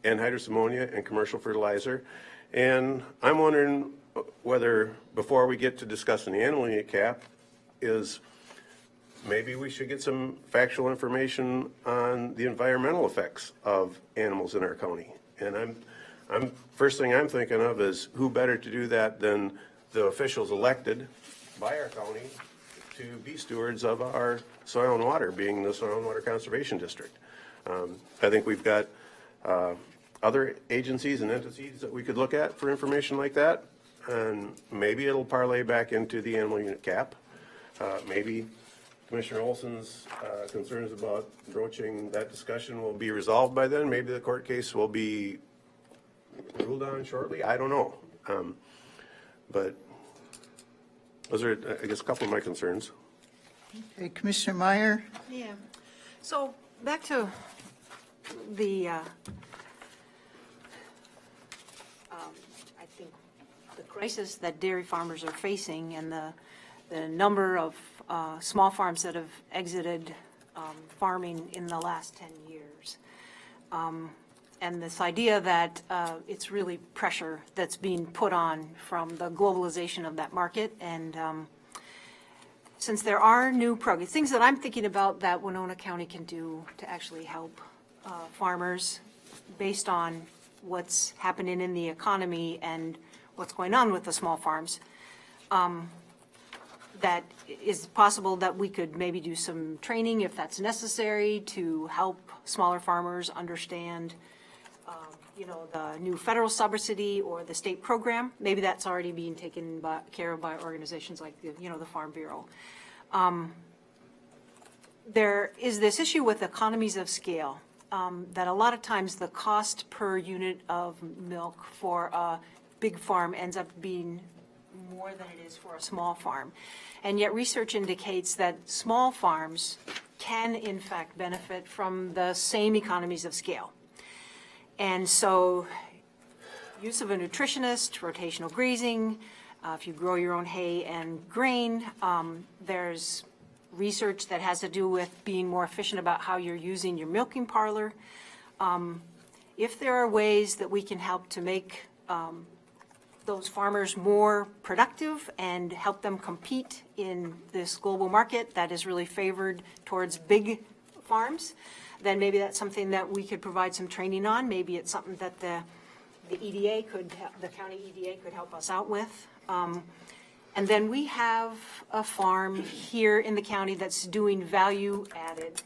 anhydrous ammonia and commercial fertilizer. And I'm wondering whether, before we get to discussing the animal unit cap, is maybe we should get some factual information on the environmental effects of animals in our county. And first thing I'm thinking of is, who better to do that than the officials elected by our county to be stewards of our soil and water, being the Soil and Water Conservation District. I think we've got other agencies and entities that we could look at for information like that, and maybe it'll parlay back into the animal unit cap. Maybe Commissioner Olson's concerns about broaching that discussion will be resolved by then. Maybe the court case will be ruled on shortly. I don't know. But those are, I guess, a couple of my concerns. Okay, Commissioner Meyer? Yeah. So back to the, I think, the crisis that dairy farmers are facing and the number of small farms that have exited farming in the last 10 years. And this idea that it's really pressure that's being put on from the globalization of that market. And since there are new programs, things that I'm thinking about that Winona County can do to actually help farmers based on what's happening in the economy and what's going on with the small farms, that is possible that we could maybe do some training if that's necessary to help smaller farmers understand the new federal subsidy or the state program. Maybe that's already being taken care of by organizations like the Farm Bureau. There is this issue with economies of scale, that a lot of times the cost per unit of milk for a big farm ends up being more than it is for a small farm. And yet research indicates that small farms can in fact benefit from the same economies of scale. And so use of a nutritionist, rotational grazing, if you grow your own hay and grain, there's research that has to do with being more efficient about how you're using your milking parlor. If there are ways that we can help to make those farmers more productive and help them compete in this global market that is really favored towards big farms, then maybe that's something that we could provide some training on. Maybe it's something that the EDA the county EDA could help us out with. And then we have a farm here in the county that's doing value added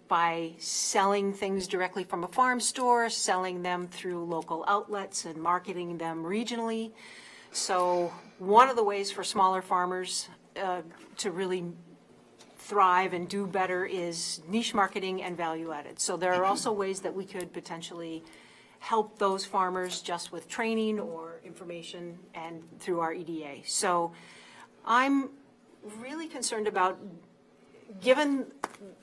by selling things directly from a farm store, selling them through local outlets and marketing them regionally. So one of the ways for smaller farmers to really thrive and do better is niche marketing and value added. So there are also ways that we could potentially help those farmers just with training or information and through our EDA. So I'm really concerned about, given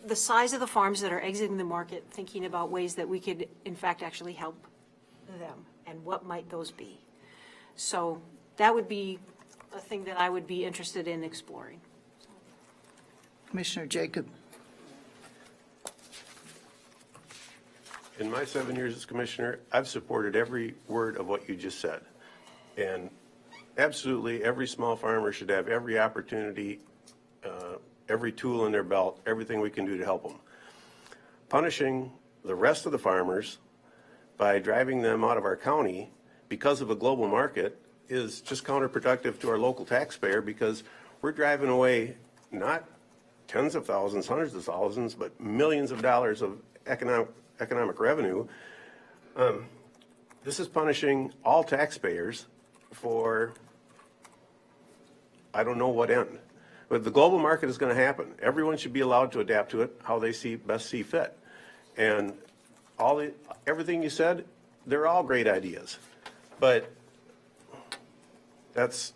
the size of the farms that are exiting the market, thinking about ways that we could in fact actually help them and what might those be. So that would be a thing that I would be interested in exploring. Commissioner Jacob. In my 7 years as commissioner, I've supported every word of what you just said. And absolutely every small farmer should have every opportunity, every tool in their belt, everything we can do to help them. Punishing the rest of the farmers by driving them out of our county because of a global market is just counterproductive to our local taxpayer, because we're driving away not tens of thousands, hundreds of thousands, but millions of dollars of economic revenue. This is punishing all taxpayers for I don't know what end. But the global market is going to happen. Everyone should be allowed to adapt to it how they best see fit. And everything you said, they're all great ideas. But that's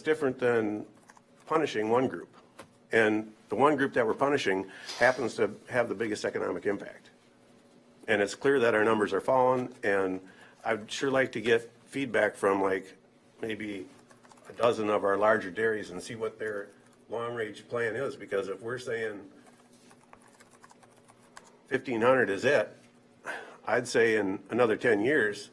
different than punishing one group. And the one group that we're punishing happens to have the biggest economic impact. And it's clear that our numbers are falling, and I'd sure like to get feedback from like maybe a dozen of our larger dairies and see what their long-range plan is, because if we're saying 1,500 is it, I'd say in another 10 years,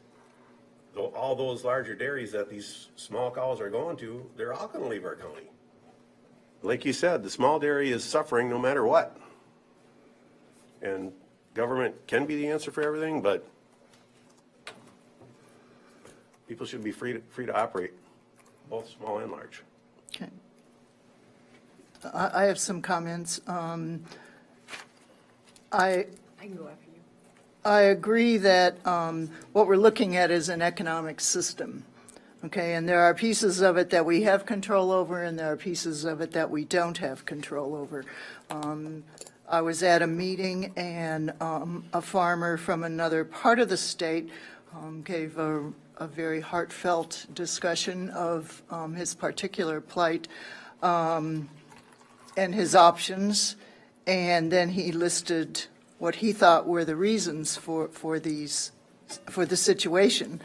all those larger dairies that these small cows are going to, they're all going to leave our county. Like you said, the small dairy is suffering no matter what. And government can be the answer for everything, but people should be free to operate, both small and large. Okay. I have some comments. I can go after you. I agree that what we're looking at is an economic system, okay? And there are pieces of it that we have control over, and there are pieces of it that we don't have control over. I was at a meeting, and a farmer from another part of the state gave a very heartfelt discussion of his particular plight and his options, and then he listed what he thought were the reasons for the situation.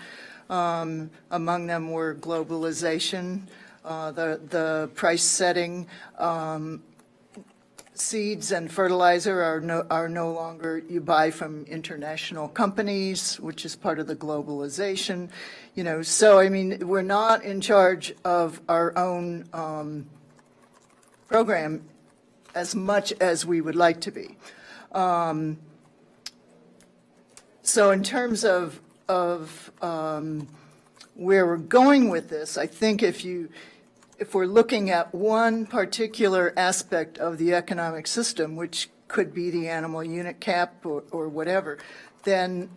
Among them were globalization, the price setting, seeds and fertilizer are no longer you buy from international companies, which is part of the globalization. So I mean, we're not in charge of our own program as much as we would like to be. So in terms of where we're going with this, I think if we're looking at one particular aspect of the economic system, which could be the animal unit cap or whatever, then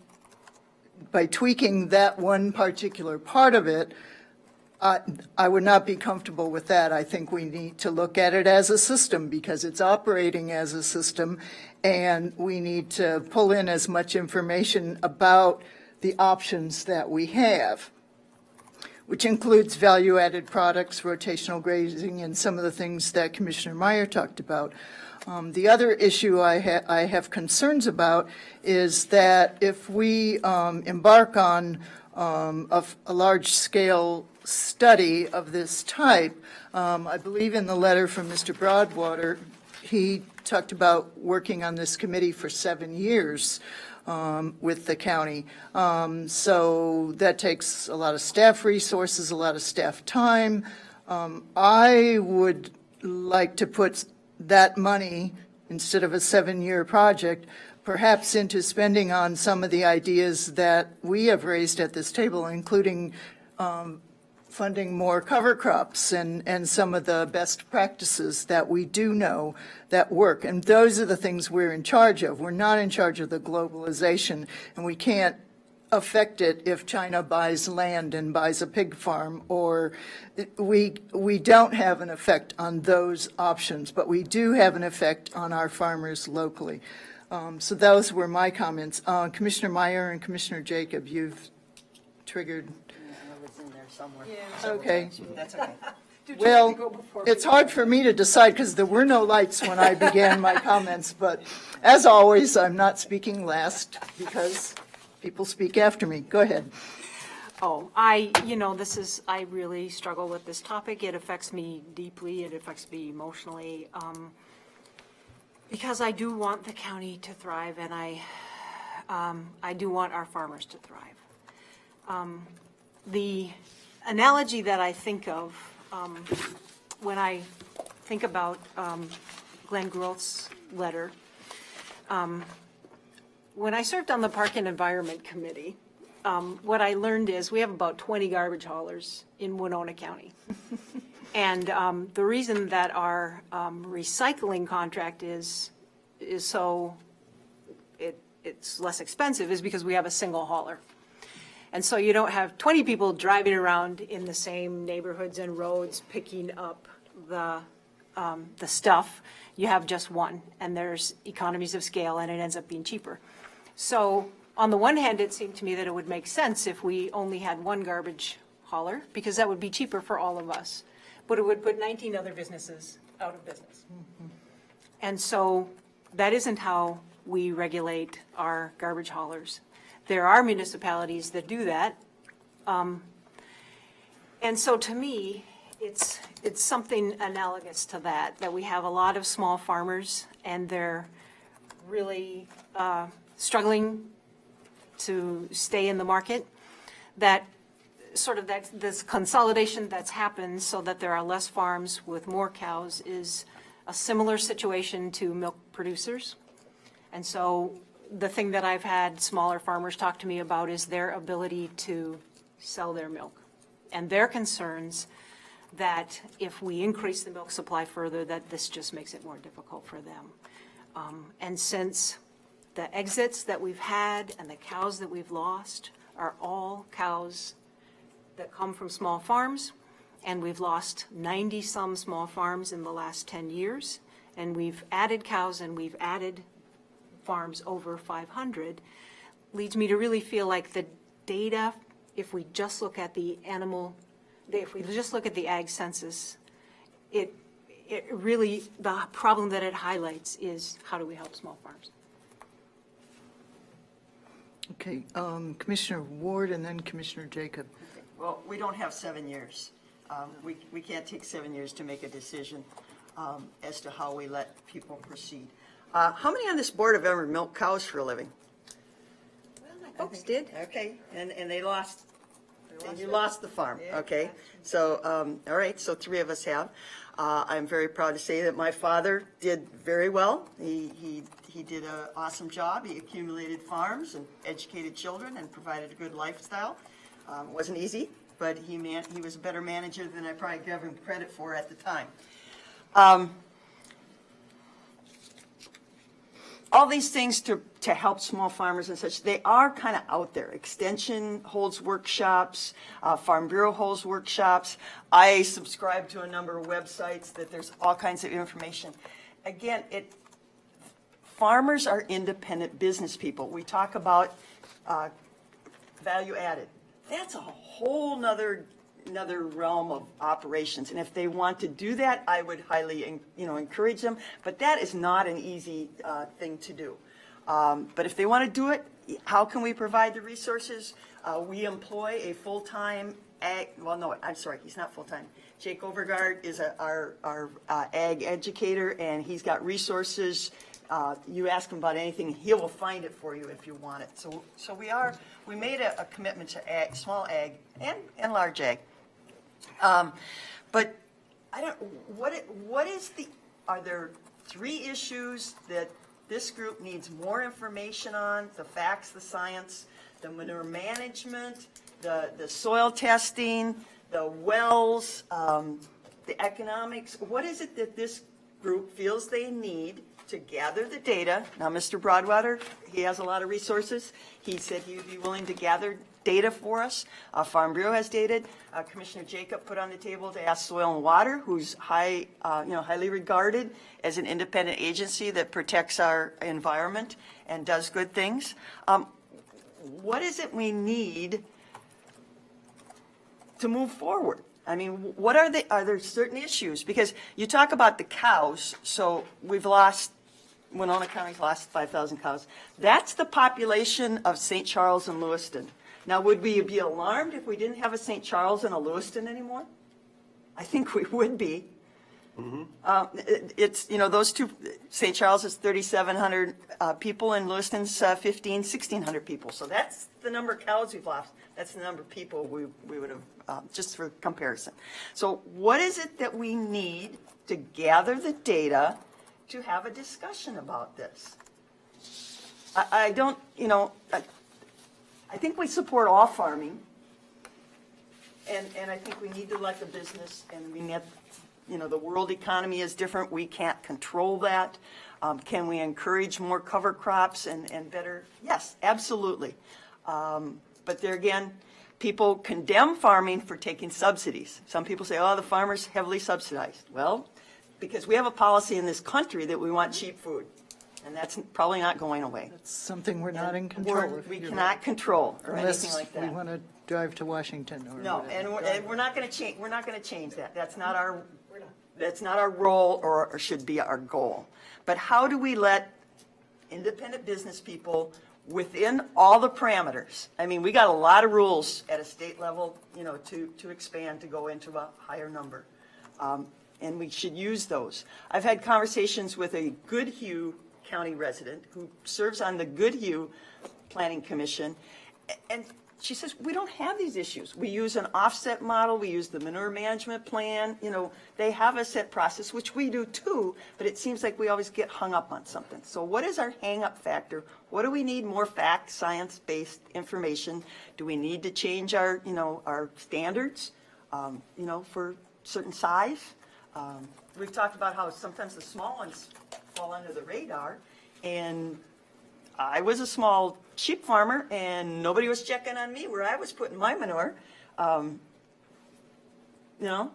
by tweaking that one particular part of it, I would not be comfortable with that. I think we need to look at it as a system because it's operating as a system, and we need to pull in as much information about the options that we have, which includes value-added products, rotational grazing, and some of the things that Commissioner Meyer talked about. The other issue I have concerns about is that if we embark on a large-scale study of this type, I believe in the letter from Mr. Broadwater, he talked about working on this committee for 7 years with the county. So that takes a lot of staff resources, a lot of staff time. I would like to put that money, instead of a 7-year project, perhaps into spending on some of the ideas that we have raised at this table, including funding more cover crops and some of the best practices that we do know that work. And those are the things we're in charge of. We're not in charge of the globalization, and we can't affect it if China buys land and buys a pig farm, or we don't have an effect on those options, but we do have an effect on our farmers locally. So those were my comments. Commissioner Meyer and Commissioner Jacob, you've triggered. Okay. That's okay. Well, it's hard for me to decide because there were no lights when I began my comments, but as always, I'm not speaking last because people speak after me. Go ahead. Oh, I really struggle with this topic. It affects me deeply. It affects me emotionally. Because I do want the county to thrive, and I do want our farmers to thrive. The analogy that I think of when I think about Glenn Groth's letter, when I served on the Park and Environment Committee, what I learned is we have about 20 garbage haulers in Winona County. And the reason that our recycling contract is so it's less expensive is because we have a single hauler. And so you don't have 20 people driving around in the same neighborhoods and roads picking up the stuff. You have just one, and there's economies of scale, and it ends up being cheaper. So on the one hand, it seemed to me that it would make sense if we only had one garbage hauler, because that would be cheaper for all of us. But it would put 19 other businesses out of business. And so that isn't how we regulate our garbage haulers. There are municipalities that do that. And so to me, it's something analogous to that we have a lot of small farmers, and they're really struggling to stay in the market. That sort of this consolidation that's happened so that there are less farms with more cows is a similar situation to milk producers. And so the thing that I've had smaller farmers talk to me about is their ability to sell their milk, and their concerns that if we increase the milk supply further, that this just makes it more difficult for them. And since the exits that we've had and the cows that we've lost are all cows that come from small farms, and we've lost 90-some small farms in the last 10 years, and we've added cows and we've added farms over 500, leads me to really feel like the data, if we just look at the ag census, it really, the problem that it highlights is how do we help small farms? Okay, Commissioner Ward and then Commissioner Jacob. Well, we don't have 7 years. We can't take 7 years to make a decision as to how we let people proceed. How many on this board have ever milked cows for a living? Well, my folks did. Okay, and they lost. And you lost the farm, okay? So, all right, so 3 of us have. I'm very proud to say that my father did very well. He did an awesome job. He accumulated farms and educated children and provided a good lifestyle. It wasn't easy, but he was a better manager than I probably gave him credit for at the time. All these things to help small farmers and such, they are kind of out there. Extension holds workshops, Farm Bureau holds workshops. I subscribe to a number of websites that there's all kinds of information. Again, farmers are independent business people. We talk about value added. That's a whole nother realm of operations, and if they want to do that, I would highly encourage them, but that is not an easy thing to do. But if they want to do it, how can we provide the resources? We employ a full-time ag, well, no, I'm sorry, he's not full-time. Jake Overgaard is our ag educator, and he's got resources. You ask him about anything, he will find it for you if you want it. So we made a commitment to ag, small ag and large ag. But I don't, are there 3 issues that this group needs more information on? The facts, the science, the manure management, the soil testing, the wells, the economics. What is it that this group feels they need to gather the data? Now, Mr. Broadwater, he has a lot of resources. He said he would be willing to gather data for us. Farm Bureau has data. Commissioner Jacob put on the table to ask Soil and Water, who's highly regarded as an independent agency that protects our environment and does good things. What is it we need to move forward? I mean, are there certain issues? Because you talk about the cows, so Winona County's lost 5,000 cows. That's the population of St. Charles and Lewiston. Now, would we be alarmed if we didn't have a St. Charles and a Lewiston anymore? I think we would be. It's, those two, St. Charles is 3,700 people and Lewiston's 1,600 people. So that's the number of cows we've lost. That's the number of people we would have, just for comparison. So what is it that we need to gather the data to have a discussion about this? I don't, I think we support all farming, and I think we need to let the business, and we need, the world economy is different. We can't control that. Can we encourage more cover crops and better? Yes, absolutely. But there again, people condemn farming for taking subsidies. Some people say, oh, the farmer's heavily subsidized. Well, because we have a policy in this country that we want cheap food. And that's probably not going away. It's something we're not in control of. We cannot control or anything like that. Unless we want to drive to Washington or no, whatever. and we're not going to change. We're not going to change that. That's not our role or should be our goal. But how do we let independent business people within all the parameters? I mean, we got a lot of rules at a state level, to expand to go into a higher number, and we should use those. I've had conversations with a Goodhue County resident who serves on the Goodhue Planning Commission, and she says, we don't have these issues. We use an offset model. We use the manure management plan. They have a set process, which we do too, but it seems like we always get hung up on something. So what is our hang-up factor? What do we need? More fact, science-based information? Do we need to change our standards, for certain size? We've talked about how sometimes the small ones fall under the radar, and I was a small sheep farmer and nobody was checking on me where I was putting my manure. You know?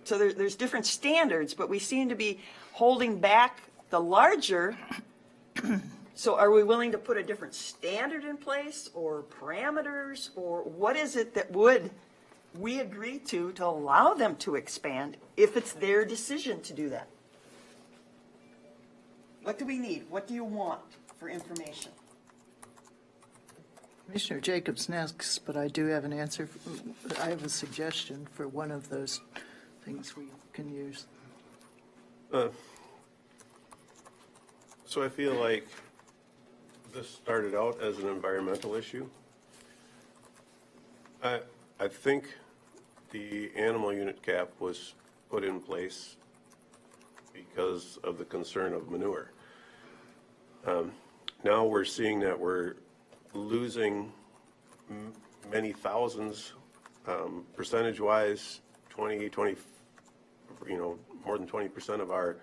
So there's different standards, but we seem to be holding back the larger. So are we willing to put a different standard in place or parameters, or what is it that would we agree to allow them to expand if it's their decision to do that? What do we need? What do you want for information? Commissioner Jacobs next, but I do have an answer. I have a suggestion for one of those things we can use. So I feel like this started out as an environmental issue. I think the animal unit cap was put in place because of the concern of manure. Now we're seeing that we're losing many thousands, percentage-wise, 20, more than 20% of our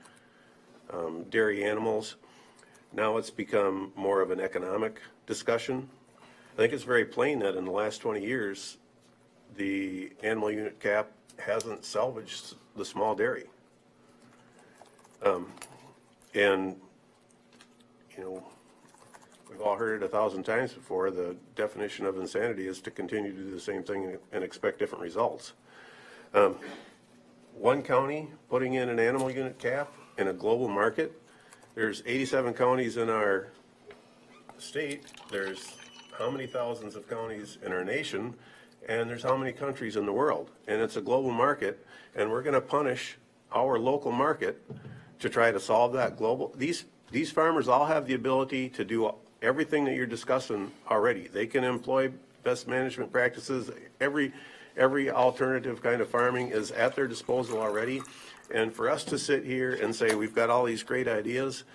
dairy animals. Now it's become more of an economic discussion. I think it's very plain that in the last 20 years, the animal unit cap hasn't salvaged the small dairy. And, we've all heard it 1,000 times before. The definition of insanity is to continue to do the same thing and expect different results. One county putting in an animal unit cap in a global market, there's 87 counties in our state. There's how many thousands of counties in our nation, and there's how many countries in the world. And it's a global market, and we're going to punish our local market to try to solve that global. These farmers all have the ability to do everything that you're discussing already. They can employ best management practices. Every alternative kind of farming is at their disposal already. And for us to sit here and say we've got all these great ideas,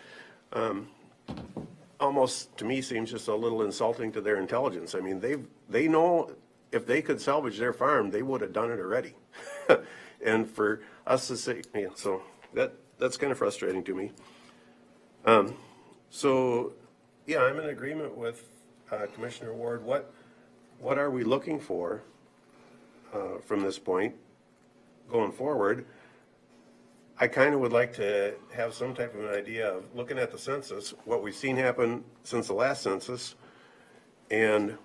almost to me seems just a little insulting to their intelligence. I mean, they know if they could salvage their farm, they would have done it already. And for us to say, so that's kind of frustrating to me. So, yeah, I'm in agreement with Commissioner Ward. What are we looking for from this point going forward? I kind of would like to have some type of an idea of looking at the census, what we've seen happen since the last census, and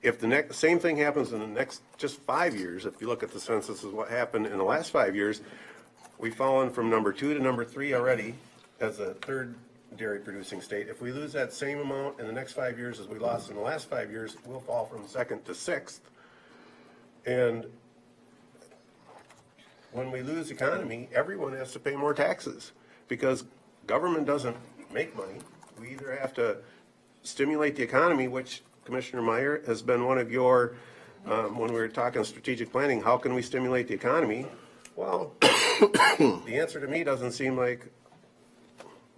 if the same thing happens in the next just 5 years, if you look at the census as what happened in the last 5 years, we've fallen from number 2 to number 3 already as a third dairy producing state. If we lose that same amount in the next 5 years as we lost in the last 5 years, we'll fall from 2nd to 6th. And when we lose economy, everyone has to pay more taxes because government doesn't make money. We either have to stimulate the economy, which Commissioner Meyer has been one of your, when we were talking strategic planning, how can we stimulate the economy? Well, the answer to me doesn't seem like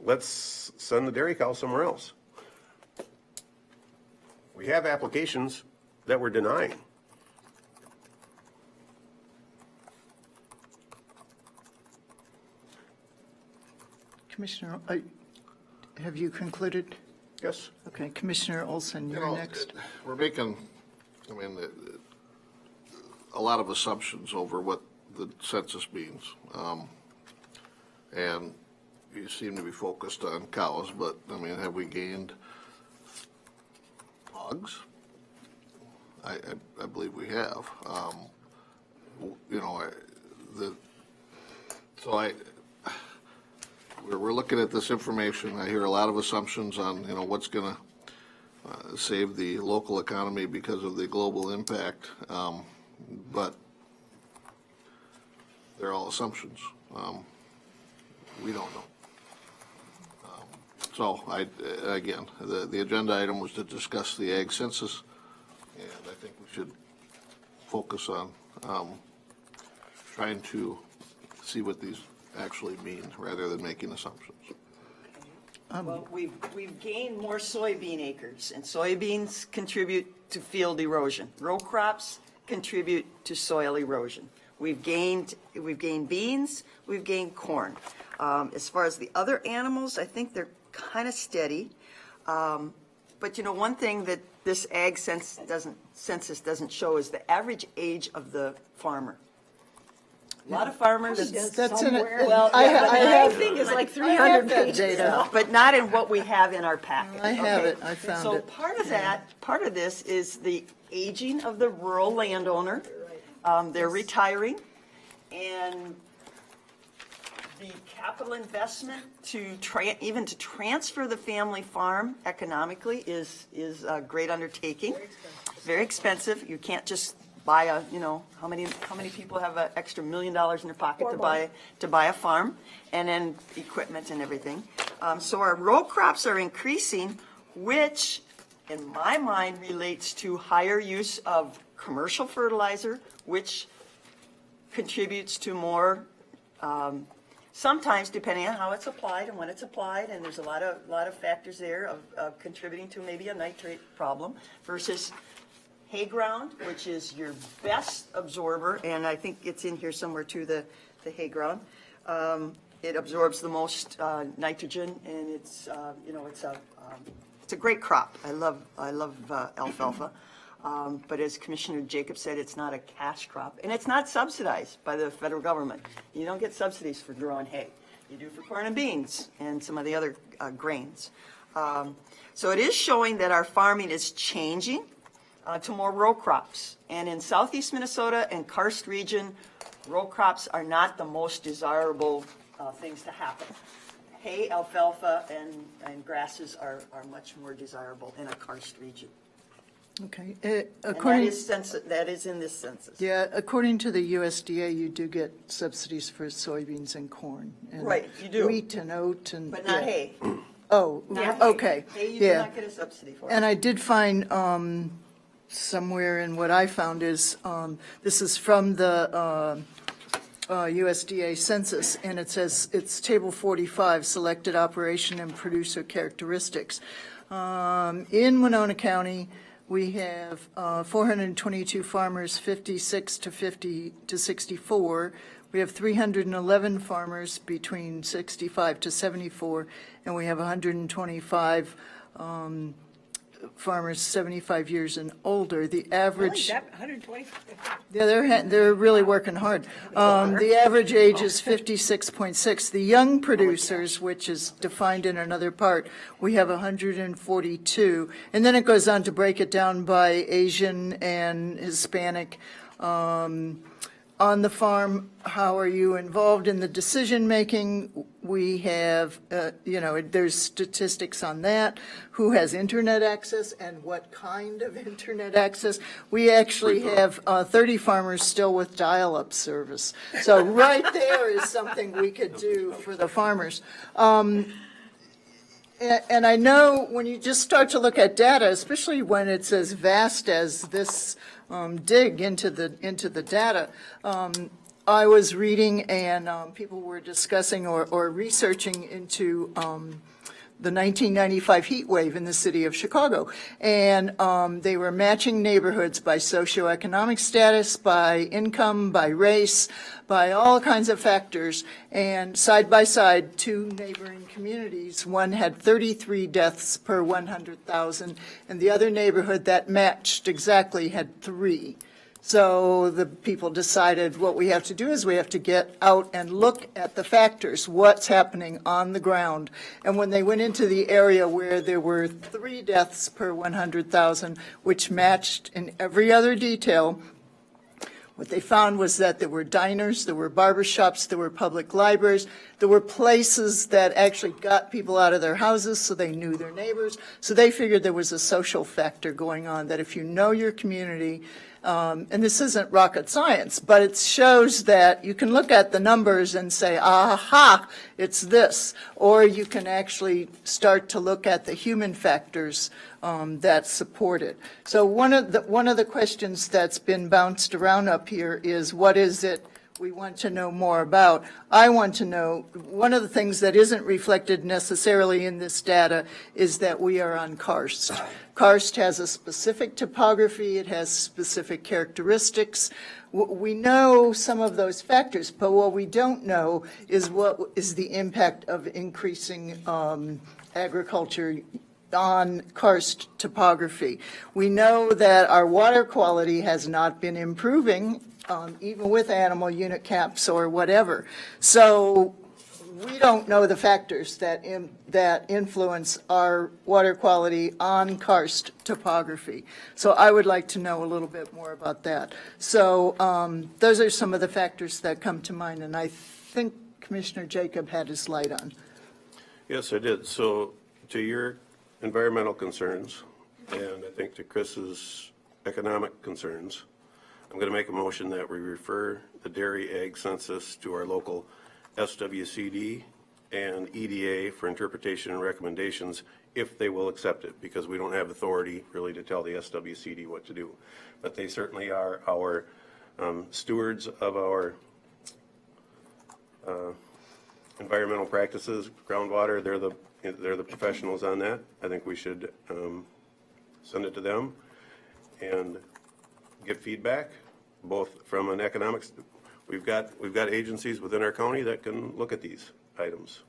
let's send the dairy cow somewhere else. We have applications that we're denying. Commissioner, have you concluded? Yes. Okay, Commissioner Olson, you're next. We're making, a lot of assumptions over what the census means. And you seem to be focused on cows, but, have we gained hogs? I believe we have. We're looking at this information. I hear a lot of assumptions on, what's going to save the local economy because of the global impact. But they're all assumptions. We don't know. So again, the agenda item was to discuss the ag census, and I think we should focus on trying to see what these actually mean rather than making assumptions. Well, we've gained more soybean acres, and soybeans contribute to field erosion. Row crops contribute to soil erosion. We've gained beans, we've gained corn. As far as the other animals, I think they're kind of steady. But one thing that this ag census doesn't show is the average age of the farmer. A lot of farmers. That's in it. Well, I yeah, but have- the thing is like I 300 have that pages, data. but not in what we have in our packet. I have okay? it. I found so it. part of this is the aging of the rural landowner. They're retiring, and the capital investment to even to transfer the family farm economically is a great undertaking. Very expensive. You can't just buy how many people have an extra $1 million in their pocket to buy a farm, and then equipment and everything. So our row crops are increasing, which in my mind relates to higher use of commercial fertilizer, which contributes to more, sometimes depending on how it's applied and when it's applied, and there's a lot of factors there of contributing to maybe a nitrate problem, versus hay ground, which is your best absorber, and I think it's in here somewhere too, the hay ground. It absorbs the most nitrogen, and it's a great crop. I love alfalfa. But as Commissioner Jacobs said, it's not a cash crop, and it's not subsidized by the federal government. You don't get subsidies for growing hay. You do for corn and beans and some of the other grains. So it is showing that our farming is changing to more row crops. And in southeast Minnesota and karst region, row crops are not the most desirable things to happen. Hay, alfalfa, and grasses are much more desirable in a karst region. Okay. And According, that is in this census. yeah, according to the USDA, you do get subsidies for soybeans and corn. And Right, you do. Wheat and oat and. But not yeah. hay. Oh, Not hay. okay. Hay you do Yeah. not get a subsidy for. And I did find somewhere in what I found is, this is from the USDA census, and it says, it's table 45, selected operation and producer characteristics. In Winona County, we have 422 farmers, 56 to 64. We have 311 farmers between 65 to 74, and we have 125 farmers 75 years and older. The average, 120? yeah, they're really working hard. The average age is 56.6. The young producers, which is defined in another part, we have 142. And then it goes on to break it down by Asian and Hispanic. On the farm, how are you involved in the decision-making? We have, there's statistics on that. Who has internet access and what kind of internet access? We actually have 30 farmers still with dial-up service. So right there is something we could do for the farmers. And I know when you just start to look at data, especially when it's as vast as this dig into the data, I was reading and people were discussing or researching into the 1995 heat wave in the city of Chicago. And they were matching neighborhoods by socioeconomic status, by income, by race, by all kinds of factors. And side by side, two neighboring communities, one had 33 deaths per 100,000, and the other neighborhood that matched exactly had 3. So the people decided what we have to do is we have to get out and look at the factors, what's happening on the ground. And when they went into the area where there were 3 deaths per 100,000, which matched in every other detail, what they found was that there were diners, there were barbershops, there were public libraries, there were places that actually got people out of their houses so they knew their neighbors. So they figured there was a social factor going on, that if you know your community, and this isn't rocket science, but it shows that you can look at the numbers and say, aha, it's this. Or you can actually start to look at the human factors that support it. So one of the questions that's been bounced around up here is, what is it we want to know more about? I want to know, one of the things that isn't reflected necessarily in this data is that we are on karst. Karst has a specific topography, it has specific characteristics. We know some of those factors, but what we don't know is what is the impact of increasing agriculture on karst topography. We know that our water quality has not been improving, even with animal unit caps or whatever. So we don't know the factors that influence our water quality on karst topography. So I would like to know a little bit more about that. So those are some of the factors that come to mind, and I think Commissioner Jacob had his light on. Yes, I did. So to your environmental concerns, and I think to Chris's economic concerns, I'm going to make a motion that we refer the dairy egg census to our local SWCD and EDA for interpretation and recommendations if they will accept it, because we don't have authority really to tell the SWCD what to do. But they certainly are our stewards of our environmental practices, groundwater. They're the professionals on that. I think we should send it to them and get feedback, both from an economics. We've got agencies within our county that can look at these items.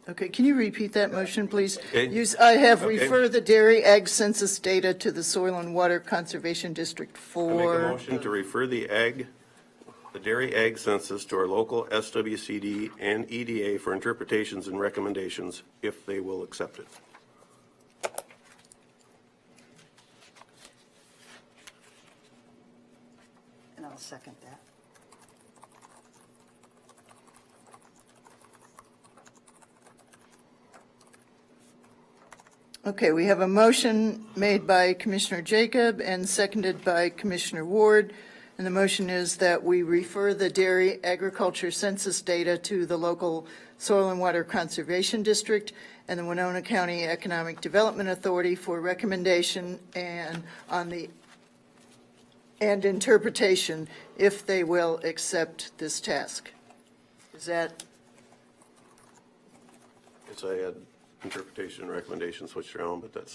Okay, can you repeat that motion, please? Okay. I have Okay. refer the dairy egg census data to the Soil and Water Conservation District I make a for. motion to refer the dairy egg census to our local SWCD and EDA for interpretations and recommendations if they will accept it. And I'll second that. Okay, we have a motion made by Commissioner Jacob and seconded by Commissioner Ward. And the motion is that we refer the dairy agriculture census data to the local Soil and Water Conservation District and the Winona County Economic Development Authority for recommendation and interpretation if they will accept this task. Is that? Yes, I had interpretation and recommendation switched around, but that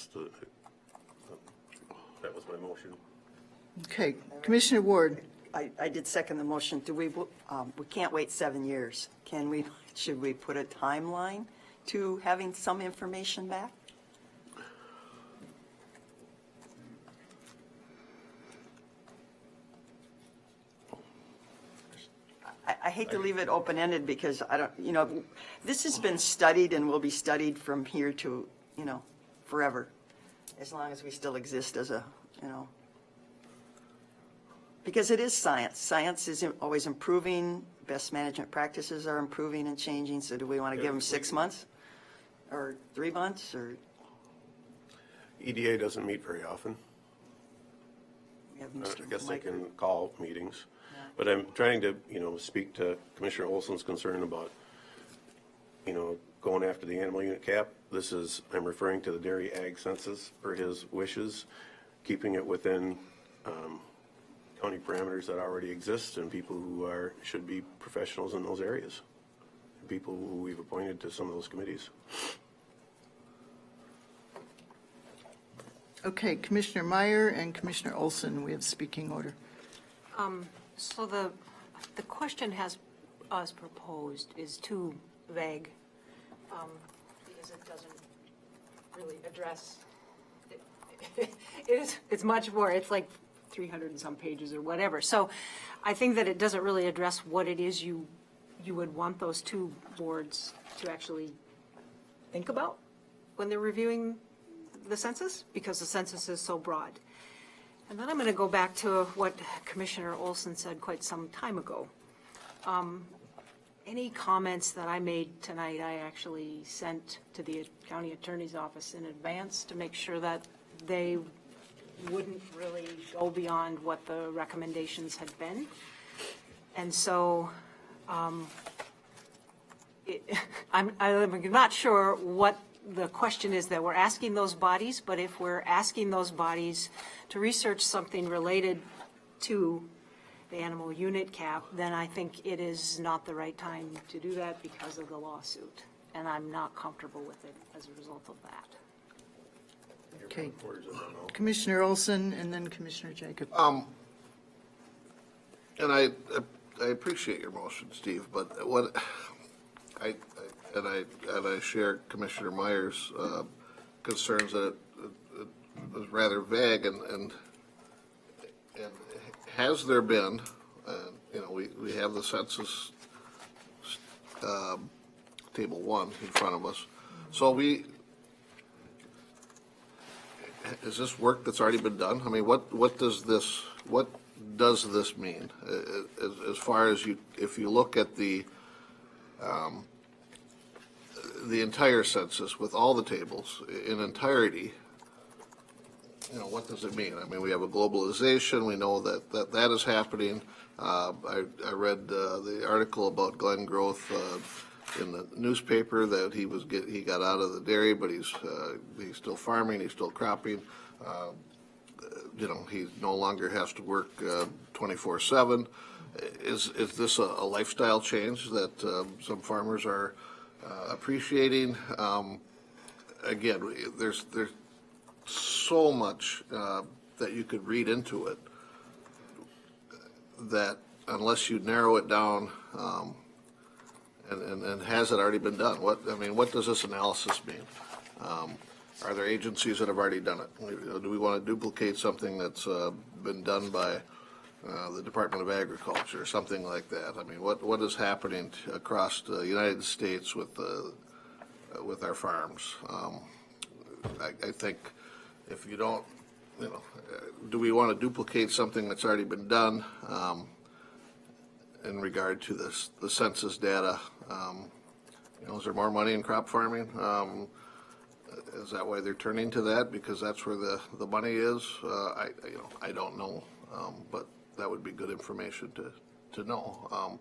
was my motion. Okay, Commissioner Ward. I did second the motion. We can't wait 7 years. Should we put a timeline to having some information back? I hate to leave it open-ended because this has been studied and will be studied from here to, forever, as long as we still exist as a, because it is science. Science is always improving. Best management practices are improving and changing. So do we want to give them 6 months or 3 months or? EDA doesn't meet very often. We have I guess they can call meetings. But I'm trying to, speak to Commissioner Olson's concern about, going after the animal unit cap. I'm referring to the dairy ag census for his wishes, keeping it within county parameters that already exist and people who should be professionals in those areas, people who we've appointed to some of those committees. Okay, Commissioner Meyer and Commissioner Olson, we have speaking order. So the question as proposed is too vague because it doesn't really address. It's much more. It's like 300 and some pages or whatever. So I think that it doesn't really address what it is you would want those two boards to actually think about when they're reviewing the census, because the census is so broad. And then I'm going to go back to what Commissioner Olson said quite some time ago. Any comments that I made tonight, I actually sent to the county attorney's office in advance to make sure that they wouldn't really go beyond what the recommendations had been. And so I'm not sure what the question is that we're asking those bodies, but if we're asking those bodies to research something related to the animal unit cap, then I think it is not the right time to do that because of the lawsuit. And I'm not comfortable with it as a result of that. Okay. Commissioner Olson and then Commissioner Jacob. And I appreciate your motion, Steve, but what I share Commissioner Meyer's concerns that it was rather vague, and has there been, we have the census table 1 in front of us. So is this work that's already been done? I mean, what does this mean? As far as if you look at the entire census with all the tables in entirety, what does it mean? I mean, we have a globalization. We know that is happening. I read the article about Glenn Growth in the newspaper that he got out of the dairy, but he's still farming. He's still cropping. He no longer has to work 24/7. Is this a lifestyle change that some farmers are appreciating? Again, there's so much that you could read into it that unless you narrow it down, and has it already been done? What does this analysis mean? Are there agencies that have already done it? Do we want to duplicate something that's been done by the Department of Agriculture or something like that? I mean, what is happening across the United States with our farms? I think if you don't, do we want to duplicate something that's already been done in regard to the census data? Is there more money in crop farming? Is that why they're turning to that? Because that's where the money is? I don't know, but that would be good information to know.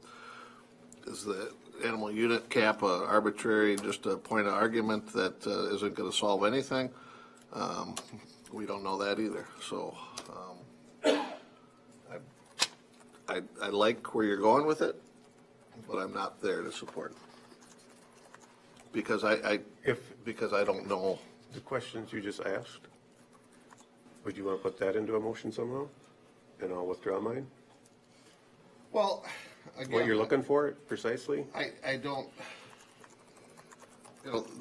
Is the animal unit cap arbitrary, just a point of argument that isn't going to solve anything? We don't know that either. So I like where you're going with it, but I'm not there to support it. Because I don't know. The questions you just asked, would you want to put that into a motion somehow? And I'll withdraw mine? Well, again, what you're looking for precisely? I don't.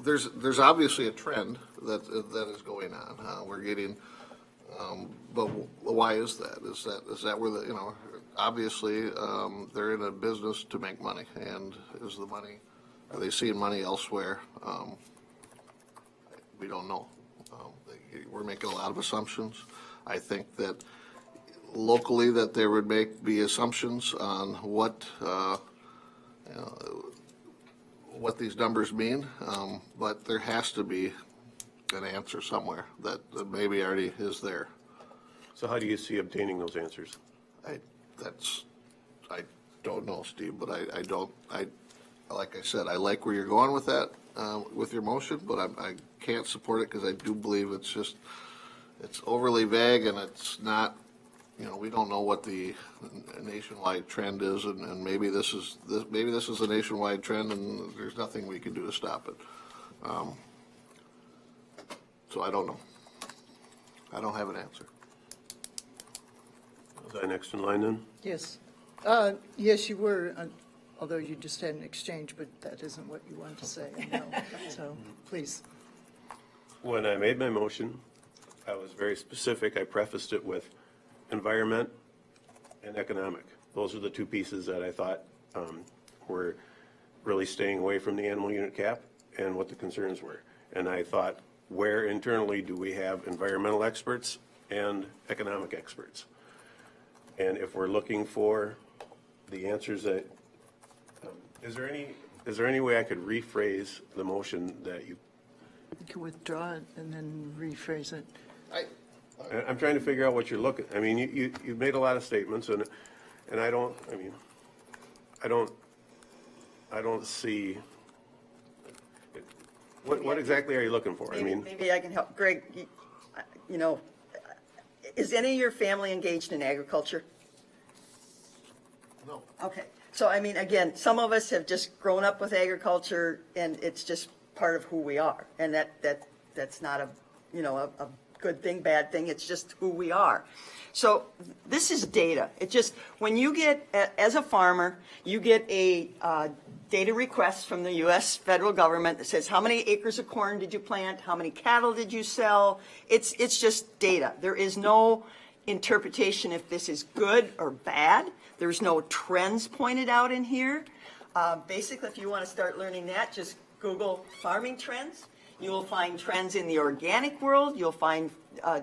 There's obviously a trend that is going on. We're getting, but why is that? Is that where obviously they're in a business to make money, and are they seeing money elsewhere? We don't know. We're making a lot of assumptions. I think that locally that there would be assumptions on what these numbers mean, but there has to be an answer somewhere that maybe already is there. So how do you see obtaining those answers? I don't know, Steve, but like I said, I like where you're going with that, with your motion, but I can't support it because I do believe it's overly vague, and it's not, we don't know what the nationwide trend is, and maybe this is a nationwide trend, and there's nothing we can do to stop it. So I don't know. I don't have an answer. Was I next in line then? Yes. Yes, you were, although you just had an exchange, but that isn't what you wanted to say. No. So, please. When I made my motion, I was very specific. I prefaced it with environment and economic. Those are the two pieces that I thought were really staying away from the animal unit cap and what the concerns were. And I thought, where internally do we have environmental experts and economic experts? And if we're looking for the answers that, is there any way I could rephrase the motion that you? You can withdraw it and then rephrase it. I'm trying to figure out what you're looking. I mean, you made a lot of statements, and I don't see. What exactly are you looking for? Maybe I can help. Greg, is any of your family engaged in agriculture? No. Okay. So, again, some of us have just grown up with agriculture, and it's just part of who we are. And that's not a good thing, bad thing. It's just who we are. So this is data. It just, when you get, as a farmer, you get a data request from the U.S. federal government that says, how many acres of corn did you plant? How many cattle did you sell? It's just data. There is no interpretation if this is good or bad. There's no trends pointed out in here. Basically, if you want to start learning that, just Google farming trends. You will find trends in the organic world. You'll find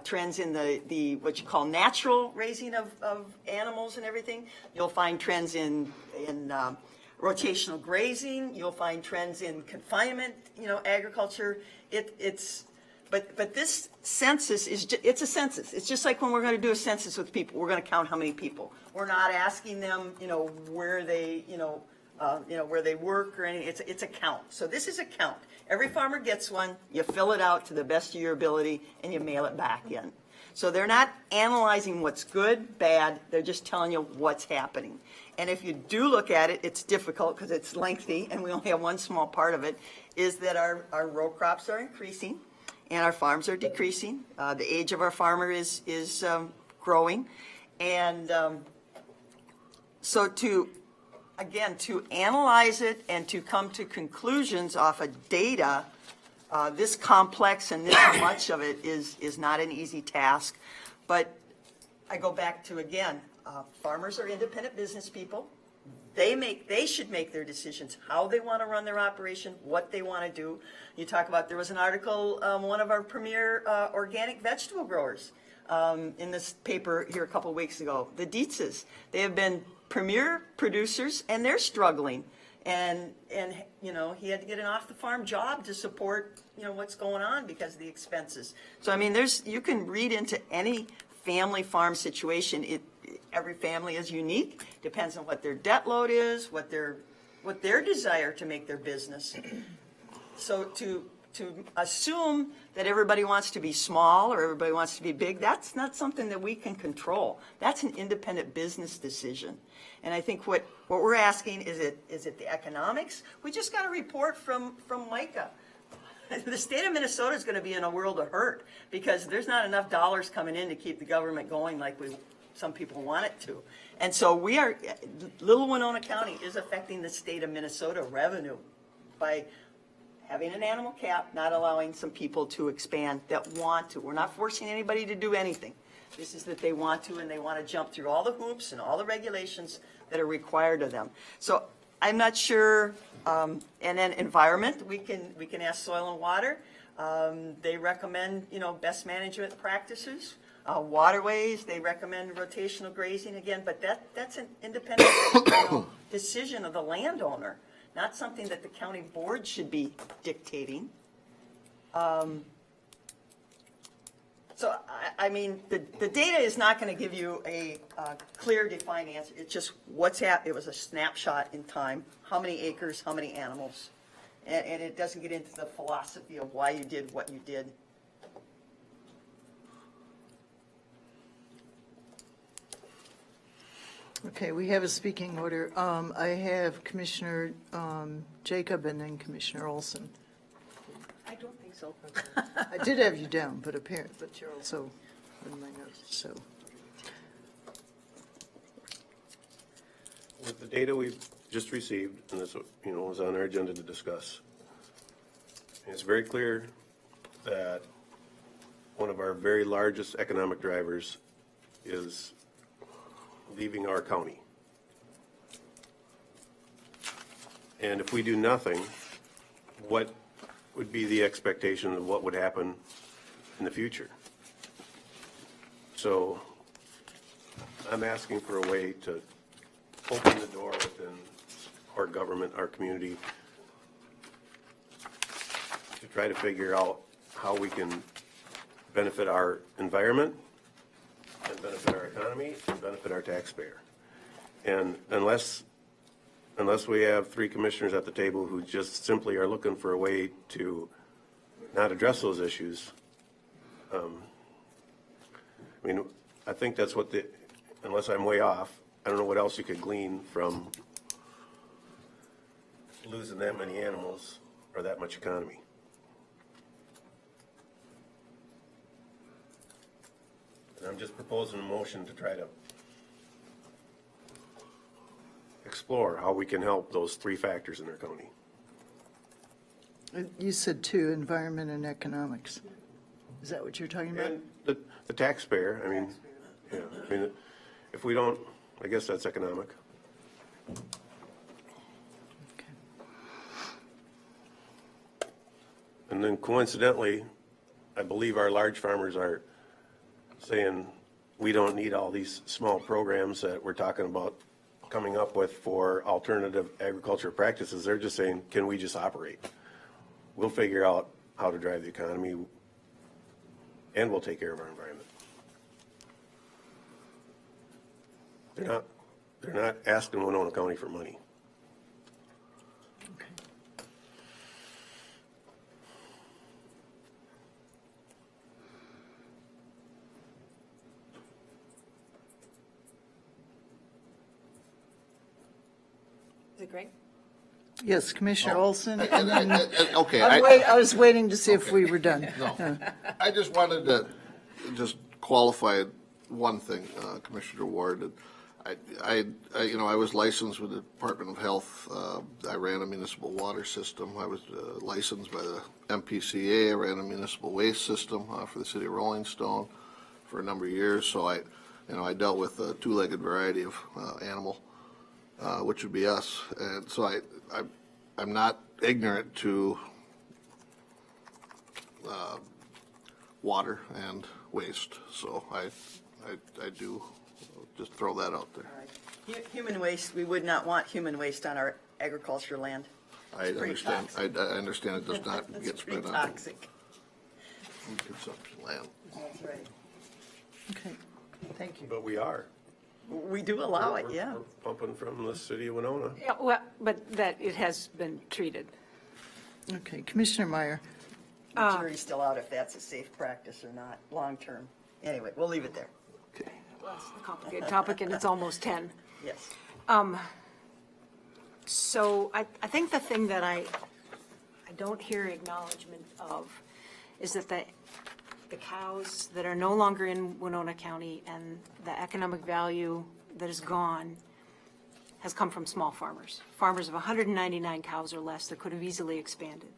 trends in the what you call natural raising of animals and everything. You'll find trends in rotational grazing. You'll find trends in confinement, agriculture. But this census it's a census. It's just like when we're going to do a census with people. We're going to count how many people. We're not asking them, where they, where they work or anything. It's a count. So this is a count. Every farmer gets one. You fill it out to the best of your ability, and you mail it back in. So they're not analyzing what's good, bad. They're just telling you what's happening. And if you do look at it, it's difficult because it's lengthy, and we only have one small part of it, is that our row crops are increasing, and our farms are decreasing. The age of our farmer is growing. And so to analyze it and to come to conclusions off of data, this complex and this much of it is not an easy task. But I go back to, again, farmers are independent business people. They should make their decisions, how they want to run their operation, what they want to do. You talk about, there was an article, one of our premier organic vegetable growers in this paper here a couple weeks ago, the Dietzes. They have been premier producers, and they're struggling. And he had to get an off-the-farm job to support, what's going on because of the expenses. So, I mean, you can read into any family farm situation. Every family is unique. Depends on what their debt load is, what their desire to make their business. So to assume that everybody wants to be small or everybody wants to be big, that's not something that we can control. That's an independent business decision. And I think what we're asking, is it the economics? We just got a report from Micah. The state of Minnesota is going to be in a world of hurt because there's not enough dollars coming in to keep the government going like some people want it to. And so Little Winona County is affecting the state of Minnesota revenue by having an animal cap, not allowing some people to expand that want to. We're not forcing anybody to do anything. This is that they want to, and they want to jump through all the hoops and all the regulations that are required of them. So I'm not sure. And then environment, we can ask Soil and Water. They recommend, best management practices. Waterways, they recommend rotational grazing again, but that's an independent decision of the landowner, not something that the county board should be dictating. So, I mean, the data is not going to give you a clear, defined answer. It's just what's happened. It was a snapshot in time. How many acres, how many animals. And it doesn't get into the philosophy of why you did what you did. Okay, we have a speaking order. I have Commissioner Jacob and then Commissioner Olson. I don't think so. I did have you down, but you're also in my notes, so. With the data we've just received, and this, was on our agenda to discuss, it's very clear that one of our very largest economic drivers is leaving our county. And if we do nothing, what would be the expectation of what would happen in the future? So I'm asking for a way to open the door within our government, our community, to try to figure out how we can benefit our environment and benefit our economy and benefit our taxpayer. And unless we have three commissioners at the table who just simply are looking for a way to not address those issues, I think that's what unless I'm way off, I don't know what else you could glean from losing that many animals or that much economy. just proposing a motion to try to explore how we can help those three factors in our county. You said two, environment and economics. Is that what you're talking about? And the taxpayer, I mean, yeah, I mean, if we don't, I guess that's economic. And then coincidentally, I believe our large farmers are saying we don't need all these small programs that we're talking about coming up with for alternative agriculture practices. They're just saying, can we just operate? We'll figure out how to drive the economy and we'll take care of our environment. They're not asking Winona County for money. Is it Greg? Yes, Commissioner Olson. Okay. I was waiting to see if we were done. No. I just wanted to just qualify one thing, Commissioner Ward. I was licensed with the Department of Health. I ran a municipal water system. I was licensed by the MPCA. I ran a municipal waste system for the city of Rolling Stone for a number of years. So I dealt with a two-legged variety of animal, which would be us. And so I'm not ignorant to water and waste. So I do just throw that out there. All right. Human waste, we would not want human waste on our agriculture land. I understand. I understand it does not That's get spread pretty on toxic. food consumption land. That's right. Okay, thank you. But we are. We do allow it, yeah. We're pumping from the city of Winona. Yeah, well, but that it has been treated. Okay, Commissioner Meyer. The jury's still out if that's a safe practice or not, long-term. Anyway, we'll leave it there. Well, it's a complicated topic, and it's almost 10. Yes. So I think the thing that I don't hear acknowledgement of is that the cows that are no longer in Winona County and the economic value that is gone has come from small farmers. Farmers of 199 cows or less that could have easily expanded,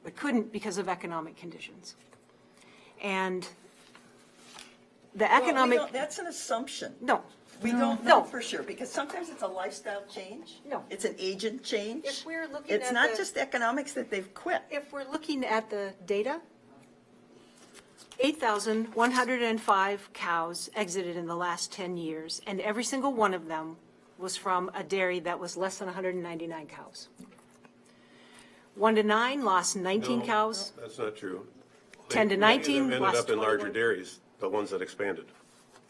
but couldn't because of economic conditions. And the economic... Well, that's an assumption. No. We don't know for sure, because sometimes it's a lifestyle change. No. It's an agent change. If we're looking It's at not just economics that they've quit. If we're looking at the data, 8,105 cows exited in the last 10 years, and every single one of them was from a dairy that was less than 199 cows. 1 to 9 lost 19 cows. No, that's not true. 10 to 19 ended lost up in larger 21. dairies, the ones that expanded.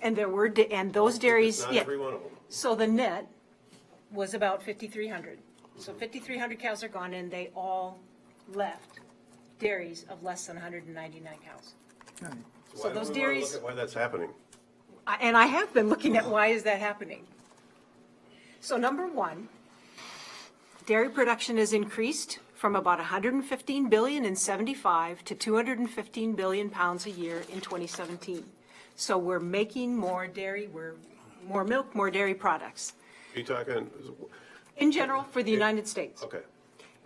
And there were, and those dairies, Not yeah. every one of them. So the net was about 5,300. So 5,300 cows are gone, and they all left dairies of less than 199 cows. Right. So those Why don't we wanna dairies, look at why that's happening? and I have been looking at why is that happening. So number one, dairy production has increased from about 115 billion in 75 to 215 billion pounds a year in 2017. So we're making more dairy, more milk, more dairy products. Are you talking, In general, for the United States. okay,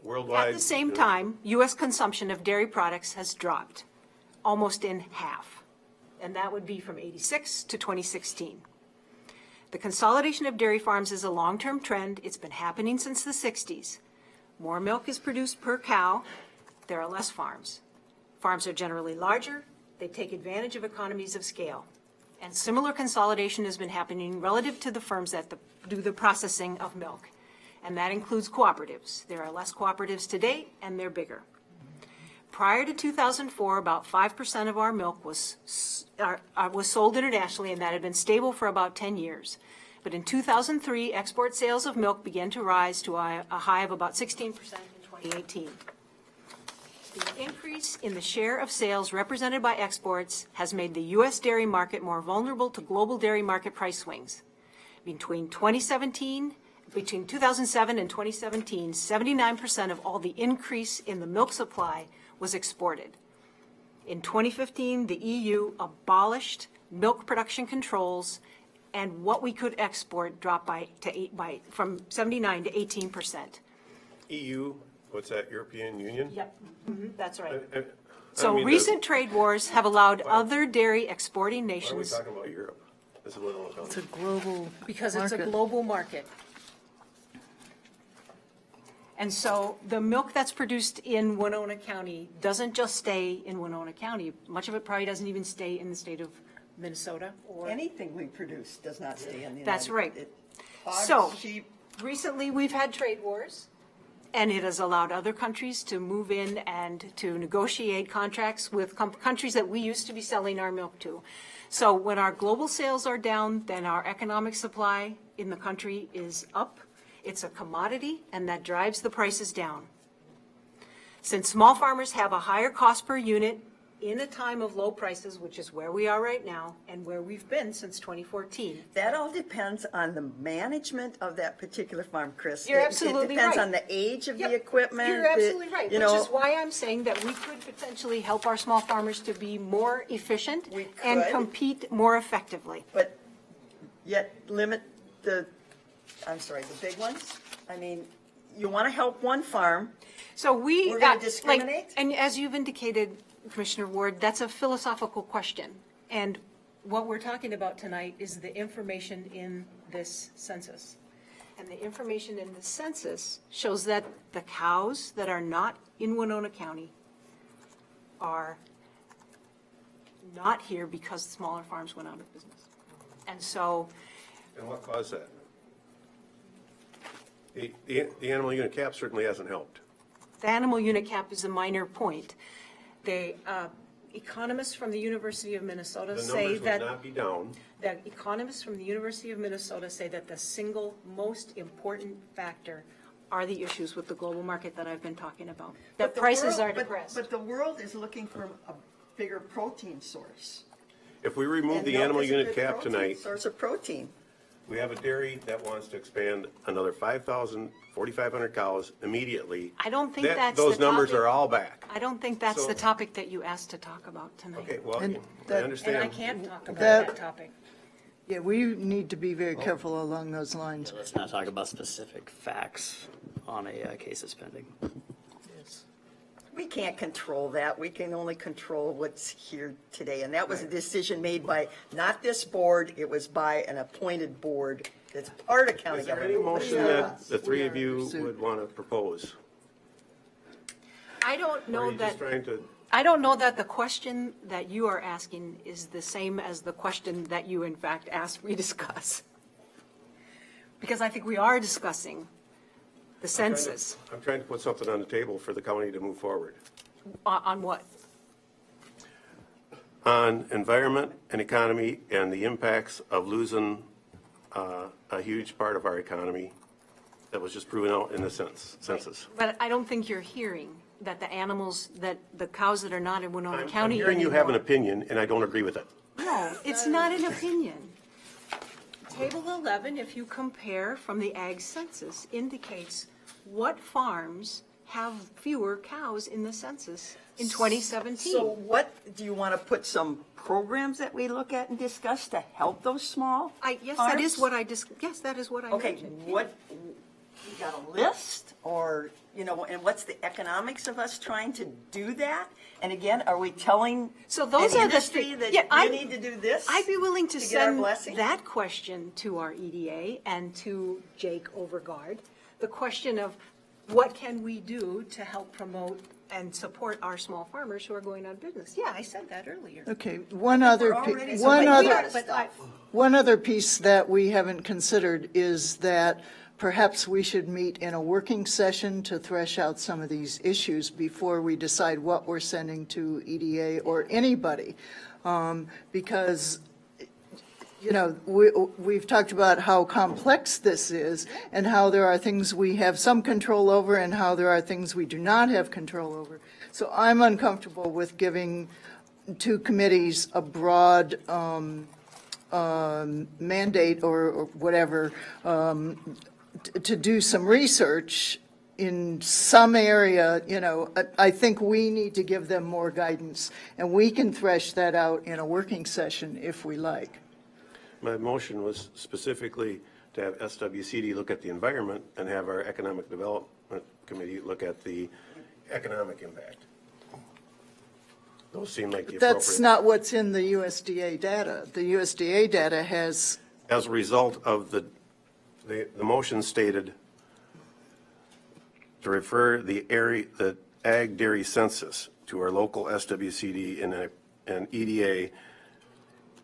worldwide? At the same time, U.S. consumption of dairy products has dropped almost in half, and that would be from 86 to 2016. The consolidation of dairy farms is a long-term trend. It's been happening since the 60s. More milk is produced per cow. There are less farms. Farms are generally larger. They take advantage of economies of scale. And similar consolidation has been happening relative to the firms that do the processing of milk. And that includes cooperatives. There are less cooperatives today, and they're bigger. Prior to 2004, about 5% of our milk was sold internationally, and that had been stable for about 10 years. But in 2003, export sales of milk began to rise to a high of about 16% in 2018. The increase in the share of sales represented by exports has made the U.S. dairy market more vulnerable to global dairy market price swings. Between 2007 and 2017, 79% of all the increase in the milk supply was exported. In 2015, the EU abolished milk production controls, and what we could export dropped from 79 to 18%. EU, what's that, European Union? Yep, that's right. I So mean, recent trade wars have allowed other dairy exporting Why are we nations. talking about Europe? This is what I'm talking It's a global Because it's a market. global market. And so the milk that's produced in Winona County doesn't just stay in Winona County. Much of it probably doesn't even stay in the state of Minnesota or. Anything we produce does not stay in the United. That's right. Hogs, So, sheep. recently, we've had trade wars, and it has allowed other countries to move in and to negotiate contracts with countries that we used to be selling our milk to. So when our global sales are down, then our economic supply in the country is up. It's a commodity, and that drives the prices down. Since small farmers have a higher cost per unit in a time of low prices, which is where we are right now and where we've been since 2014. That all depends on the management of that particular farm, Chris. You're It absolutely depends right. on the age of Yep, the equipment. You're absolutely right, You which know, is why I'm saying that we could potentially help our small farmers to be more efficient and could. compete more effectively. but yet limit the big ones. I mean, you want to help one farm. So we're We're gonna like, discriminate? and as you've indicated, Commissioner Ward, that's a philosophical question. And what we're talking about tonight is the information in this census. And the information in the census shows that the cows that are not in Winona County are not here because smaller farms went out of business. And so, And what caused that? The animal unit cap certainly hasn't helped. the animal unit cap is a minor point. The economists from the University of Minnesota The say numbers would that, not be down. the economists from the University of Minnesota say that the single most important factor are the issues with the global market that I've been talking about. That But the prices world- are depressed. But the world is looking for a bigger protein source. If we remove And the milk animal is a unit good cap protein tonight, Source of protein. we have a dairy that wants to expand another 5,000, 4,500 cows immediately. I don't think That- that's Those the numbers topic. are all back. I don't think that's So- the topic that you asked to talk about tonight. Okay, well, And I that- understand. And I can't talk about That- that topic. Yeah, we need to be very careful along those lines. Let's not talk about specific facts on a case of spending. We can't control that. We can only control what's here today. And that was a decision made by, not this board, it was by an appointed board that's part of county Is there any government. motion that the three of you would want to propose? I don't Or are know you that. just trying to, I don't know that the question that you are asking is the same as the question that you in fact asked we discuss. Because I think we are discussing the census. I'm trying to put something on the table for the county to move forward. On what? On environment and economy and the impacts of losing a huge part of our economy that was just proven out in the census. But I don't think you're hearing that the animals, that the cows that are not in Winona I'm County hearing you have an anymore- opinion, and I don't agree with it. No, it's not an opinion. Table 11, if you compare from the ag census, indicates what farms have fewer cows in the census in 2017. So what, do you want to put some programs that we look at and discuss to help those small Yes, that is farms? what yes, that is what I Okay, mentioned. what, you got a list, or, you know, and what's the economics of us trying to do that? And again, are we telling So those an are the industry thi- that yeah, you need to do this? I'd be willing to get our send blessing? that question to our EDA and to Jake Overgaard. The question of what can we do to help promote and support our small farmers who are going out of business? Yeah, I said that earlier. Okay, one other piece that we haven't considered is that perhaps we should meet in a working session to thresh out some of these issues before we decide what we're sending to EDA or anybody. Because, you know, we've talked about how complex this is and how there are things we have some control over and how there are things we do not have control over. So I'm uncomfortable with giving two committees a broad mandate or whatever to do some research in some area, I think we need to give them more guidance, and we can thresh that out in a working session if we like. My motion was specifically to have SWCD look at the environment and have our Economic Development Committee look at the economic impact. Those seem like the appropriate. That's not what's in the USDA data. The USDA data has, As a result of the motion stated to refer the ag dairy census to our local SWCD and EDA,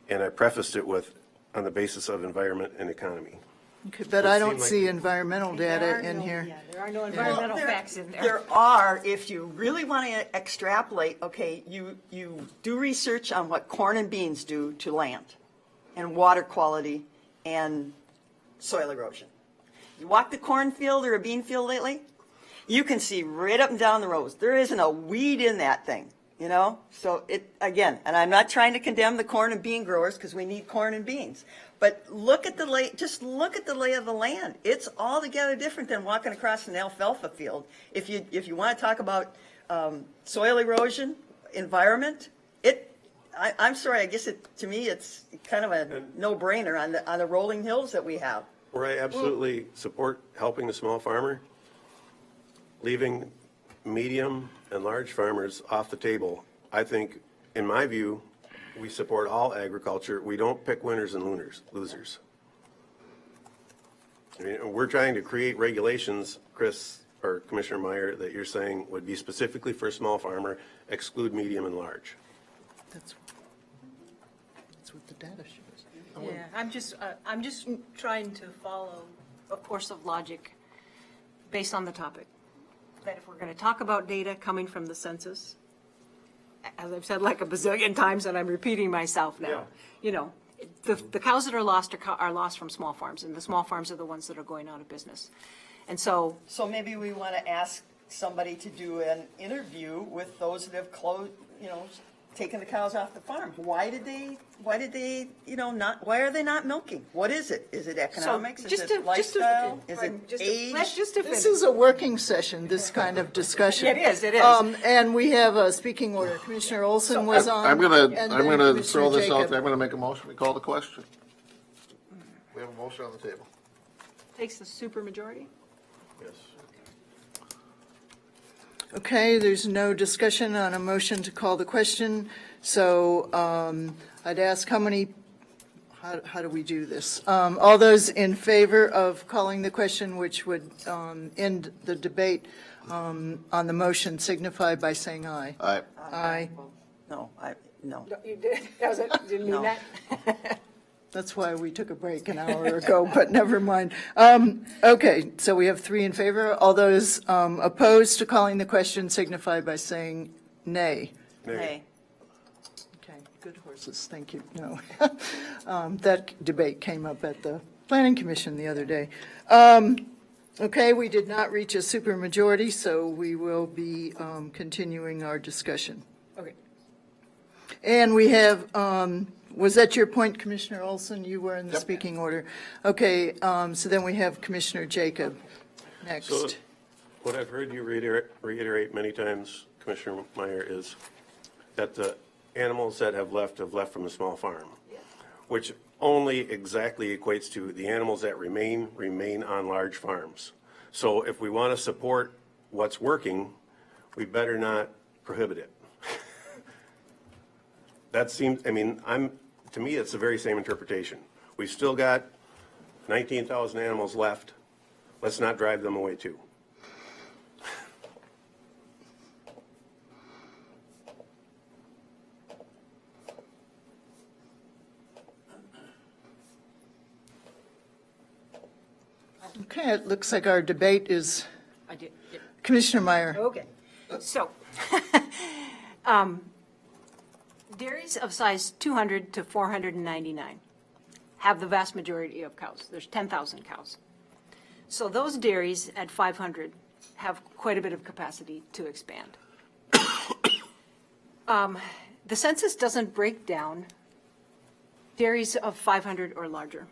and I prefaced it with, on the basis of environment and economy. okay, but I don't see environmental data in here. There are no environmental facts in there. There are, if you really want to extrapolate, okay, you do research on what corn and beans do to land and water quality and soil erosion. You walk the cornfield or a bean field lately, you can see right up and down the rows. There isn't a weed in that thing, So again, and I'm not trying to condemn the corn and bean growers because we need corn and beans. But just look at the lay of the land. It's altogether different than walking across an alfalfa field. If you want to talk about soil erosion, environment, I'm sorry, I guess to me it's kind of a no-brainer on the rolling hills that we have. Where I absolutely support helping the small farmer, leaving medium and large farmers off the table. I think, in my view, we support all agriculture. We don't pick winners and losers. I mean, we're trying to create regulations, Chris or Commissioner Meyer, that you're saying would be specifically for a small farmer, exclude medium and large. That's what the data shows. Yeah, I'm just trying to follow a course of logic based on the topic. That if we're going to talk about data coming from the census, as I've said like a bazillion times, and I'm repeating myself now, the cows that are lost are lost from small farms, and the small farms are the ones that are going out of business. And so maybe we want to ask somebody to do an interview with those that have taken the cows off the farm. Why are they not milking? What is it? Is it economics? Is it lifestyle? Is it age? This is a working session, this kind of discussion. It is. And we have a speaking order. Commissioner Olson was on. I'm gonna Commissioner throw this out Jacob. there. I'm gonna make a motion. We call the question. We have a motion on the table. takes the supermajority? Yes. Okay, there's no discussion on a motion to call the question, so I'd ask how do we do this? All those in favor of calling the question, which would end the debate on the motion, signify by saying aye. Aye. Aye. No. No, you did. That was it. Didn't mean that. That's why we took a break an hour ago, but never mind. Okay, so we have 3 in favor. All those opposed to calling the question signify by saying nay. Nay. Okay, good horses, thank you. No, that debate came up at the Planning Commission the other day. Okay, we did not reach a supermajority, so we will be continuing our discussion. Okay. And we have, was that your point, Commissioner Olson? You were in the speaking order. Okay, so then we have Commissioner Jacob next. So what I've heard you reiterate many times, Commissioner Meyer, is that the animals that have left from the small farm, which only exactly equates to the animals that remain on large farms. So if we want to support what's working, we better not prohibit it. That seems, I mean, to me, it's the very same interpretation. We've still got 19,000 animals left. Let's not drive them away too. Okay, it looks like our debate is, I did. Commissioner Meyer. Okay. So, dairies of size 200 to 499 have the vast majority of cows. There's 10,000 cows. So those dairies at 500 have quite a bit of capacity to expand. The census doesn't break down dairies of 500 or larger.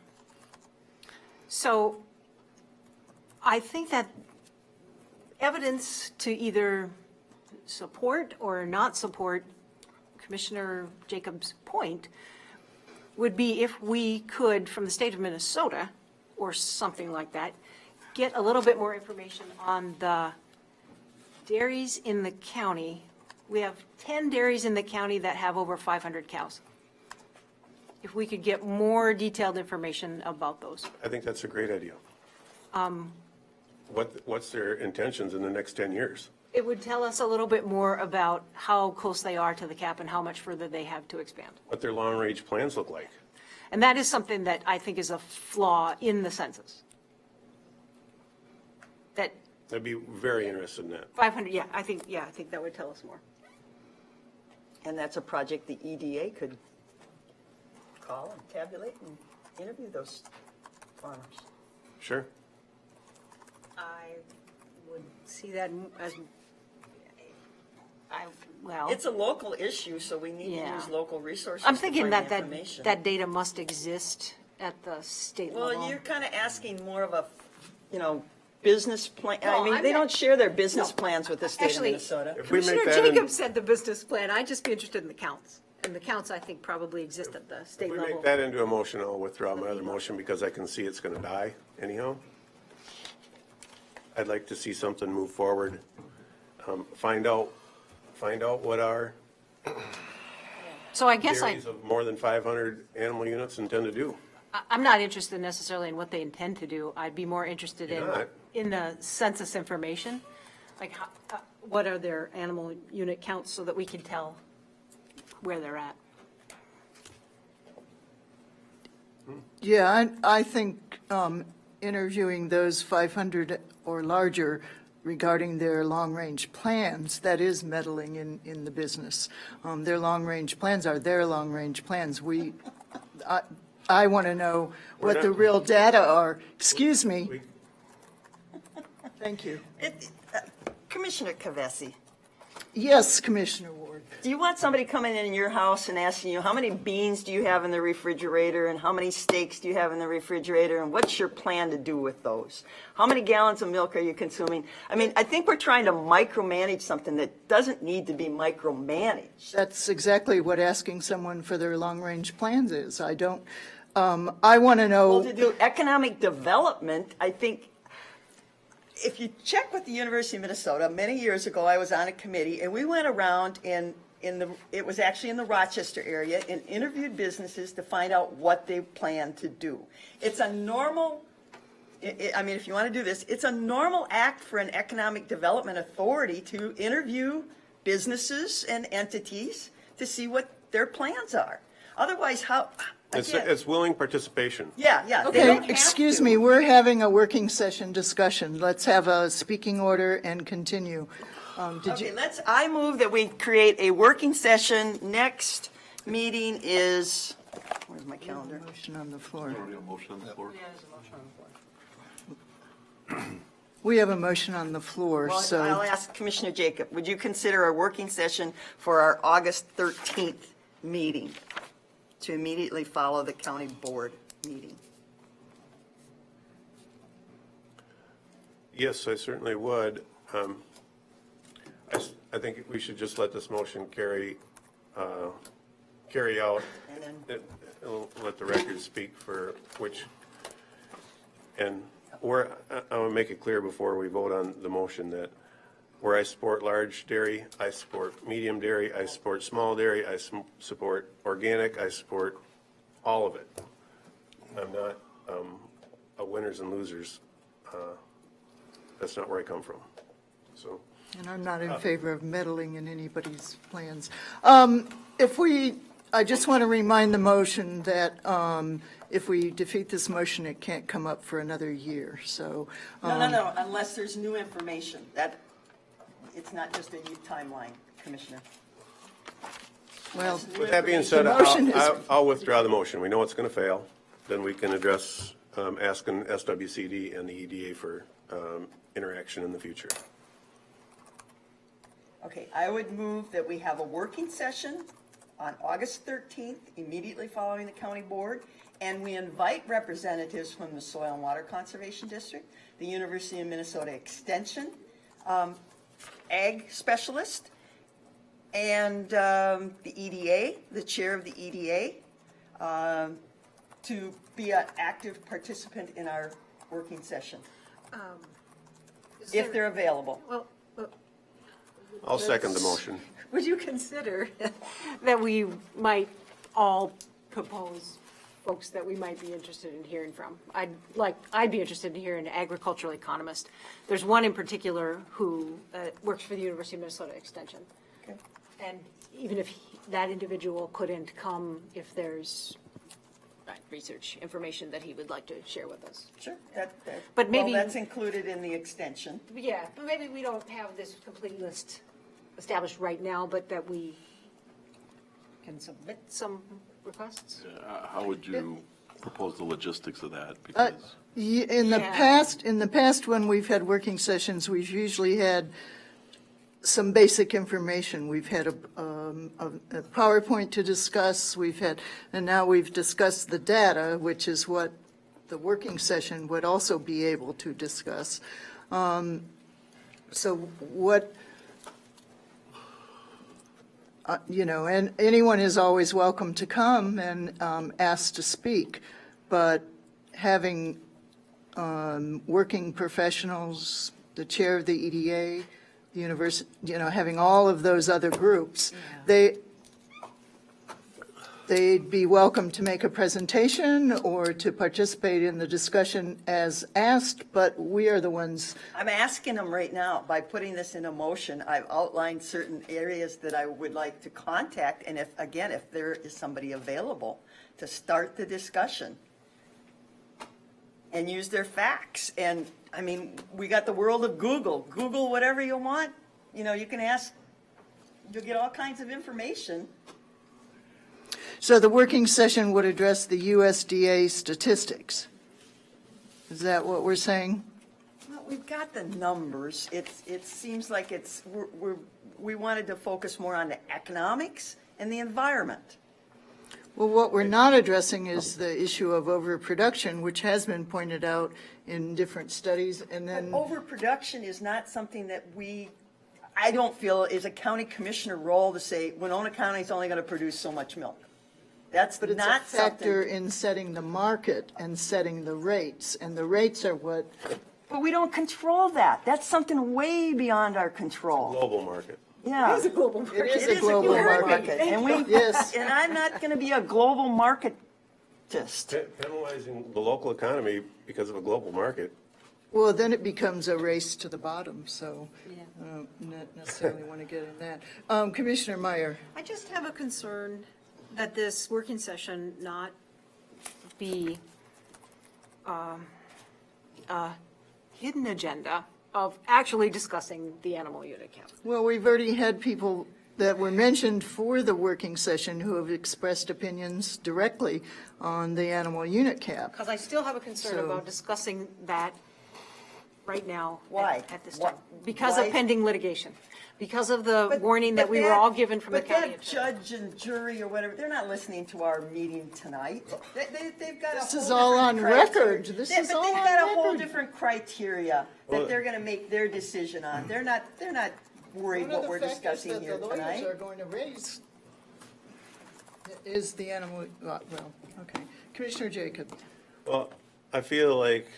So I think that evidence to either support or not support Commissioner Jacobs' point would be if we could, from the state of Minnesota, or something like that, get a little bit more information on the dairies in the county. We have 10 dairies in the county that have over 500 cows. If we could get more detailed information about those. I think that's a great idea. What's their intentions in the next 10 years? It would tell us a little bit more about how close they are to the cap and how much further they have to expand. What their long-range plans look like? And that is something that I think is a flaw in the census. That I'd be very interested in that. 500, I think that would tell us more. And that's a project the EDA could call and tabulate and interview those farmers. Sure. I would see that as, It's a local issue, so we need to Yeah. use local resources. I'm to thinking find that the information. that data must exist at the state level. Well, you're kind of asking more of a, business plan. No, I mean, I'm they not- don't share their business plans with the state Actually, of Minnesota. If we make Commissioner that Jacobs said the business plan. I'd just be interested in the counts. And the counts, I think, probably exist at the state If we level. make that into a motion, I'll withdraw my other motion because I can see it's going to die anyhow. I'd like to see something move forward. Find out what our So I guess dairies of more than 500 animal units intend to do. I'm not interested necessarily in what they intend to do. I'd be more interested You're not. in the census information. Like, what are their animal unit counts so that we can tell where they're at. Yeah, I think interviewing those 500 or larger regarding their long-range plans, that is meddling in the business. Their long-range plans are their long-range plans. I want to know what the real data are. Excuse me. Thank you. Commissioner Kavesi, Yes, Commissioner Ward. do you want somebody coming in your house and asking you, how many beans do you have in the refrigerator, and how many steaks do you have in the refrigerator, and what's your plan to do with those? How many gallons of milk are you consuming? I mean, I think we're trying to micromanage something that doesn't need to be micromanaged. That's exactly what asking someone for their long-range plans is. I don't, I want to know. Well, to do economic development, I think, if you check with the University of Minnesota, many years ago, I was on a committee, and we went around it was actually in the Rochester area, and interviewed businesses to find out what they plan to do. It's a normal, I mean, if you want to do this, it's a normal act for an economic development authority to interview businesses and entities to see what their plans are. Otherwise, how? It's willing participation. Yeah. They Okay, don't have excuse to. me, we're having a working session discussion. Let's have a speaking order and continue. I move that we create a working session. Next meeting is, where's my calendar? Motion on the floor. Already a motion on the floor. We have a motion on the floor, Well, so. I'll ask Commissioner Jacob, would you consider a working session for our August 13th meeting to immediately follow the county board meeting? Yes, I certainly would. I think we should just let this motion carry out. And Let the record speak for which, and where, I want to make it clear before we vote on the motion that where I support large dairy, I support medium dairy, I support small dairy, I support organic, I support all of it. I'm not a winners and losers. That's not where I come from, so. And I'm not in favor of meddling in anybody's plans. I just want to remind the motion that if we defeat this motion, it can't come up for another year, so. No, unless there's new information. It's not just a timeline, Commissioner. Well, With that being said, The motion is- I'll withdraw the motion. We know it's going to fail. Then we can address asking SWCD and the EDA for interaction in the future. Okay, I would move that we have a working session on August 13th, immediately following the county board, and we invite representatives from the Soil and Water Conservation District, the University of Minnesota Extension, ag specialist, and the EDA, the chair of the EDA, to be an active participant in our working session, if they're available. Well, I'll second the motion. would you consider that we might all propose folks that we might be interested in hearing from? I'd be interested in hearing an agricultural economist. There's one in particular who works for the University of Minnesota Extension. Okay. And even if that individual couldn't come, if there's research information that he would like to share with us. Sure. But maybe well, that's included in the extension. Yeah, but maybe we don't have this complete list established right now, but that we can submit some requests. How would you propose the logistics of that? Because In the past, when we've had working sessions, we've usually had some basic information. We've had a PowerPoint to discuss, and now we've discussed the data, which is what the working session would also be able to discuss. So what, and anyone is always welcome to come and ask to speak, but having working professionals, the chair of the EDA, the university, having all of those other groups, they'd be welcome to make a presentation or to participate in the discussion as asked, but we are the ones. I'm asking them right now, by putting this in a motion, I've outlined certain areas that I would like to contact, and if there is somebody available to start the discussion and use their facts. And I mean, we got the world of Google. Google whatever you want. You can ask, you'll get all kinds of information. So the working session would address the USDA statistics. Is that what we're saying? Well, we've got the numbers. It seems like we wanted to focus more on the economics and the environment. Well, what we're not addressing is the issue of overproduction, which has been pointed out in different studies, and then. But overproduction is not something that I don't feel is a county commissioner role to say Winona County is only going to produce so much milk. That's But it's not a factor something. in setting the market and setting the rates, and the rates are what. But we don't control that. That's something way beyond our control. Global market. Yeah. It is a global market. It is a global market. And Yes. and I'm not going to be a global marketist. Penalizing the local economy because of a global market. Well, then it becomes a race to the bottom, so I don't necessarily want to get in that. Commissioner Meyer. I just have a concern that this working session not be a hidden agenda of actually discussing the animal unit cap. Well, we've already had people that were mentioned for the working session who have expressed opinions directly on the animal unit cap. Because I still have a concern So- about discussing that right now. Why? At this time. Why- Because why- of pending litigation. Because of the warning that we were all given from the county But that attorney. judge and jury or whatever, they're not listening to our meeting tonight. They've got a This whole is all on different criteria. record. This Yeah, is but all they've on got a whole record. different criteria that they're going to make their decision on. They're not worried what we're discussing here One of the factors that tonight. the lawyers are going to raise is the animal, well, okay. Commissioner Jacob. Well, I feel like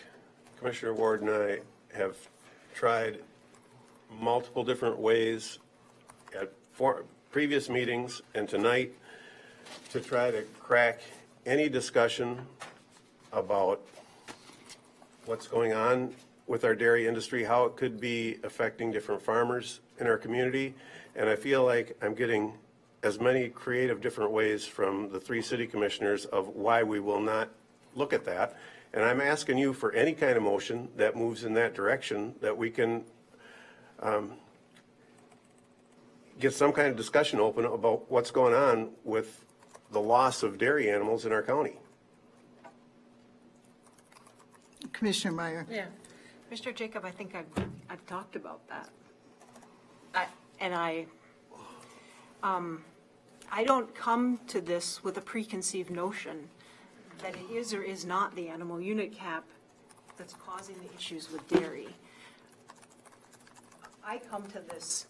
Commissioner Ward and I have tried multiple different ways at previous meetings and tonight to try to crack any discussion about what's going on with our dairy industry, how it could be affecting different farmers in our community. And I feel like I'm getting as many creative different ways from the three city commissioners of why we will not look at that. And I'm asking you for any kind of motion that moves in that direction, that we can get some kind of discussion open about what's going on with the loss of dairy animals in our county. Commissioner Meyer. Yeah. Mr. Jacob, I think I've talked about that. I don't come to this with a preconceived notion that it is or is not the animal unit cap that's causing the issues with dairy. I come to this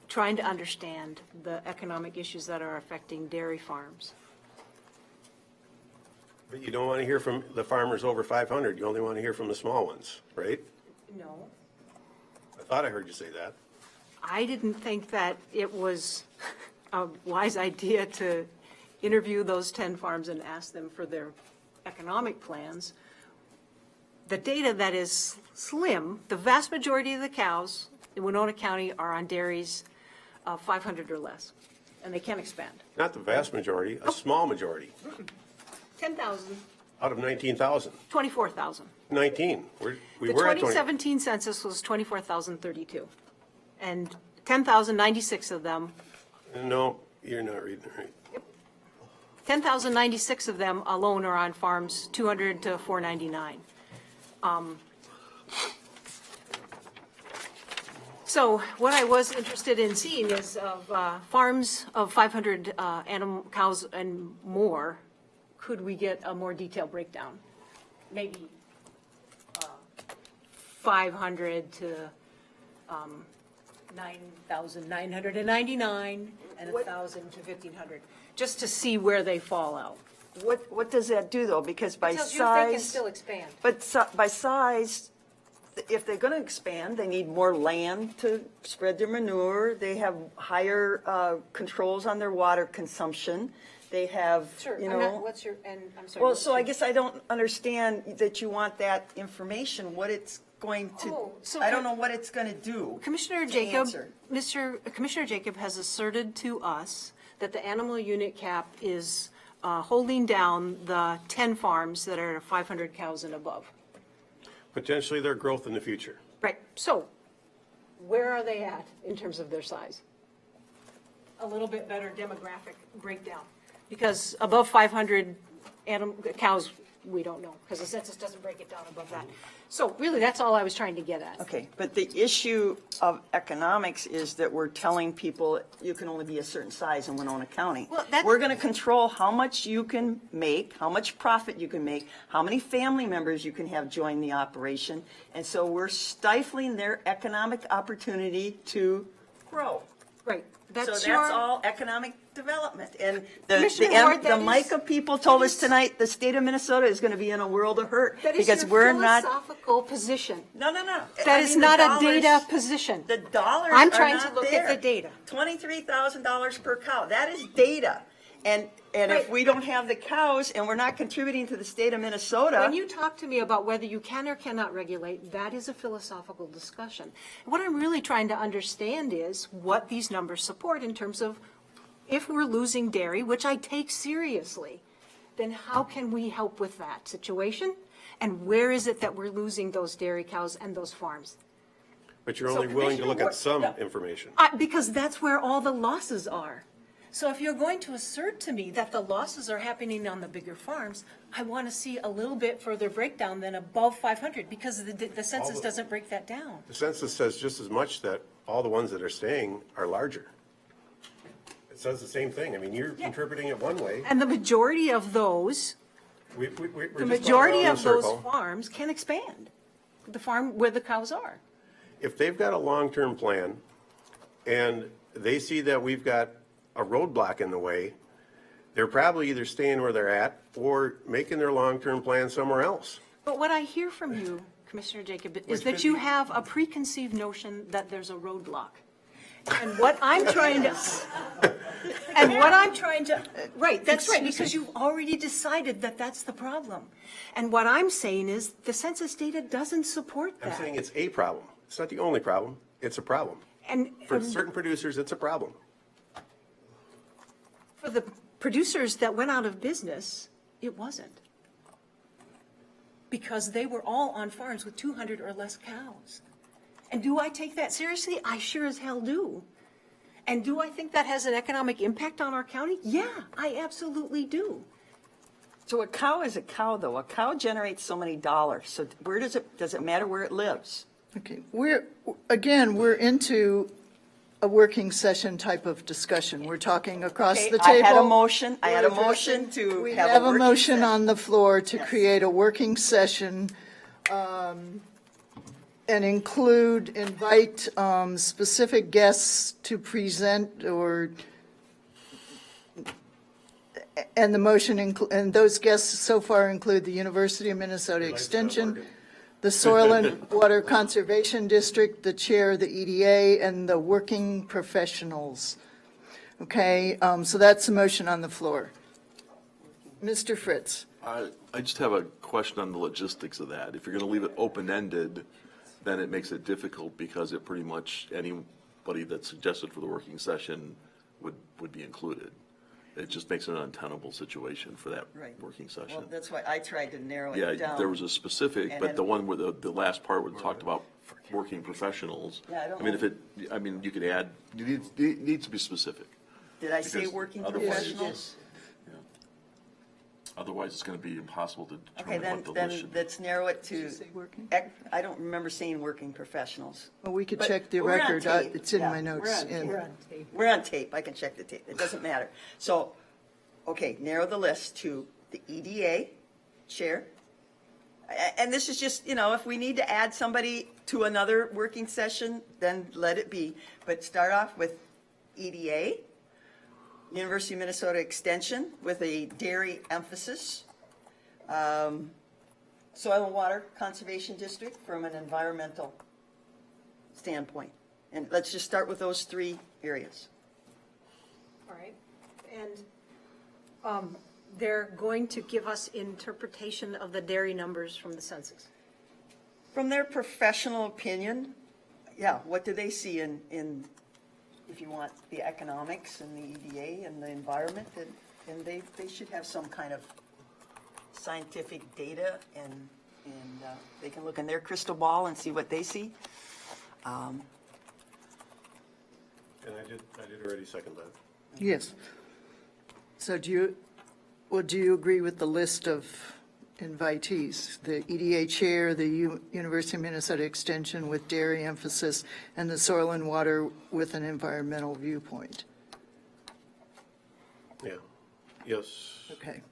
trying to understand the economic issues that are affecting dairy farms. But you don't want to hear from the farmers over 500. You only want to hear from the small ones, right? No. I thought I heard you say that. I didn't think that it was a wise idea to interview those 10 farms and ask them for their economic plans. The data that is slim, the vast majority of the cows in Winona County are on dairies of 500 or less, and they can't expand. Not the vast majority, a small majority. 10,000, Out of 19,000. 24,000. 19. We The were at 20. 2017 census was 24,032, and 10,096 of them, No, you're not reading it right. 10,096 of them alone are on farms 200 to 499. So what I was interested in seeing is of farms of 500 animal cows and more, could we get a more detailed breakdown? Maybe 500 to 9,999 and 1,000 to 1,500, just to see where they fall out. What does that do, though? Because by Tells you if they can size, still expand. but by size, if they're going to expand, they need more land to spread their manure. They have higher controls on their water consumption. They have, Sure, you I'm not, know. what's your, and I'm sorry. Well, what's so I your- guess I don't understand that you want that information, what it's going to, I don't know what it's going to do. Commissioner to Jacob, answer. Commissioner Jacob has asserted to us that the animal unit cap is holding down the 10 farms that are 500 cows and above. Potentially their growth in the future. Right, so where are they at in terms of their size? A little bit better demographic breakdown, because above 500 cows, we don't know, because the census doesn't break it down above that. So really, that's all I was trying to get at. Okay, but the issue of economics is that we're telling people you can only be a certain size in Winona County. We're going to control how much you can make, how much profit you can make, how many family members you can have join the operation, and so we're stifling their economic opportunity to grow. Right. So that's all economic development. And Commissioner Ward, the that is- MICA people told us tonight the state of Minnesota is going to be in a world of hurt That is because your we're not. philosophical position. No. That is not a data position. The dollars I'm are trying not to look there. at the data. $23,000 per cow. That is data. And if we don't have the cows and we're not contributing to the state of Minnesota. When you talk to me about whether you can or cannot regulate, that is a philosophical discussion. What I'm really trying to understand is what these numbers support in terms of if we're losing dairy, which I take seriously, then how can we help with that situation? And where is it that we're losing those dairy cows and those farms? But you're So only willing to look at some Commissioner information. Because that's where all the losses are. So if you're going to assert to me that the losses are happening on the bigger farms, I want to see a little bit further breakdown than above 500, because the census doesn't break that down. The census says just as much that all the ones that are staying are larger. It says the same thing. I mean, you're interpreting it one way. And the majority of those, We're the just going majority around in a of those circle. farms can expand, the farm where the cows are. If they've got a long-term plan and they see that we've got a roadblock in the way, they're probably either staying where they're at or making their long-term plan somewhere else. But what I hear from you, Commissioner Jacob, is Which that could you be- have a preconceived notion that there's a roadblock. And what I'm trying to, right, that's right, because you've already decided that that's the problem. And what I'm saying is the census data doesn't support I'm that. saying it's a problem. It's not the only problem. It's a problem. And For certain producers, it's a problem. for the producers that went out of business, it wasn't. Because they were all on farms with 200 or less cows. And do I take that seriously? I sure as hell do. And do I think that has an economic impact on our county? Yeah, I absolutely do. So a cow is a cow, though. A cow generates so many dollars. So where does it matter where it lives? Okay, we're into a working session type of discussion. We're talking across Okay, the table. I had a motion to We have have a a working motion on the floor to create a working session and invite specific guests to present and the motion, and those guests so far include the University of Minnesota Extension, the Soil and Water Conservation District, the chair of the EDA, and the working professionals. Okay, so that's the motion on the floor. Mr. Fritz. I just have a question on the logistics of that. If you're going to leave it open-ended, then it makes it difficult because it pretty much, anybody that's suggested for the working session would be included. It just makes it an untenable situation for that working session. Well, that's why I tried to narrow it down. Yeah, there was a specific, And but then- the one where the last part where it talked about working professionals. Yeah, I don't mean, you could add, it needs to be specific. Did I say Because working otherwise- professionals? Otherwise, it's going to be impossible to Okay, determine what the then list should be. let's narrow it to, I don't remember saying working professionals. Well, we could But check the we're on record. tape. It's in Yeah, my notes. We're on tape. I can check the tape. It doesn't matter. So, okay, narrow the list to the EDA chair. And this is just, if we need to add somebody to another working session, then let it be. But start off with EDA, University of Minnesota Extension with a dairy emphasis, Soil and Water Conservation District from an environmental standpoint. And let's just start with those three areas. All right. And they're going to give us interpretation of the dairy numbers from the census. From their professional opinion, yeah, what do they see in if you want the economics and the EDA and the environment, and they should have some kind of scientific data, and they can look in their crystal ball and see what they see. And I did already second that. Yes. So do you agree with the list of invitees? The EDA chair, the University of Minnesota Extension with dairy emphasis, and the Soil and Water with an environmental viewpoint? Yeah. Yes. Okay.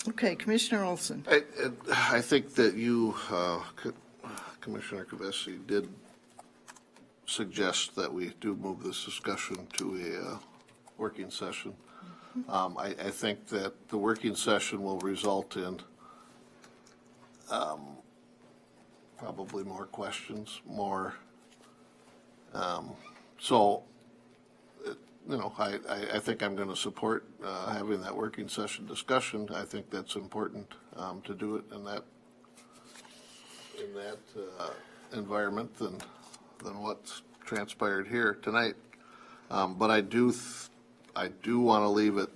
Okay, Commissioner Olson. I think that you, Commissioner Kavesi, did suggest that we do move this discussion to a working session. I think that the working session will result in probably more questions, more. So, I think I'm going to support having that working session discussion. I think that's important to do it in that environment than what's transpired here tonight. But I do want to leave it.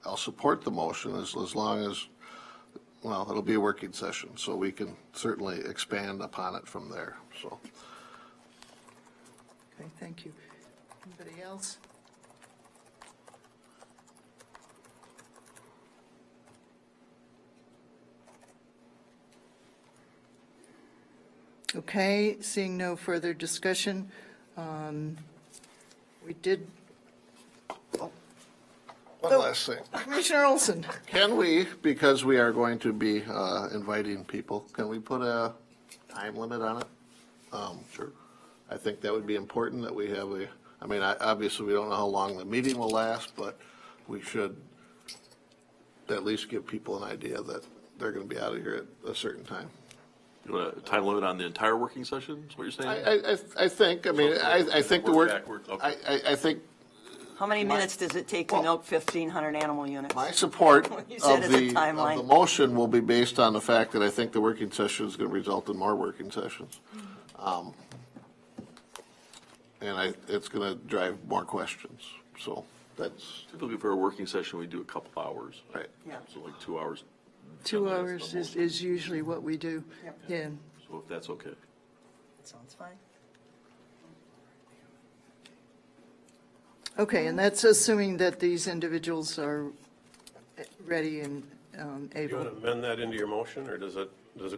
I'll support the motion as long as, well, it'll be a working session, so we can certainly expand upon it from there. So. Okay, thank you. Anybody else? Okay, seeing no further discussion, we did. One last thing. Commissioner Olson. Can we, because we are going to be inviting people, can we put a time limit on it? Sure. I think that would be important that we have obviously we don't know how long the meeting will last, but we should at least give people an idea that they're going to be out of here at a certain time. You want a time limit on the entire working session, is what you're saying? I think, I think the Work work, backwards, okay. I think How many minutes does it take to milk 1,500 animal units? my support You of said it's a the timeline. motion will be based on the fact that I think the working session is going to result in more working sessions. And it's going to drive more questions, so that's. Typically for a working session, we do a couple hours. Right. Yeah. So like 2 hours. 2 hours is usually what we do. Yep. Yeah. So if that's okay. Sounds fine. Okay, and that's assuming that these individuals are ready and Do you able. want to amend that into your motion, or does it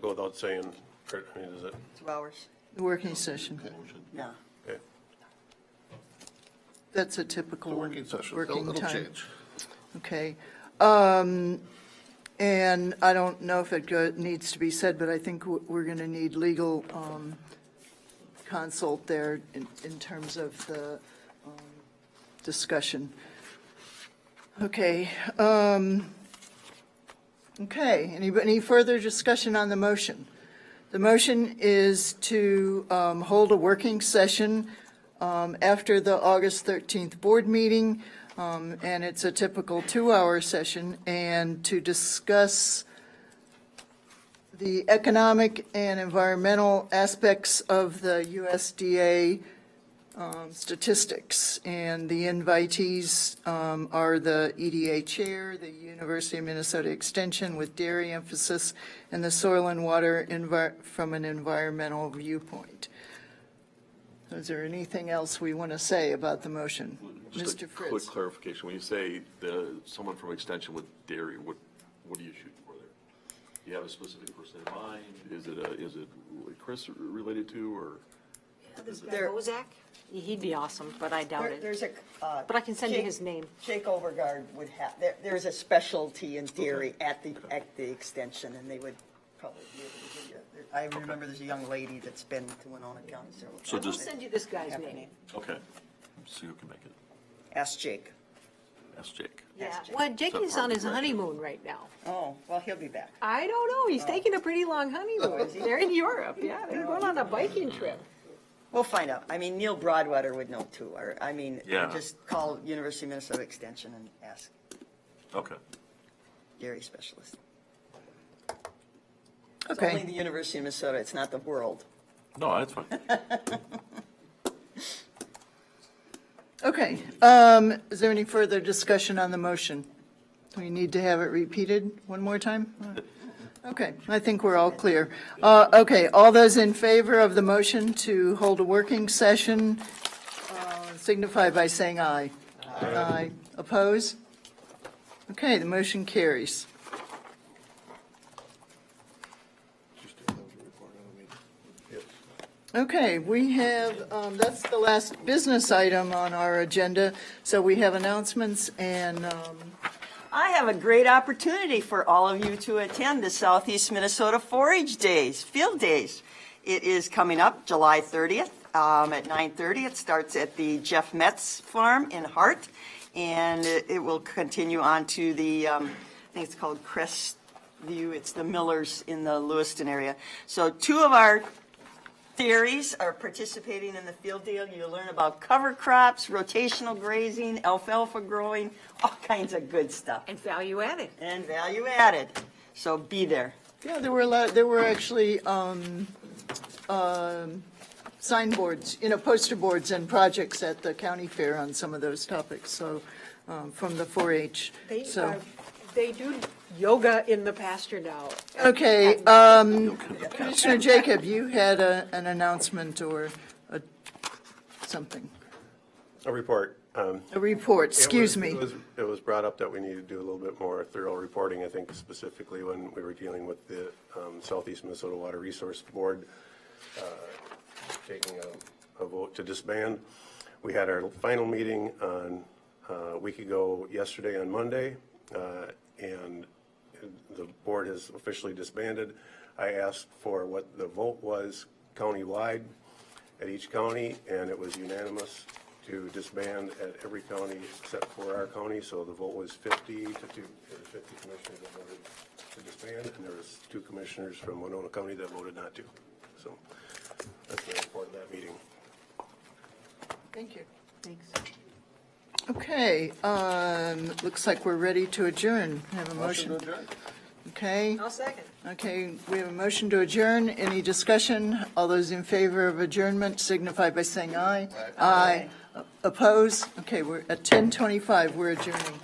go without saying, does it? 2 hours. The working session. Yeah. Okay. That's a typical The working session, working it'll time. change. Okay. And I don't know if it needs to be said, but I think we're going to need legal consult there in terms of the discussion. Okay. Okay, any further discussion on the motion? The motion is to hold a working session after the August 13th board meeting, and it's a typical 2-hour session, and to discuss the economic and environmental aspects of the USDA statistics. And the invitees are the EDA chair, the University of Minnesota Extension with dairy emphasis, and the soil and water from an environmental viewpoint. Is there anything else we want to say about the motion? Just Mr. a Fritz. quick clarification. When you say someone from Extension with dairy, what are you shooting for there? Do you have a specific person in mind? Is it Chris related to, or? This guy Bozak, he'd be awesome, but I doubt it. There's a. But I can send you his name. Jake Overgaard would have, there's a specialty in dairy at the extension, and they would probably be able to give you. I remember there's a young lady that's been to Winona County several times. So I'll just- send you this guy's Have her name. Okay. See who can make it. Ask Jake. Ask Jake. Yeah, Ask Jake. well, Jake is on his Right. honeymoon right now. Oh, well, he'll be back. I don't know, he's taking a pretty long honeymoon. They're in Europe, yeah, they're going on a biking trip. We'll find out. I mean, Neil Broadwater would know too, or, I mean, Yeah. just call University of Minnesota Extension and ask Okay. dairy specialist. It's Okay. only the University of Minnesota, it's not the world. No, that's fine. Okay. Is there any further discussion on the motion? Do we need to have it repeated one more time? Okay, I think we're all clear. Okay, all those in favor of the motion to hold a working session signify by saying aye. Aye. Oppose? Okay, the motion carries. Okay, we have, that's the last business item on our agenda, so we have announcements and, I have a great opportunity for all of you to attend the Southeast Minnesota 4-H Days, Field Days. It is coming up July 30th at 9:30. It starts at the Jeff Metz Farm in Hart, and it will continue on to the, I think it's called Crest View. It's the Millers in the Lewiston area. So 2 of our dairies are participating in the field day. You'll learn about cover crops, rotational grazing, alfalfa growing, all kinds of good stuff. And value added. And value added. So be there. yeah, there were actually signboards, poster boards and projects at the county fair on some of those topics, so, from the 4-H. So, They do yoga in the pasture now. okay, Commissioner Jacob, you had an announcement or something. A report. A report, excuse me. It was brought up that we need to do a little bit more thorough reporting, I think specifically when we were dealing with the Southeast Minnesota Water Resource Board taking a vote to disband. We had our final meeting on a week ago yesterday on Monday, and the board has officially disbanded. I asked for what the vote was countywide at each county, and it was unanimous to disband at every county except for our county. So the vote was 50 to 2. There were 50 commissioners that voted to disband, and there was 2 commissioners from Winona County that voted not to. So that's the report of that meeting. Thank you. Thanks. Okay, looks like we're ready to adjourn. Have a motion. Okay. I'll second. Okay, we have a motion to adjourn. Any discussion? All those in favor of adjournment signify by saying aye. Aye. Oppose? Okay, we're at 10:25. We're adjourning.